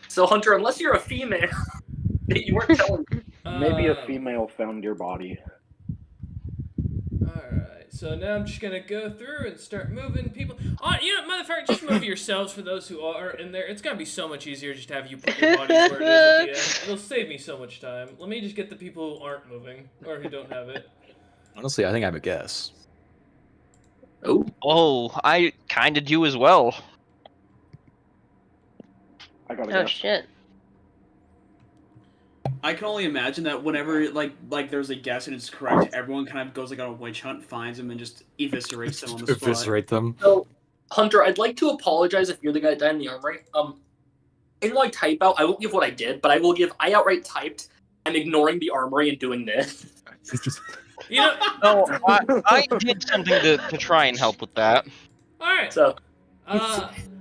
So Hunter, unless you're a female, you weren't telling me. Maybe a Um, female found your body. Alright, so now I'm just gonna go through and start moving people. Oh, you know, motherfucker, just move yourselves for those who are in there. It's gonna be so much easier just to have you put your bodies where it is at the end. It'll save me so much time. Let me just get the people who aren't moving, or who don't have it. Honestly, I think I have a guess. Oh, I kinda do as well. I gotta Oh guess. shit. I can only imagine that whenever like there's a guess and it's correct, everyone kind of goes like on a witch hunt, finds them, and just eviscerates them on the spot. Eviscerate them. So, Hunter, I'd like to apologize if you're the guy that died in the armory. In my type out, I won't give what I did, but I will give. I outright typed. I'm ignoring the armory and doing this. You know, No, I did something to try and help with that. alright. So,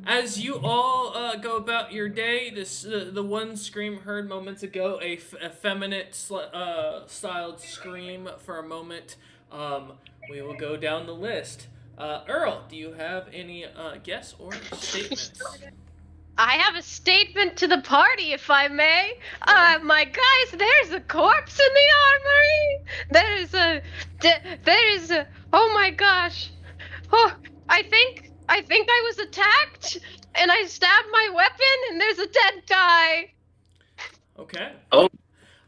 As you all go about your day, this the one scream heard moments ago, a effeminate styled scream for a moment. We will go down the list. Earl, do you have any guess or statements? I have a statement to the party, if I may. My guys, there's a corpse in the armory. There's a. Oh my gosh. Oh, I think I was attacked, and I stabbed my weapon, and there's a dead guy. Okay. Oh.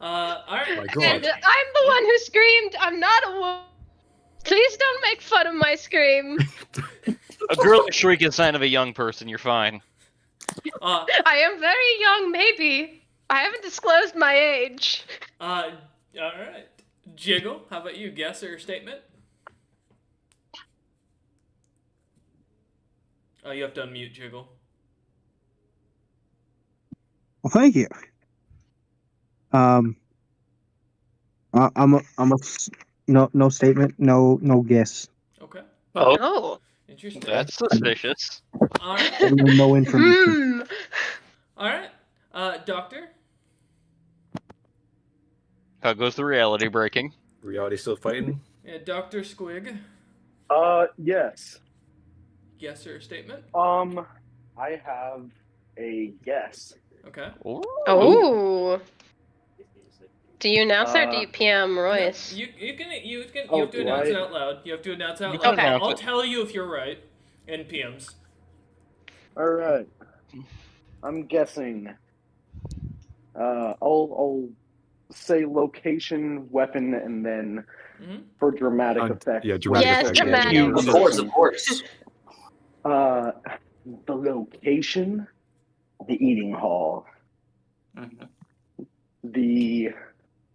Alright. Oh my God. And I'm the one who screamed. I'm not a woman. Please don't make fun of my scream. A girl shriek is a sign of a young person. You're fine. Uh, I am very young, maybe. I haven't disclosed my age. alright. Jiggle, how about you? Guess or statement? Oh, you have to unmute Jiggle. Well, thank you. I'm no statement, no guess. Okay. Oh. Interesting. That's suspicious. Alright. No information. Alright. Doctor? How goes the reality breaking? Reality still fighting? Yeah, Dr. Squig. Yes. Guess or statement? I have a guess. Okay. Oh. Do you announce or do you PM No, Royce? you Oh, have to do announce I? it out loud. You have to announce it out You loud. can announce I'll it. tell you if you're right in PMs. Alright. I'm guessing. I'll say location, weapon, and then Mhm. for dramatic effect. yeah, dramatic Yes, effect. dramatic. You- of course. The location, the eating hall. The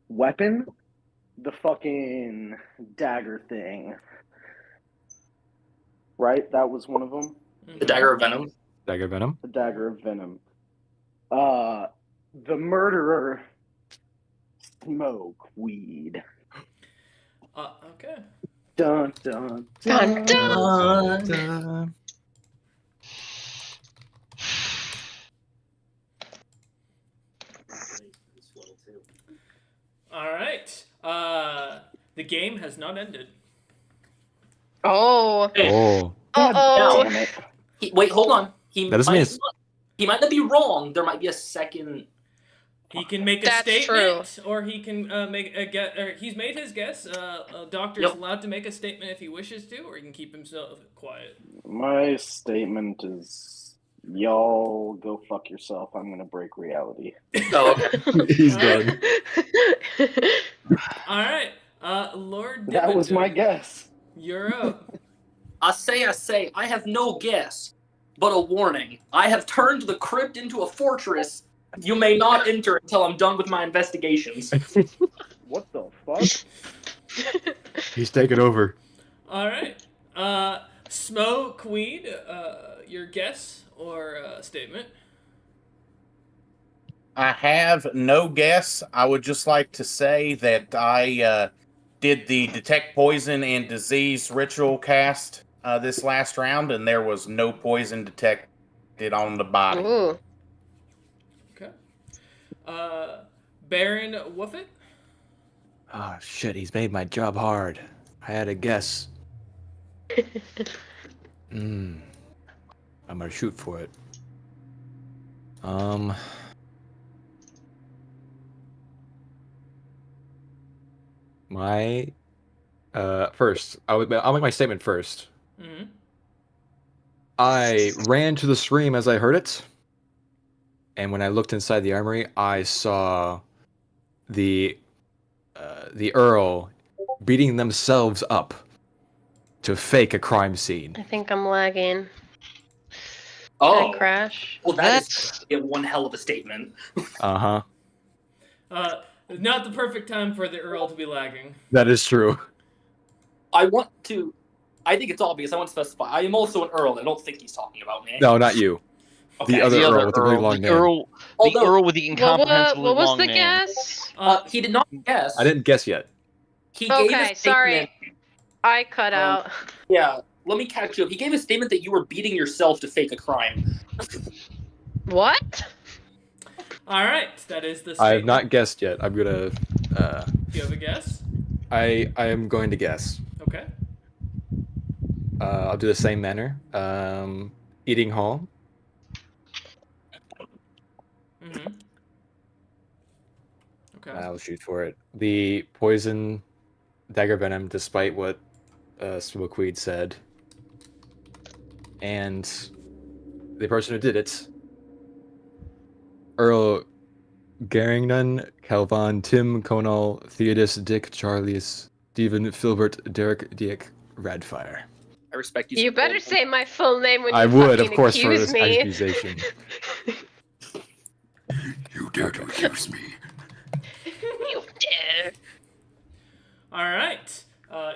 weapon, the fucking dagger thing. Right? That was one of them. Mhm. The dagger of venom. Dagger Venom? The dagger of venom. The murderer, smoke weed. Okay. Dun dun Dun, dun. dun. All right. The game has not ended. Oh. Oh, Uh-oh. Damn it. Wait, hold on. that doesn't mean it's. He might not be wrong. There might be a second. He can make a That's statement, or he can make a guess. Or he's made his guess. A doctor is Yep. allowed to make a statement if he wishes to, or he can keep himself quiet. My statement is, y'all go fuck yourself. I'm gonna break reality. Oh, okay. He's All right. done. All right. Lord That was my Dimmadome, guess. you're up. I say, I have no guess, but a warning. I have turned the crypt into a fortress. You may not enter until I'm done with my investigations. What the fuck? He's taking over. All right. Smoke Weed, your guess or statement? I have no guess. I would just like to say that I did the detect poison and disease ritual cast this last round, and there was no poison detected on the body. Ooh. Okay. Baron Woofit? Oh shit, he's made my job hard. I had a guess. I'm gonna shoot for it. My first, I'll make my statement first. Mm-hmm. I ran to the stream as I heard it, and when I looked inside the armory, I saw the Earl beating themselves up to fake a crime scene. I think I'm lagging. Oh, Did I crash? well, that's one hell of a statement. Uh-huh. Not the perfect time for the Earl to be lagging. That is true. I think it's obvious. I want to specify. I am also an Earl. I don't think he's talking about me. No, not you. Okay. The other Earl with the really long name. The Earl with the incomprehensibly What was long the name. guess? He did not guess. I didn't guess yet. He gave a Okay, statement. sorry. I cut out. Yeah, let me catch you up. He gave a statement that you were beating yourself to fake a crime. What? All right, that is the statement. I have not guessed yet. I'm gonna. Do you have a guess? I am going to guess. Okay. I'll do the same manner. Eating hall. Mm-hmm. Okay. I'll shoot for it. The poison dagger venom, despite what Smokeweed said, and the person who did it, Earl Garrington, Calvin, Tim, Conal, Theodis, Dick, Charlies, Stephen, Filbert, Derek, Dick, Radfire. I respect you. You better say my full name when you I would, of fucking course, for accuse this me. accusation. You dare to accuse me? You dare. All right.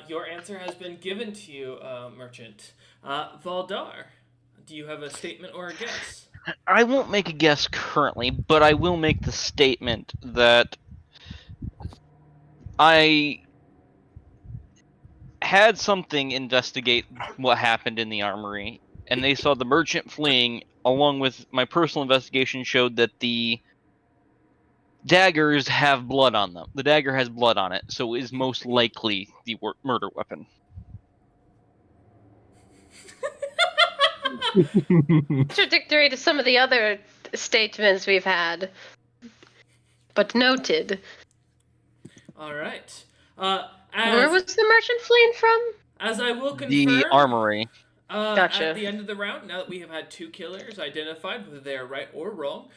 Your answer has been given to you, Merchant. Valdar, do you have a statement or a guess? I won't make a guess currently, but I will make the statement that I had something investigate what happened in the armory, and they saw the merchant fleeing, along with my personal investigation showed that the daggers have blood on them. The dagger has blood on it, so it is most likely the murder weapon. Contradictory to some of the other statements we've had. But noted. All right. Where was the merchant fleeing from? As I will confirm, The armory. Gotcha. At the end of the round, now that we have had 2 killers identified, whether they are right or wrong,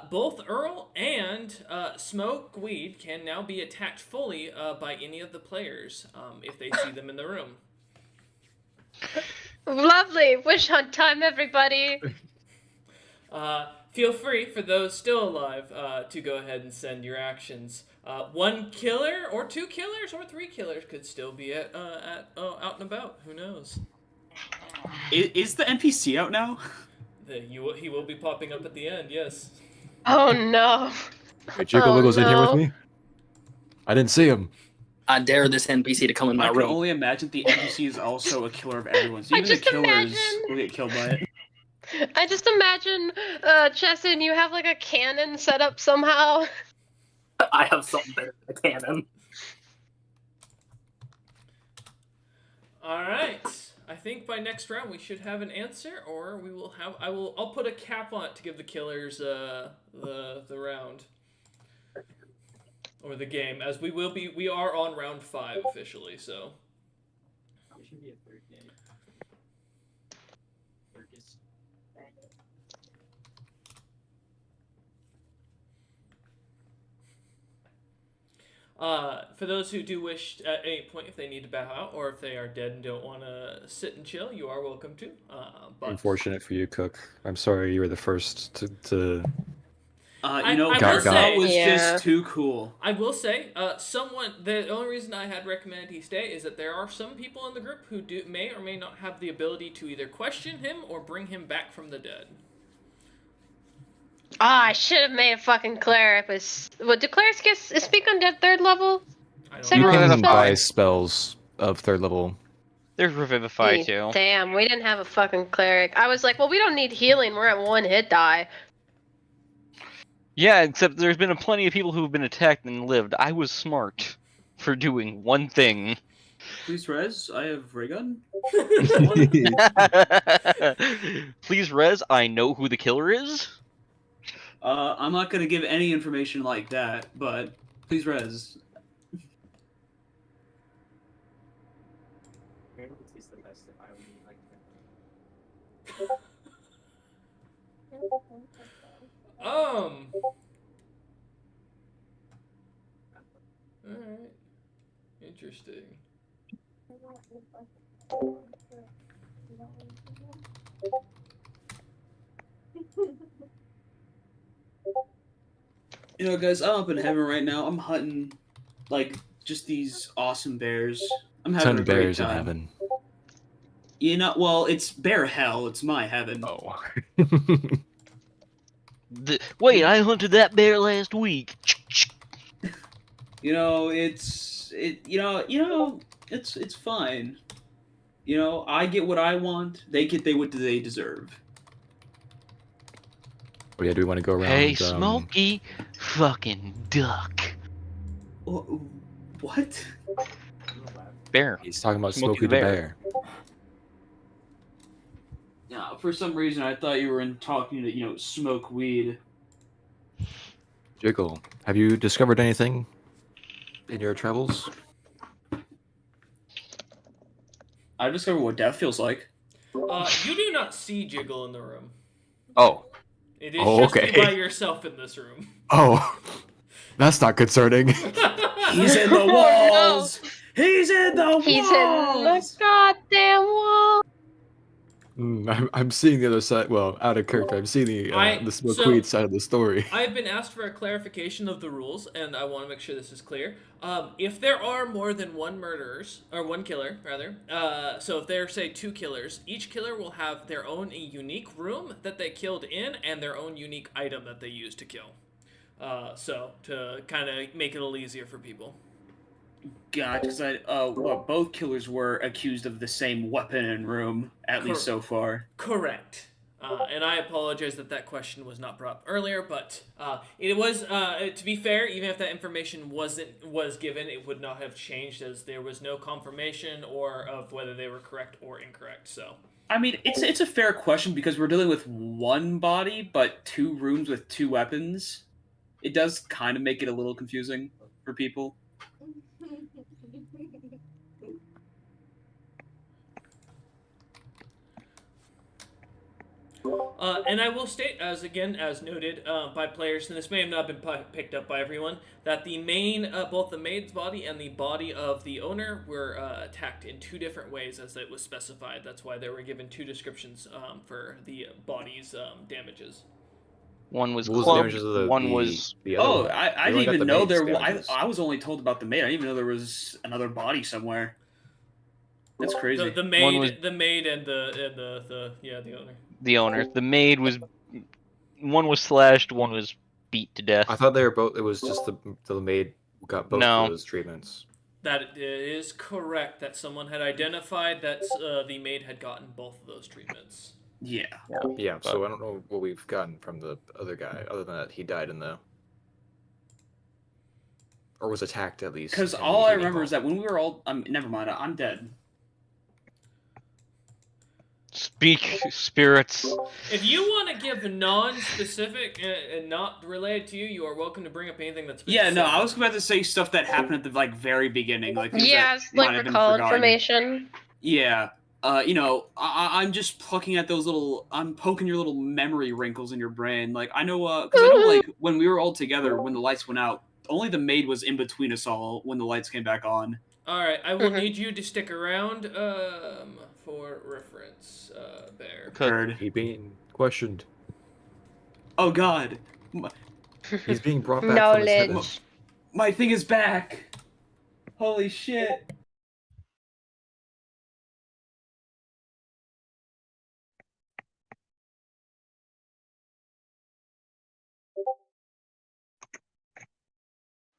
both Earl and Smokeweed can now be attacked fully by any of the players if they see them in the room. Lovely. Wish hunt time, everybody. Feel free, for those still alive, to go ahead and send your actions. 1 killer, or 2 killers, or 3 killers could still be out and about. Who knows? Is the NPC out now? He will be popping up at the end, yes. Oh no. Wait, Jiggle Wiggle's in here with no. me? I didn't see him. I dare this NPC to come in my I can room. only imagine the NPC is also a killer of everyone. So I even the just killers imagine- will get killed by it. I just imagine, Chesson, you have like a cannon set up somehow. I have something better than a cannon. All right. I think by next round we should have an answer, or we will have. I'll put a cap on it to give the killers the round or the game, as we are on round 5 officially. So. For those who do wish at any point, if they need to bow out or if they are dead and don't want to sit and chill, you are welcome to. But Unfortunate for you, Cook. I'm sorry you were the first to That was just too cool. I will say, the only reason I had recommended he stay is that there are some people in the group who may or may not have the ability to either question him or bring him back from the dead. I should have made a fucking cleric. Do clerics speak on dead 3rd level? You can buy spells of 3rd level. There's Revivify too. Damn, we didn't have a fucking cleric. I was like, well, we don't need healing. We're at 1 hit die. Yeah, except there's been plenty of people who've been attacked and lived. I was smart for doing one thing. Please res, I have ray gun. Please res, I know who the killer is. I'm not gonna give any information like that, but please res. Alright. Interesting. You know, guys, I'm up in heaven right now. I'm hunting, like, just these awesome bears. I'm having a great bears in time. heaven. You know, well, it's bear hell. It's my heaven. Oh. Wait, I hunted that bear last week. You know, it's fine. You know, I get what I want. They get what they deserve. Oh yeah, do we want to go around? Hey, Smokey, fucking duck. What? Bear. He's talking about Smokey Smokey the Bear. Yeah, for some reason I thought you were talking to, smoke weed. Jiggle, have you discovered anything in your travels? I've discovered what death feels like. You do not see Jiggle in the room. Oh. It is just you by yourself in this room. Oh. That's not concerning. He's in the walls! He's in the walls! He's in the goddamn wall! I'm seeing the other side. Well, out of character, I'm seeing the smoke weed side of the story. I've been asked for a clarification of the rules, and I want to make sure this is clear. If there are more than one killer, so if there are, say, 2 killers, each killer will have their own unique room that they killed in and their own unique item that they used to kill. So to kind of make it a little easier for people. God, because both killers were accused of the same weapon and room, at least so far. Correct. And I apologize that question was not brought up earlier, but it was, to be fair, even if that information was given, it would not have changed, as there was no confirmation or of whether they were correct or incorrect. So, I mean, it's a fair question because we're dealing with one body, but 2 rooms with 2 weapons. It does kind of make it a little confusing for people. And I will state, as noted by players, and this may have not been picked up by everyone, that the both the maid's body and the body of the owner were attacked in 2 different ways, as it was specified. That's why they were given 2 descriptions for the body's damages. One was clubbed, one was... Oh, I didn't even know there was... I was only told about the maid. I didn't even know there was another body somewhere. That's crazy. The maid and the owner. The owner. The maid was... One was slashed, one was beat to death. I thought they were both... It was just the maid got both of those treatments. That is correct. That someone had identified that the maid had gotten both of those treatments. Yeah. Yeah, so I don't know what we've gotten from the other guy, other than that he died in the... Or was attacked, at least. Because in all the I eating remember hall. is that when we were all... never mind, I'm dead. Speak, spirits. If you want to give non-specific and not related to you, you are welcome to bring up anything that's been Yeah, no, said. I was about to say stuff that happened at the like very beginning, like things Yeah, that it's might like have been recall forgotten. information. Yeah. You know, I'm just plucking at those little... I'm poking your little memory wrinkles in your brain. Like, I know, because I know, like, when we were all together, when the lights went out, only the maid was in between us all when the lights came back on. Alright, I will need you to stick around for reference, Bear. Heard. He being questioned. Oh, God. He's being brought back from his heaven. Knowledge. My thing is back. Holy shit.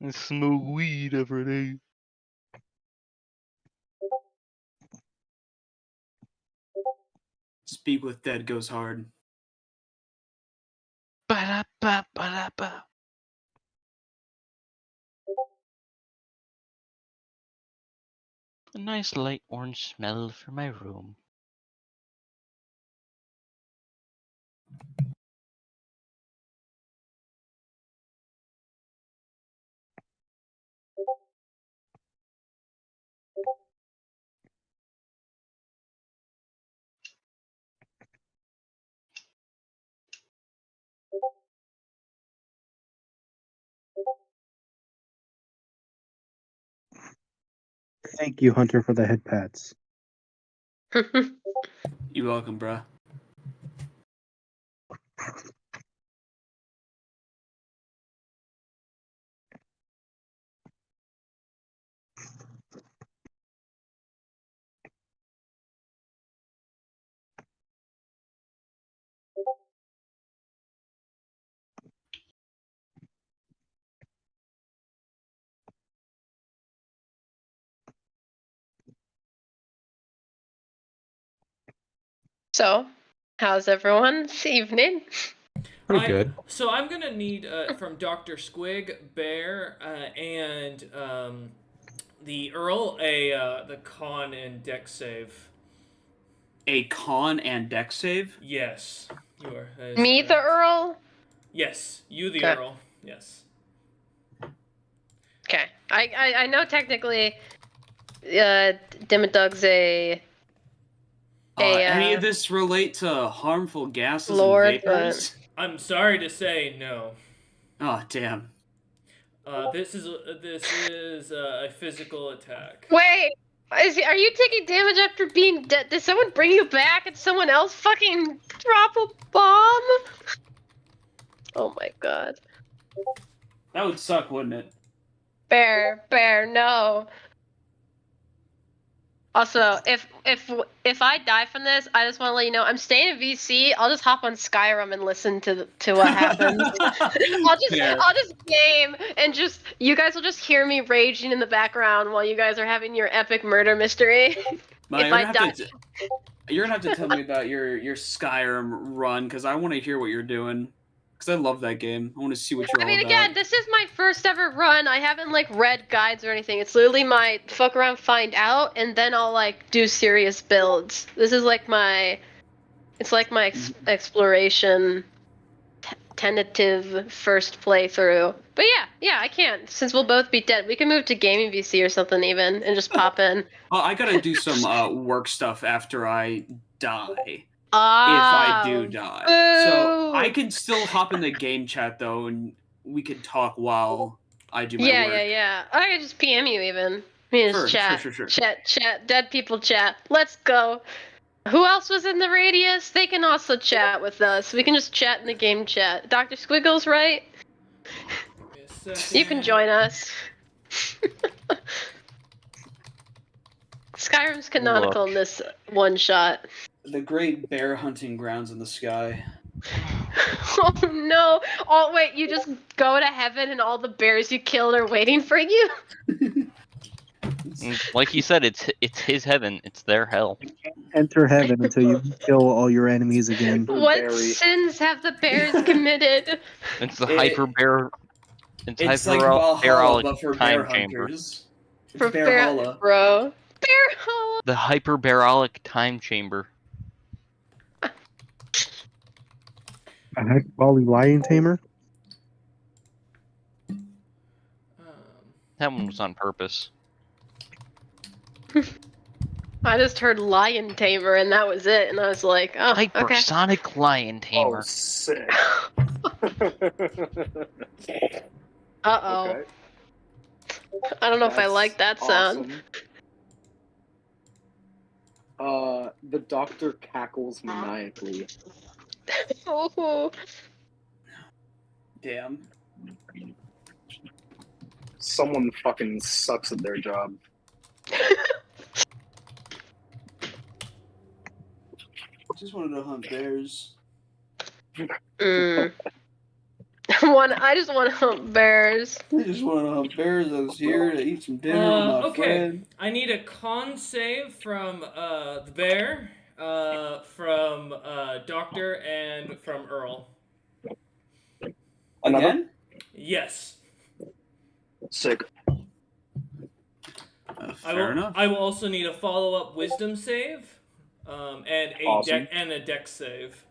And smoke weed every day. Speak with dead goes hard. Ba-da-ba, ba-da-ba. A nice light orange smell for my room. Thank you, Hunter, for the head pats. You're welcome, bruh. So, how's everyone's evening? Pretty good. So I'm gonna need from Dr. Squig, Bear, and the Earl the con and deck save. A con and deck save? Yes, you are. That is Me, correct. the Earl? Yes, you the Okay. Earl. Yes. Okay. I know technically Dimmadug's a Any of this relate to harmful gases Lord, and vapors? I'm sorry to say no. Oh, damn. This is a physical attack. Wait! Are you taking damage after being dead? Did someone bring you back and someone else fucking drop a bomb? Oh my god. That would suck, wouldn't it? Bear, no. Also, if I die from this, I just want to let you know I'm staying in VC. I'll just hop on Skyrim and listen to what happens. I'll just game and just you guys will just hear me raging in the background while you guys are having your epic murder mystery. You're gonna have to tell me about your Skyrim run because I want to hear what you're doing. Because I love that game. I want to see what you're all about. Again, this is my first ever run. I haven't like read guides or anything. It's literally my fuck around, find out, and then I'll like do serious builds. This is like my, it's like my exploration, tentative first playthrough. But yeah, I can. Since we'll both be dead, we can move to gaming VC or something even, and just pop in. I gotta do some work stuff after I die. If Ah, I do die. boo. So I can still hop in the game chat though, and we could talk while I do my work. Yeah. I can just PM you even. Me just Sure. Chat. Dead people chat. Let's go. Who else was in the radius? They can also chat with us. We can just chat in the game chat. Dr. Squiggles, right? Give me a second. You can join us. Skyrim's canonical in this one shot. The great bear hunting grounds in the sky. Oh no! Oh wait, you just go to heaven and all the bears you killed are waiting for you? Like he said, it's his heaven. It's their hell. Enter heaven until you kill all your enemies again. What Barry. sins have the bears committed? It's the It- hyper bear. It's like hyper Valhalla, but for time bear chamber. hunters. It's For Bearhalla. bro. Bearhalla. The hyperbarolic time chamber. A hyperbolic lion tamer? That one was on purpose. I just heard lion tamer and that was it, and I was like, oh, okay. Hypersonic lion tamer. Oh, sick. Uh-oh. Okay. I don't know if I That's like that sound. awesome. The doctor cackles maniacally. Oh. Damn. Someone fucking sucks at their job. Just wanted to hunt bears. I just want to hunt bears. I just want to hunt bears. I was here to eat some dinner with my Okay. friend. I need a con save from the bear, from Doctor, and from Earl. Again? Yes. Sick. Fair enough. I will also need a follow-up wisdom save, and Awesome. a dex save.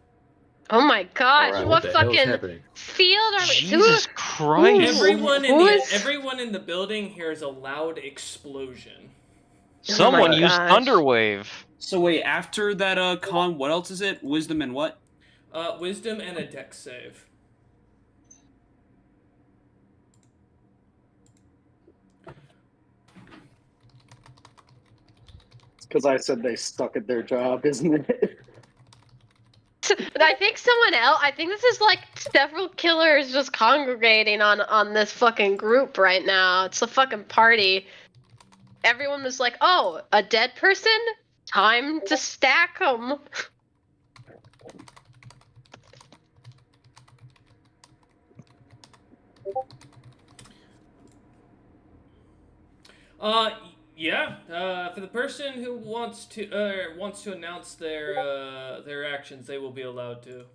Oh my gosh, Alright, what what the hell's fucking happening? field are we? Jesus Christ! Everyone in the building hears a loud explosion. Someone my used gosh. Thunderwave. So wait, after that con, what else is it? Wisdom and what? Wisdom and a dex save. Because I said they stuck at their job, isn't it? I think someone else. I think this is like several killers just congregating on this fucking group right now. It's a fucking party. Everyone was like, "Oh, a dead person? Time to stack them." Yeah. For the person who wants to announce their actions, they will be allowed to.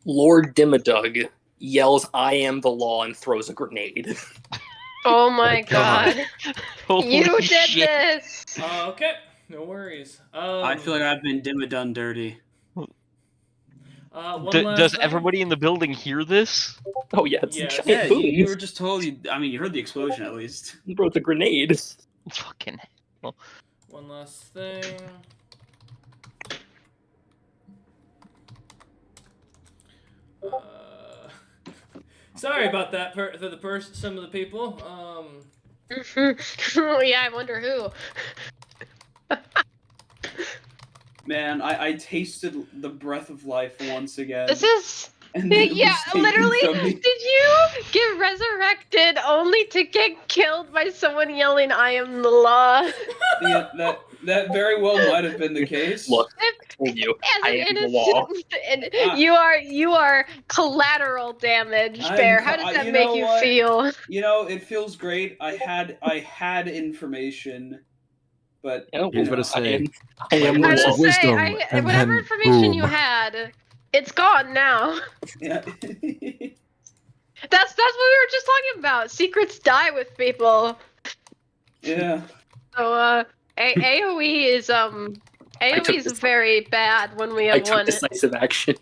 Lord Dimmadug yells, "I am the law," and throws a grenade. Oh my god! You did shit. this. Okay, no worries. I feel like I've been done dirty. One last Does thing. everybody in the building hear this? Oh yeah, it's Yes. a Yeah, giant boom. you were just told. You heard the explosion at least. He throws a grenade. Fucking hell. One last thing. Sorry about that for some of the people. Yeah, I wonder who. Man, I tasted the breath of life once again. This is. and then it was Yeah, taken literally. from me. Did you get resurrected only to get killed by someone yelling, "I am the law"? Yeah, that very well might have been the case. Look, I told you, As I an am the law. innocent, and you are collateral damage, I'm Bear. co- How does that you make know you what? feel? You know, it feels great. I had information, but He was about to say, I am the I words law. of will say, wisdom, and whatever then information you boom. had, it's gone now. yeah. That's what we were just talking about. Secrets die with people. Yeah. So AOE is very bad when we I have took one decisive action.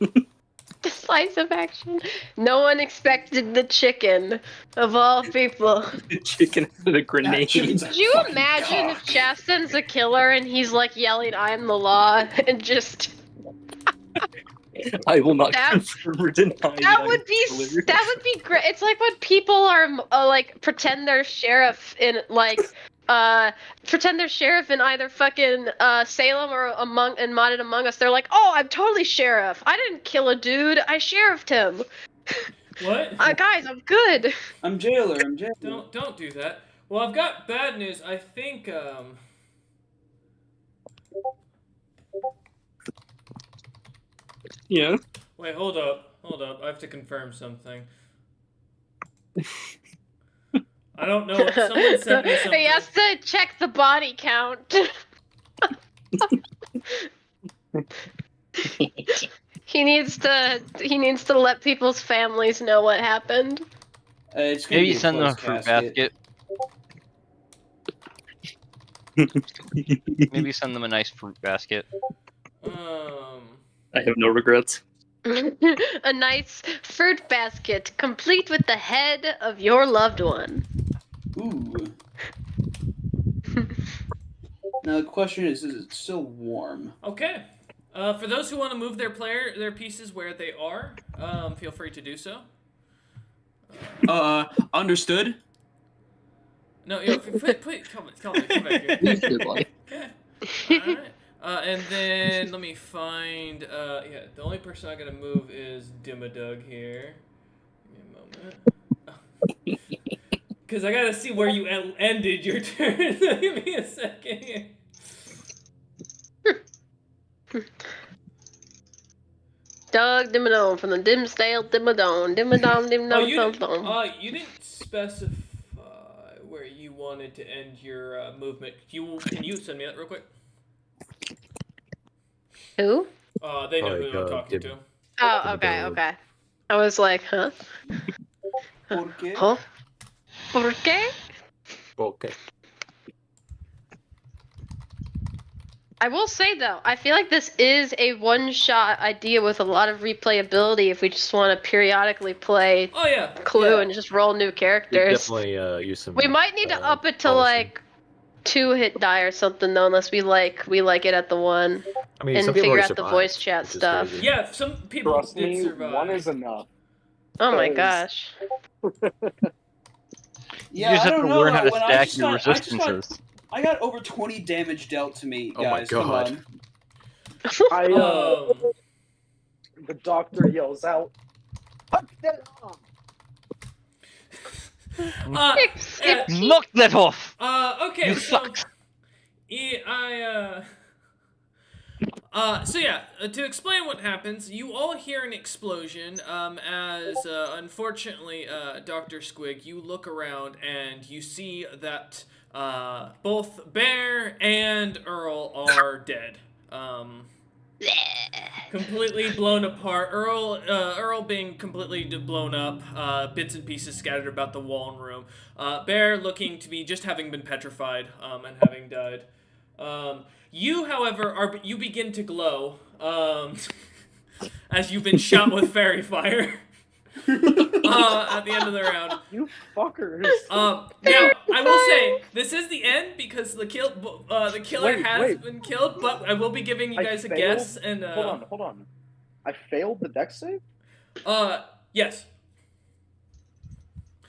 decisive action. No one expected the chicken of all people. The chicken with a grenade. chicken's Could you imagine if Chasten's a killer and he's like yelling, "I am the law," and just I will not That- confirm or deny. that would be great. It's like when people are like pretend they're sheriff in either fucking Salem or Modded Among Us. They're like, "Oh, I'm totally sheriff. I didn't kill a dude. I sheriffed him. What? Guys, I'm good." I'm jailer. Don't do that. Well, I've got bad news. I think Yeah. Wait, hold up. I have to confirm something. I don't know. Someone sent me something. He has to check the body count. He needs to let people's families know what happened. It's gonna Maybe be a send them a closed fruit casket. basket. Maybe send them a nice fruit basket. I have no regrets. A nice fruit basket, complete with the head of your loved one. Ooh. Now the question is it still warm? Okay. For those who want to move their pieces where they are, feel free to do so. Understood. No, please come back here. Okay. Alright. And then let me find. Yeah, the only person I gotta move is Dimmadug here. Give me a moment. Because I gotta see where you ended your turn. Give me a second here. Doug Dimmadome from the Dimsdale Dimmadome. You didn't specify where you wanted to end your movement. Can you send me that real quick? Who? They know who I'm talking to. Oh, okay. I was like, huh? ¿Por qué? Huh? ¿Por qué? Okay. I will say though, I feel like this is a one-shot idea with a lot of replayability if we just want to periodically play Clue and just roll new characters. Definitely use some. We might need to up it to like 2-hit die or something though, unless we like it at the 1. I mean, and some people figure already out the survived, voice chat which is stuff. crazy. Yeah, some people Trust did me, survive. 1 is enough. Oh my 'Cause- gosh. Yeah, You just I have don't to know. learn how to When stack your resistances. I got over 20 damage dealt to me, Oh my guys. God. Come on. The doctor yells out, "Cut that off!" Knock that off! Okay, You so suck. To explain what happens, you all hear an explosion, as, unfortunately, Dr. Squig, you look around and you see that, both Bear and Earl are dead. Completely blown apart. Earl being completely blown up, bits and pieces scattered about the wall and room. Bear looking to be just having been petrified, and having died. You, however, you begin to glow, as you've been shot with fairy fire. At the end of the round. You fuckers. Now, I will say, this is the end because the killer has been killed, but I will be giving you guys a guess. And Hold on. I failed the dex save? Yes.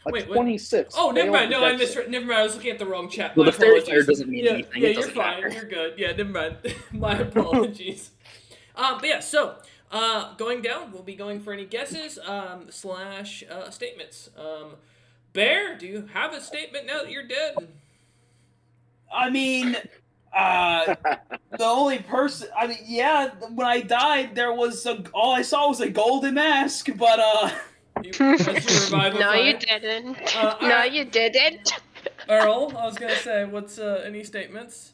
Wait, 26. Oh, never mind. No, I dex save. never mind. I was looking at the wrong chat. Well, My the fairy apologies. fire doesn't mean anything. Yeah, It you're doesn't fine. matter. You're good. Yeah, never mind. My apologies. But yeah, so going down, we'll be going for any guesses slash statements. Bear, do you have a statement now that you're dead? I mean, the only person. I mean, yeah. When I died, all I saw was a golden mask. But No, you didn't. No, you didn't. Earl, I was gonna say, what's any statements?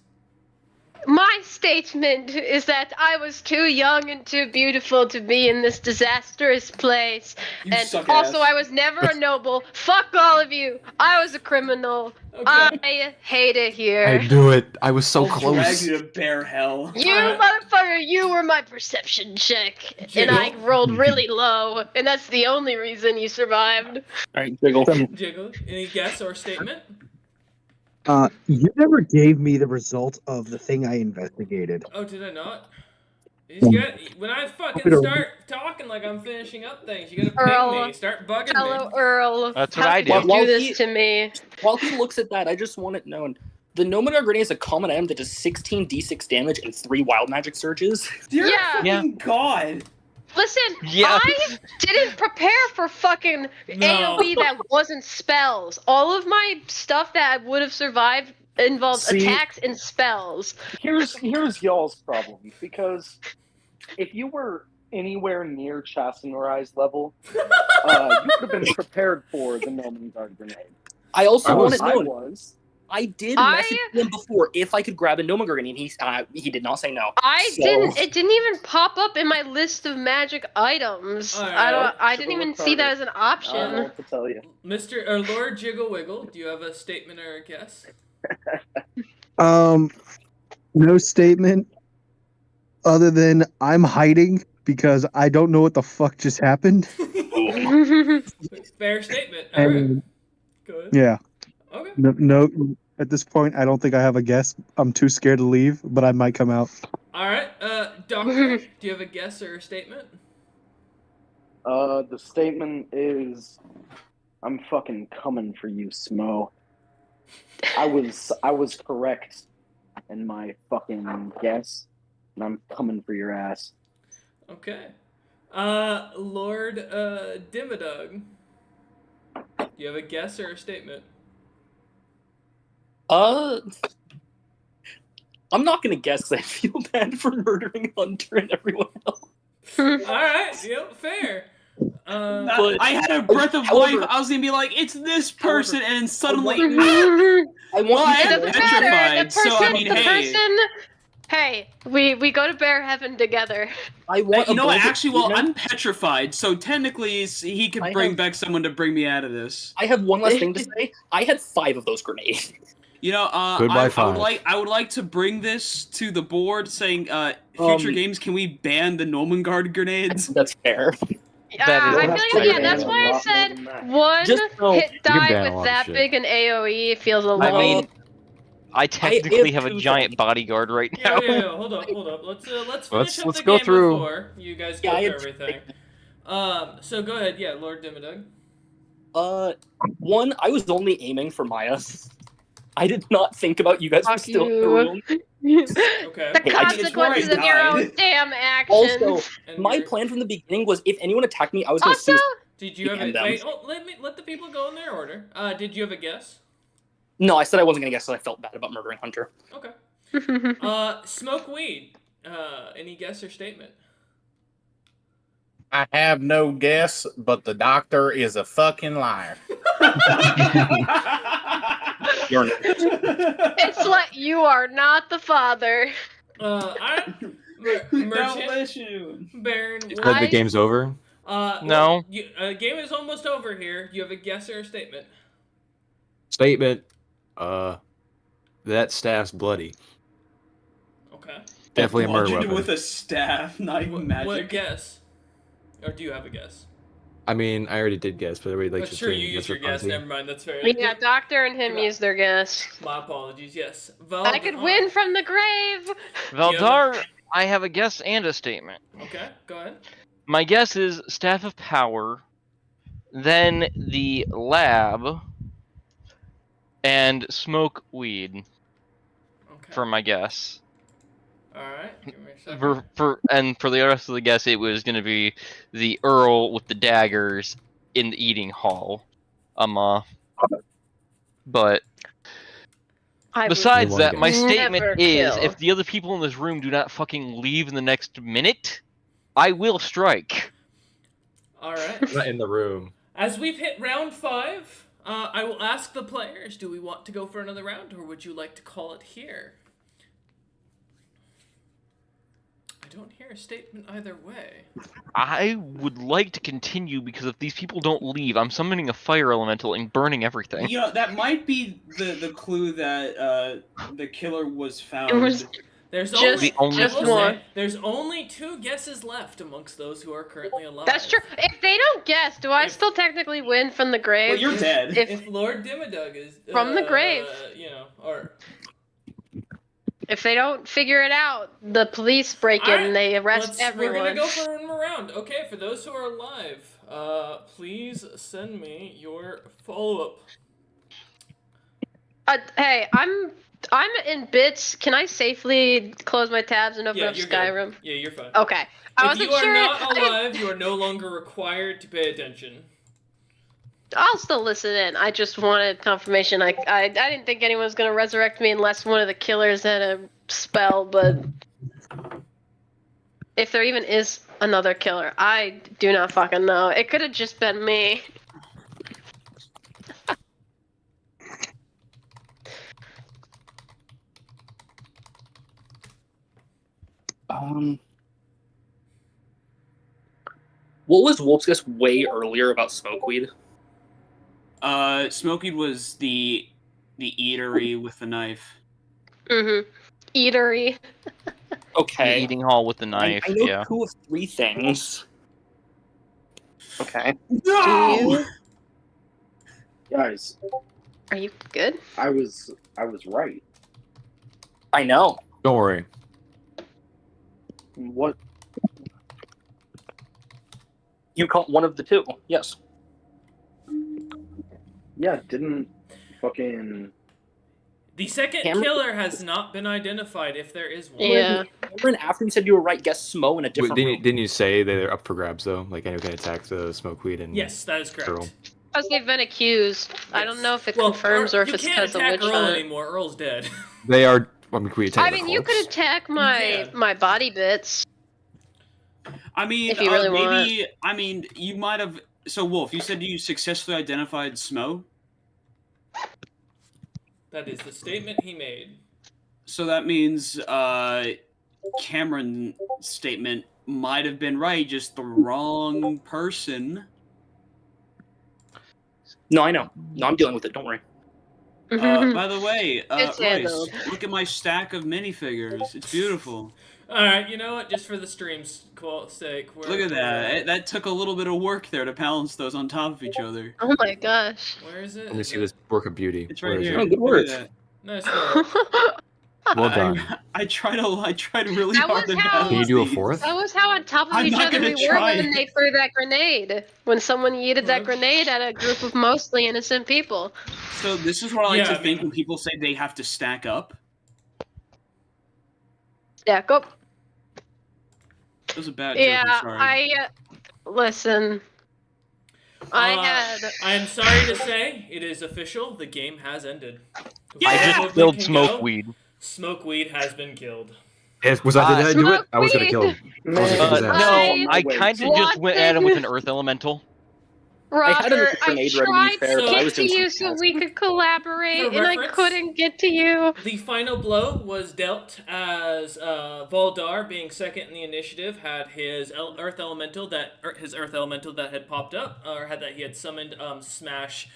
My statement is that I was too young and too beautiful to be in this disastrous place. You and suck also, ass. I was never a noble. Fuck all of you. I was a criminal. Okay. I hate it here. I knew it. I was so I'll drag close. you to bear hell. You motherfucker, you were my perception check. And I rolled really low. And that's the only reason you survived. Alright, Jiggle. Jiggle, any guess or statement? You never gave me the result of the thing I investigated. Oh, did I not? When I fucking start talking like I'm finishing up things, you gotta ping me. Start bugging Hello, me. Earl. That's what How I could you do. do this to me? While he looks at that, I just want it known. The Nomenar Grenade is a common item that does 16 d6 damage and 3 wild magic surges. Dear Yeah. fucking God. Listen, Yeah. I didn't prepare for fucking AoE that wasn't spells. All of my stuff that would have survived involved See? attacks and spells. Here's y'all's problem, because if you were anywhere near Chastenori's level, you would have been prepared for the Nomen Guard grenade. I also want to I know. was. I did message him before if I could grab a Nomagarden, and he did not say no. I didn't. It didn't even pop up in my list of magic items. Alright. I didn't even see that as an I don't know option. what to tell you. Mr. or Lord Jiggle Wiggle, do you have a statement or a guess? No statement other than I'm hiding because I don't know what the fuck just happened. Fair statement. All right. And Go ahead. yeah, Okay. no. At this point, I don't think I have a guess. I'm too scared to leave, but I might come out. All right. Doctor, do you have a guess or a statement? The statement is, I'm fucking coming for you, Smo. I was correct in my fucking guess, and I'm coming for your ass. Okay. Lord Dimmadug, do you have a guess or a statement? I'm not gonna guess because I feel bad for murdering Hunter and everyone else. All right. Yep. Fair. I had a breath of life. I was gonna be like, it's this person, and suddenly, I want I you am to petrified. So I mean, hey. Hey, we go to Bear Heaven together. I want You know what? blanket Actually, well, treatment. I'm petrified. So technically, he could bring back someone to bring me out of this. I have one last thing to say. I had 5 of those grenades. You know, Goodbye, I would like to bring this to the board, saying, future games, can we ban the Nomengard grenades? That's fair. I feel like, that's why I said one hit die ban a with lot of that shit. big an AoE feels a I little. mean, I technically have a giant bodyguard right now. Yeah. Hold up. Let's finish up let's the go game through. before you guys go through everything. So go ahead. Yeah, Lord Dimmadug. One, I was only aiming for Maya. I did not think about you guys were still in the room. Okay. The consequences of your own damn actions. Also, my plan from the beginning was if anyone attacked me, I was going to Also, did you have a them. wait? Oh, let the people go in their order. Did you have a guess? No, I said I wasn't going to guess, so I felt bad about murdering Hunter. Okay. Smoke weed. Any guess or statement? I have no guess, but the doctor is a fucking liar. It's like you are not the father. Merchant. Baron. The game's over. No. Game is almost over here. You have a guess or a statement? Statement. That staff's bloody. Okay. Definitely a murder weapon. With a staff, not even magic. What guess? Or do you have a guess? I mean, I already did guess, but everybody likes to sure, say you used your guess. Never mind. That's fair. Yeah, Doctor and him used their guess. My apologies. Yes. I could win from the grave. Valdar, I have a guess and a statement. Okay, go ahead. My guess is Staff of Power, then the lab, and smoke weed. Okay. For my guess. Alright, give me a second. For the rest of the guess, it was going to be the Earl with the daggers in the eating hall. But besides that, my statement is, if the other people in this room do not fucking leave in the next minute, I will strike. Alright. Not in the room. As we've hit round 5, I will ask the players, do we want to go for another round, or would you like to call it here? I don't hear a statement either way. I would like to continue because if these people don't leave, I'm summoning a fire elemental and burning everything. You know, that might be the clue that the killer was found. There's Just only, there's only 2 guesses left amongst those who are currently alive. That's true. If they don't guess, do I still technically win from the grave? Well, you're dead. If Lord Dimmadug is from the grave, or if they don't figure it out, the police break in and they arrest everyone. We're gonna go for one more round. Okay, for those who are alive, please send me your follow-up. Hey, I'm in bits. Can I safely close my tabs and open up Skyrim? Good. Yeah, you're fine. Okay. If you are not alive, you are no longer required to pay attention. I'll still listen in. I just wanted confirmation. I didn't think anyone was gonna resurrect me unless one of the killers had a spell, but if there even is another killer, I do not fucking know. It could have just been me. What was Wolf's guess way earlier about smokeweed? Smokeweed was the eatery with the knife. Mm-hmm. Eatery. Okay. The eating hall with the knife. I know Yeah. 2 of 3 things. Okay. No! Guys, Are you good? I was right. I know. Don't worry. What? You caught one of the 2. Yes. Yeah, didn't fucking. The second Cameron- killer has not been identified, if there is one. Yeah. Cameron, after you said you were right, guessed Smo in a Wait, different room. didn't you say they're up for grabs though? Like anyone can attack the smokeweed and Yes, that is correct. Earl. Because they've been accused. I don't know if it Well, confirms or if you it's can't because of attack witch Earl hunt. anymore. Earl's dead. They are. I mean, can we attack I the mean, you corpse? could attack my body bits. I mean, If you really maybe. I mean, you might have. So, Wolf, you said you successfully identified Smo. That is the statement he made. So that means Cameron's statement might have been right, just the wrong person. No, I know. No, I'm dealing with it. Don't worry. By the way, It's Royce, handled. look at my stack of minifigures. It's beautiful. All right, you know what? Just for the stream's sake, Look at that. That took a little bit of work there to balance those on top of each other. Oh my gosh. Where is it? Let me see this work of beauty. It's Where right is here. it? Oh, good Look work. at that. Nice work. Well done. I tried really That hard was to how- balance Can you do a these. fourth? That was how on top of I'm each not other gonna we were try. when they threw that grenade. When someone yeeted that grenade at a group of mostly innocent people. So this is what I like Yeah, to I think mean- when people say they have to stack up. Stack up. That was a bad Yeah, joke. I'm sorry. listen. I had. I am sorry to say, it is official. The game has ended. I Before just movement killed can go, Smokeweed. Smokeweed has been killed. Did I do it? I was gonna kill him. I was gonna kick his ass. No, I Wait. kind of just went at him with an earth elemental. had another Roger, I grenade ready, to be tried fair, to but I get was to doing you something so we could collaborate, For and I reference- couldn't get to you. The final blow was dealt as Voldar, being second in the initiative, had his earth elemental that had popped up, or that he had summoned, smash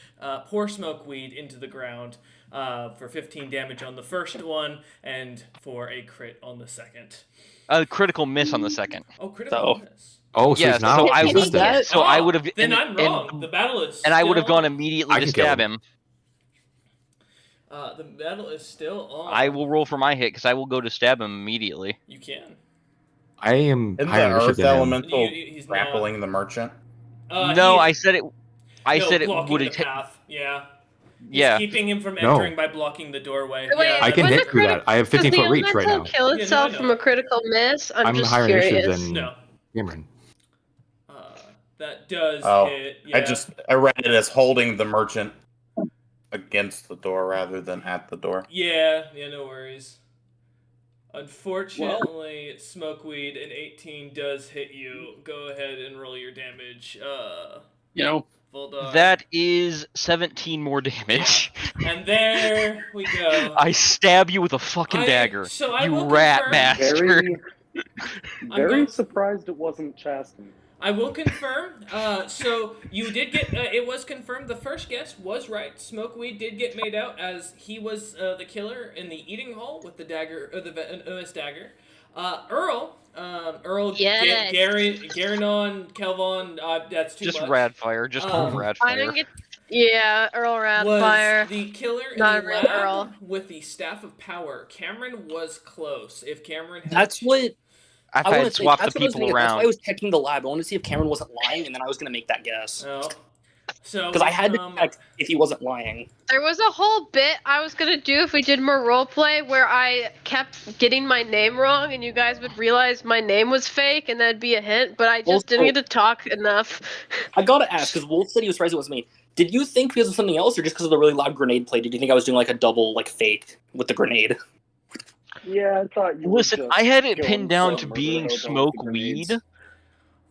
poor Smokeweed into the ground for 15 damage on the first one, and for a crit on the second. A critical miss on the second. Oh, critical So- miss. Oh, so Yeah, he's not. so I he's would. not dead. So I would have. Then and- I'm wrong. The battle is And I would have still gone on. immediately I to can kill stab him. him. The battle is still on. I will roll for my hit because I will go to stab him immediately. You can. I am Isn't higher the leadership earth than him. elemental He's grappling the merchant? No, I said it. I no, said it blocking would the have. path. Yeah. He's Yeah. keeping him from No. entering by blocking the doorway. Wait, yeah, I can was hit it through that. I have 15-foot reach right now. Kill Yeah, no, I itself know. from a critical miss. I'm just higher initiative curious. than No. Cameron. That does Oh, hit. Yeah. I read it as holding the merchant against the door rather than at the door. Yeah, no worries. Unfortunately, Smokeweed, an 18 does hit you. Go ahead and roll your damage. You know, Voldar. That is 17 more damage. And there we go. I stab you with a fucking dagger. So I you will rat confirm- bastard. Very surprised it wasn't Chasten. I will confirm. So you did get. It was confirmed. The first guess was right. Smokeweed did get made out as he was the killer in the eating hall with the dagger, or the OS dagger. Earl. Yes. Gary, Garanon, Kelvon. That's too Just much. Radfire. Just call him I Radfire. didn't get. Yeah, Earl Was Radfire. the killer in Not the a real lab Earl. with the staff of power? Cameron was close. If Cameron had that's what I've I want had to to say. swap That's the what I was people thinking. That's why I around. was checking the lab. I wanted to see if Cameron wasn't lying, and then I was going to make that guess. Oh. So Because I had to check if he wasn't lying. There was a whole bit I was gonna do if we did more roleplay where I kept getting my name wrong and you guys would realize my name was fake and that'd be a hint, but I just didn't get to talk enough. I gotta ask, because Wolf said he was surprised it was me. Did you think because of something else, or just because of the really loud grenade play? Did you think I was doing like a double, like fake with the grenade? Yeah, I thought you. Listen, were just I had it killing pinned down to some being murder hobo with the Smokeweed. grenades.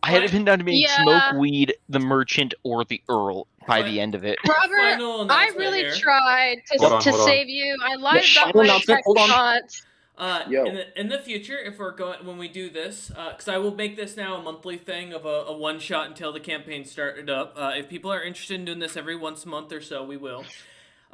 I had it pinned down to being Yeah. Smokeweed, the merchant, or the Earl by the end of it. Robert, Final I announcement really here. tried Hold on, to hold on. save you. I lied Yeah, about final my announcement, sex hold on. thoughts. Yo. In the future, if we're going when we do this, because I will make this now a monthly thing of a one shot until the campaign started up. If people are interested in doing this every once a month or so, we will.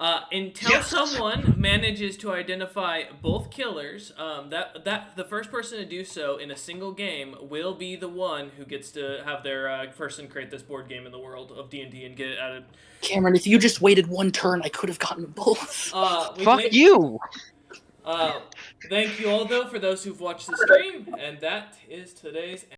Until someone manages to identify both killers, that the first person to do so in a single game will be the one who gets to have their person create this board game in the world of D&D and get it added. Cameron, if you just waited one turn, I could have gotten both. Fuck you! Thank you all, though, for those who've watched the stream, and that is today's